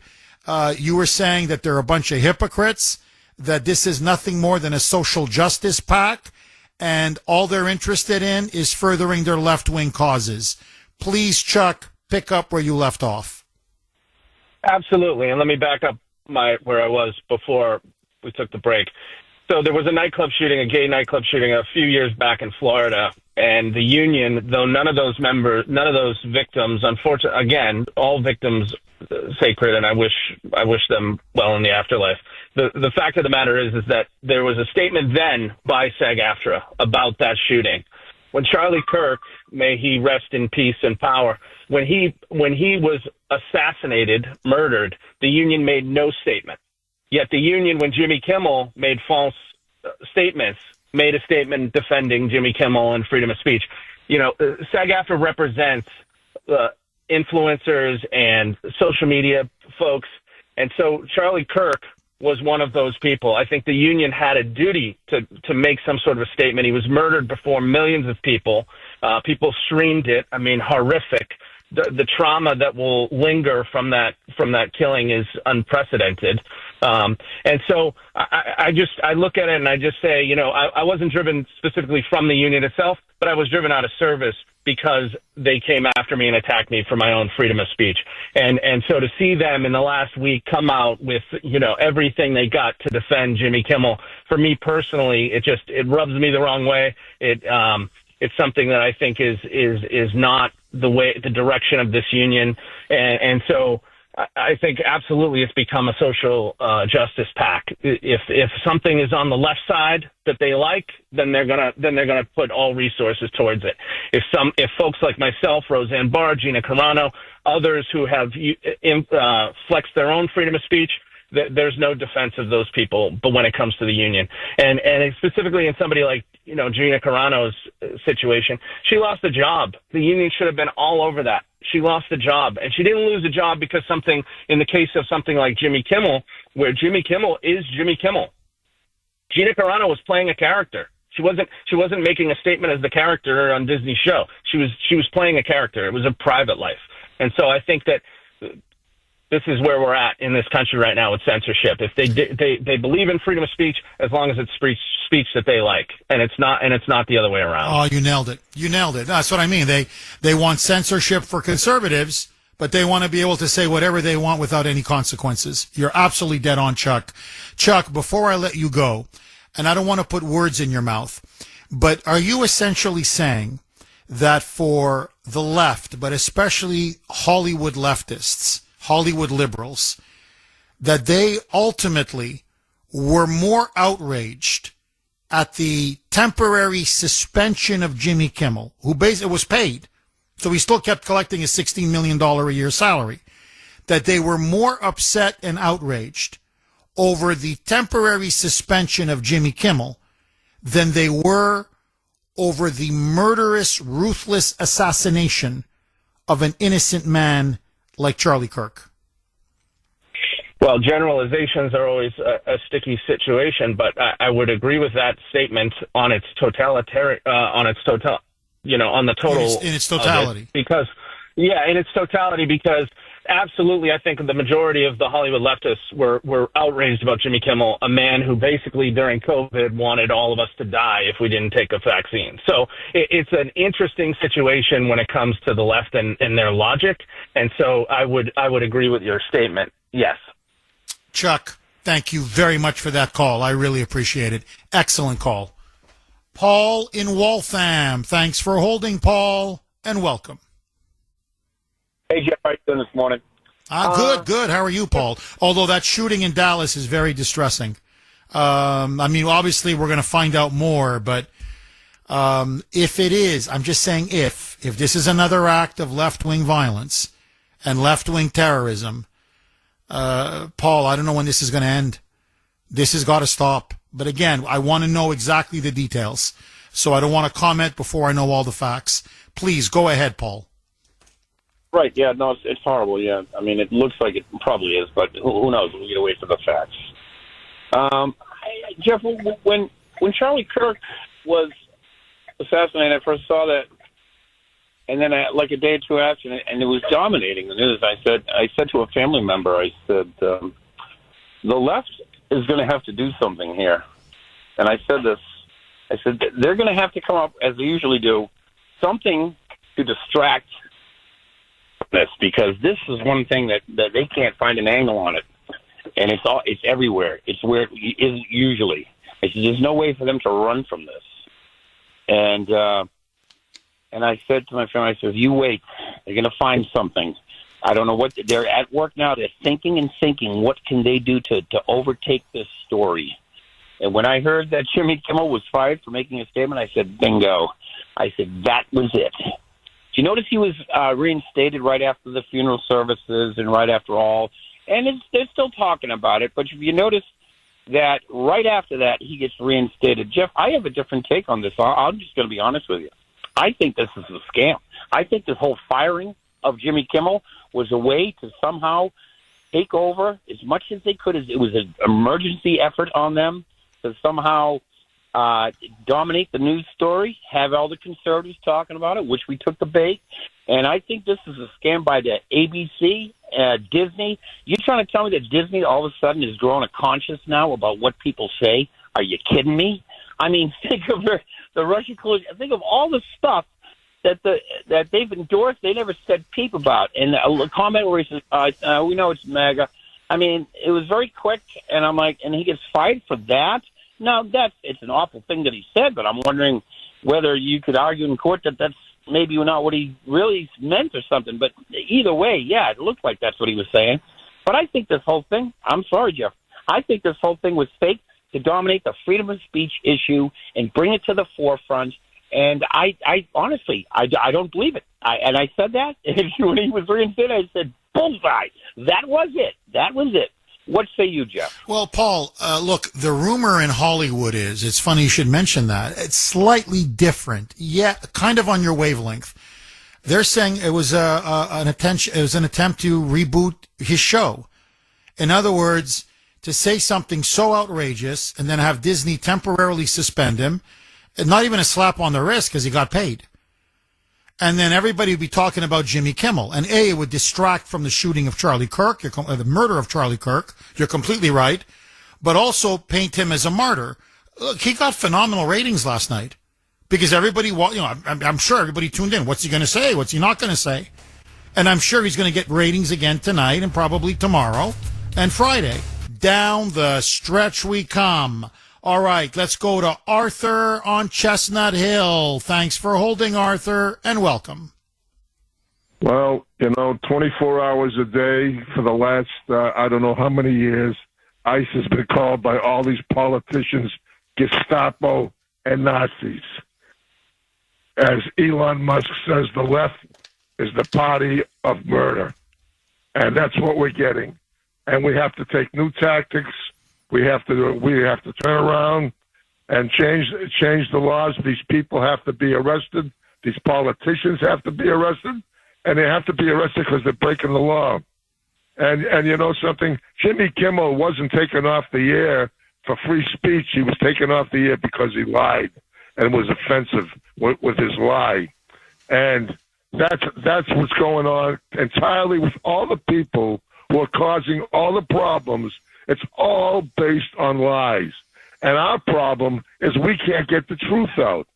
You were saying that they're a bunch of hypocrites, that this is nothing more than a social justice PAC, and all they're interested in is furthering their left-wing causes. Please, Chuck, pick up where you left off. Absolutely, and let me back up where I was before we took the break. So there was a nightclub shooting, a gay nightclub shooting a few years back in Florida, and the union, though none of those victims, unfortunately, again, all victims sacred, and I wish them well in the afterlife. The fact of the matter is that there was a statement then by SAG-AFTRA about that shooting. When Charlie Kirk, may he rest in peace and power, when he was assassinated, murdered, the union made no statement. Yet the union, when Jimmy Kimmel made false statements, made a statement defending Jimmy Kimmel and freedom of speech. You know, SAG-AFTRA represents influencers and social media folks, and so Charlie Kirk was one of those people. I think the union had a duty to make some sort of a statement. He was murdered before millions of people. People streamed it. I mean, horrific. The trauma that will linger from that killing is unprecedented. And so I look at it and I just say, you know, I wasn't driven specifically from the union itself, but I was driven out of service because they came after me and attacked me for my own freedom of speech. And so to see them in the last week come out with, you know, everything they got to defend Jimmy Kimmel, for me personally, it rubs me the wrong way. It's something that I think is not the direction of this union. And so I think absolutely it's become a social justice pack. If something is on the left side that they like, then they're gonna put all resources towards it. If folks like myself, Roseanne Barr, Gina Carano, others who have flexed their own freedom of speech, there's no defense of those people. But when it comes to the union, and specifically in somebody like Gina Carano's situation, she lost a job. The union should have been all over that. She lost the job, and she didn't lose a job because in the case of something like Jimmy Kimmel, where Jimmy Kimmel is Jimmy Kimmel. Gina Carano was playing a character. She wasn't making a statement as the character on Disney's show. She was playing a character. It was a private life. And so I think that this is where we're at in this country right now with censorship. If they believe in freedom of speech, as long as it's speech that they like, and it's not the other way around. Oh, you nailed it. You nailed it. That's what I mean. They want censorship for conservatives, but they want to be able to say whatever they want without any consequences. You're absolutely dead on, Chuck. Chuck, before I let you go, and I don't want to put words in your mouth, but are you essentially saying that for the left, but especially Hollywood leftists, Hollywood liberals, that they ultimately were more outraged at the temporary suspension of Jimmy Kimmel, who basically was paid, so he still kept collecting his $16 million a year salary, that they were more upset and outraged over the temporary suspension of Jimmy Kimmel than they were over the murderous, ruthless assassination of an innocent man like Charlie Kirk? Well, generalizations are always a sticky situation, but I would agree with that statement on its totalitarian, on its total, on the total in its totality. Because absolutely, I think the majority of the Hollywood leftists were outraged about Jimmy Kimmel, a man who basically during COVID wanted all of us to die if we didn't take a vaccine. So it's an interesting situation when it comes to the left and their logic. And so I would agree with your statement. Yes. Chuck, thank you very much for that call. I really appreciate it. Excellent call. Paul in Waltham. Thanks for holding, Paul, and welcome. Hey, Jeff, how you doing this morning? Good. How are you, Paul? Although that shooting in Dallas is very distressing. Obviously we're going to find out more, but if it is, I'm just saying if this is another act of left-wing violence and left-wing terrorism, Paul, I don't know when this is going to end. This has got to stop. But again, I want to know exactly the details, so I don't want to comment before I know all the facts. Please, go ahead, Paul. Right, yeah, no, it's horrible, yeah. I mean, it looks like it probably is, but who knows? We'll get away from the facts. Jeff, when Charlie Kirk was assassinated, I first saw that, and then like a day or two after, and it was dominating the news. I said to a family member, I said, the left is going to have to do something here. And I said this, I said, they're going to have to come up, as they usually do, something to distract this, because this is one thing that they can't find an angle on it, and it's everywhere. It's where it is usually. There's no way for them to run from this. And I said to my friend, I said, you wait, they're going to find something. I don't know what they're at work now. They're thinking and thinking, what can they do to overtake this story? And when I heard that Jimmy Kimmel was fired for making a statement, I said, bingo. I said, that was it. Do you notice he was reinstated right after the funeral services and right after all? And they're still talking about it. But if you notice that right after that, he gets reinstated. Jeff, I have a different take on this. I'm just going to be honest with you. I think this is a scam. I think this whole firing of Jimmy Kimmel was a way to somehow take over as much as they could. It was an emergency effort on them to somehow dominate the news story, have all the conservatives talking about it, which we took the bait. And I think this is a scam by the ABC, Disney. You're trying to tell me that Disney all of a sudden is growing a conscience now about what people say? Are you kidding me? I mean, think of the Russian collusion. Think of all the stuff that they've endorsed. They never said peep about. And a comment where he says, we know it's MAGA. I mean, it was very quick, and I'm like, and he gets fired for that? Now, it's an awful thing that he said, but I'm wondering whether you could argue in court that maybe not what he really meant or something. But either way, yeah, it looked like that's what he was saying. But I think this whole thing, I'm sorry, Jeff, I think this whole thing was fake to dominate the freedom of speech issue and bring it to the forefront. And I honestly, I don't believe it. And I said that when he was reinstated. I said, bullseye. That was it. That was it. What say you, Jeff? Well, Paul, look, the rumor in Hollywood is, it's funny you should mention that, it's slightly different, yet kind of on your wavelength. They're saying it was an attempt to reboot his show. In other words, to say something so outrageous and then have Disney temporarily suspend him, and not even a slap on the wrist because he got paid. And then everybody would be talking about Jimmy Kimmel. And A, it would distract from the shooting of Charlie Kirk, the murder of Charlie Kirk. You're completely right. But also paint him as a martyr. Look, he got phenomenal ratings last night. Because everybody, I'm sure everybody tuned in. What's he going to say? What's he not going to say? And I'm sure he's going to get ratings again tonight and probably tomorrow and Friday. Down the stretch we come. All right, let's go to Arthur on Chestnut Hill. Thanks for holding, Arthur, and welcome. Well, 24 hours a day for the last, I don't know how many years, ICE has been called by all these politicians Gestapo and Nazis. As Elon Musk says, the left is the party of murder. And that's what we're getting. And we have to take new tactics. We have to turn around and change the laws. These people have to be arrested. These politicians have to be arrested, and they have to be arrested because they're breaking the law. And you know something? Jimmy Kimmel wasn't taken off the air for free speech. He was taken off the air because he lied and was offensive with his lie. And that's what's going on entirely with all the people who are causing all the problems. It's all based on lies. And our problem is we can't get the truth out.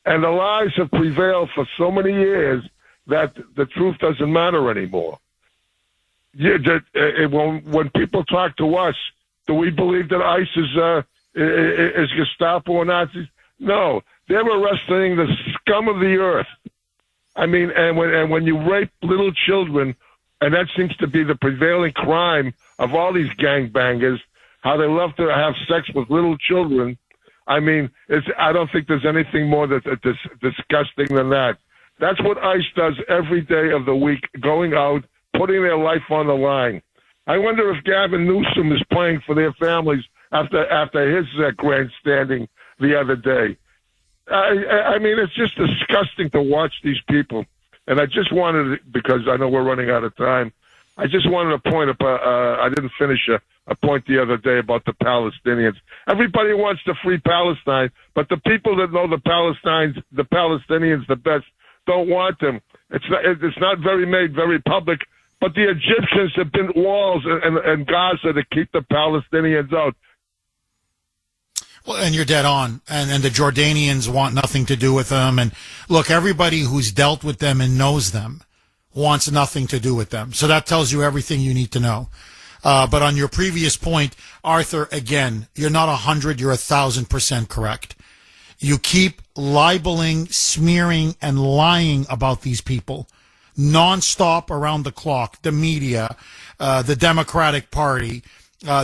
And the lies have prevailed for so many years that the truth doesn't matter anymore. When people talk to us, do we believe that ICE is Gestapo or Nazis? No, they're arresting the scum of the earth. I mean, and when you rape little children, and that seems to be the prevailing crime of all these gangbangers, how they love to have sex with little children. I mean, I don't think there's anything more disgusting than that. That's what ICE does every day of the week, going out, putting their life on the line. I wonder if Gavin Newsom is playing for their families after his grandstanding the other day. I mean, it's just disgusting to watch these people. And I just wanted, because I know we're running out of time, I just wanted to point up, I didn't finish a point the other day about the Palestinians. Everybody wants to free Palestine, but the people that know the Palestinians the best don't want them. It's not made very public, but the Egyptians have built walls in Gaza to keep the Palestinians out. Well, and you're dead on. And the Jordanians want nothing to do with them. And look, everybody who's dealt with them and knows them wants nothing to do with them. So that tells you everything you need to know. But on your previous point, Arthur, again, you're not 100, you're 1,000% correct. You keep libeling, smearing, and lying about these people nonstop around the clock. The media, the Democratic Party,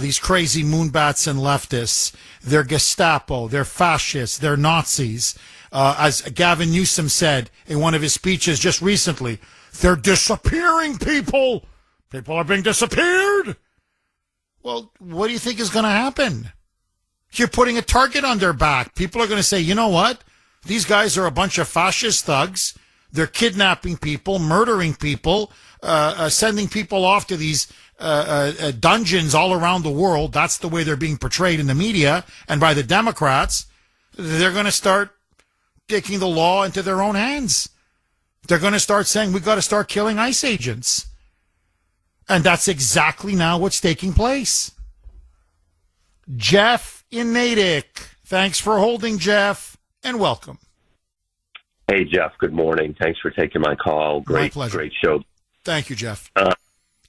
these crazy moonbats and leftists. They're Gestapo, they're fascists, they're Nazis. As Gavin Newsom said in one of his speeches just recently, they're disappearing people. People are being disappeared. Well, what do you think is going to happen? You're putting a target on their back. People are going to say, you know what? These guys are a bunch of fascist thugs. They're kidnapping people, murdering people, sending people off to these dungeons all around the world. That's the way they're being portrayed in the media and by the Democrats. They're going to start taking the law into their own hands. They're going to start saying, we've got to start killing ICE agents. And that's exactly now what's taking place. Jeff in Natick. Thanks for holding, Jeff, and welcome. Hey, Jeff. Good morning. Thanks for taking my call. My pleasure. Great show. Thank you, Jeff.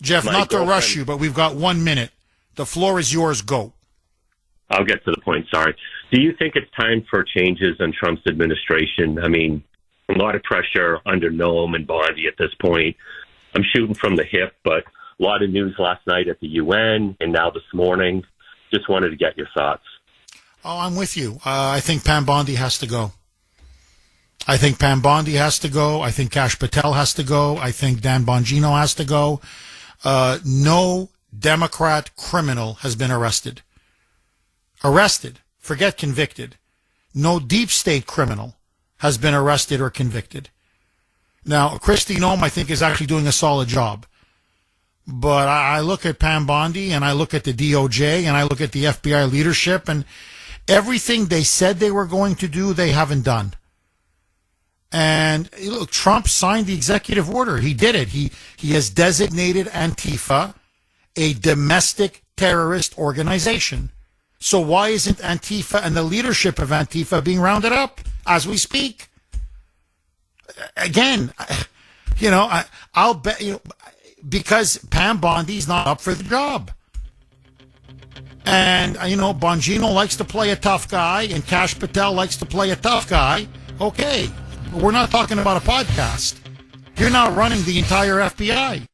Jeff, not to rush you, but we've got 1 minute. The floor is yours. Go. I'll get to the point. Sorry. Do you think it's time for changes in Trump's administration? I mean, A lot of pressure under Noam and Bondi at this point. I'm shooting from the hip, but a lot of news last night at the UN and now this morning. Just wanted to get your thoughts. Oh, I'm with you. I think Pam Bondi has to go. I think Pam Bondi has to go. I think Kash Patel has to go. I think Dan Bongino has to go. No Democrat criminal has been arrested. Arrested. Forget convicted. No deep state criminal has been arrested or convicted. Now, Kristi Noem, I think, is actually doing a solid job. But I look at Pam Bondi, and I look at the DOJ, and I look at the FBI leadership, and everything they said they were going to do, they haven't done. And look, Trump signed the executive order. He did it. He has designated Antifa a domestic terrorist organization. So why isn't Antifa and the leadership of Antifa being rounded up as we speak? Again, I'll bet because Pam Bondi's not up for the job. And, Bongino likes to play a tough guy and Kash Patel likes to play a tough guy. Okay, we're not talking about a podcast. You're not running the entire FBI.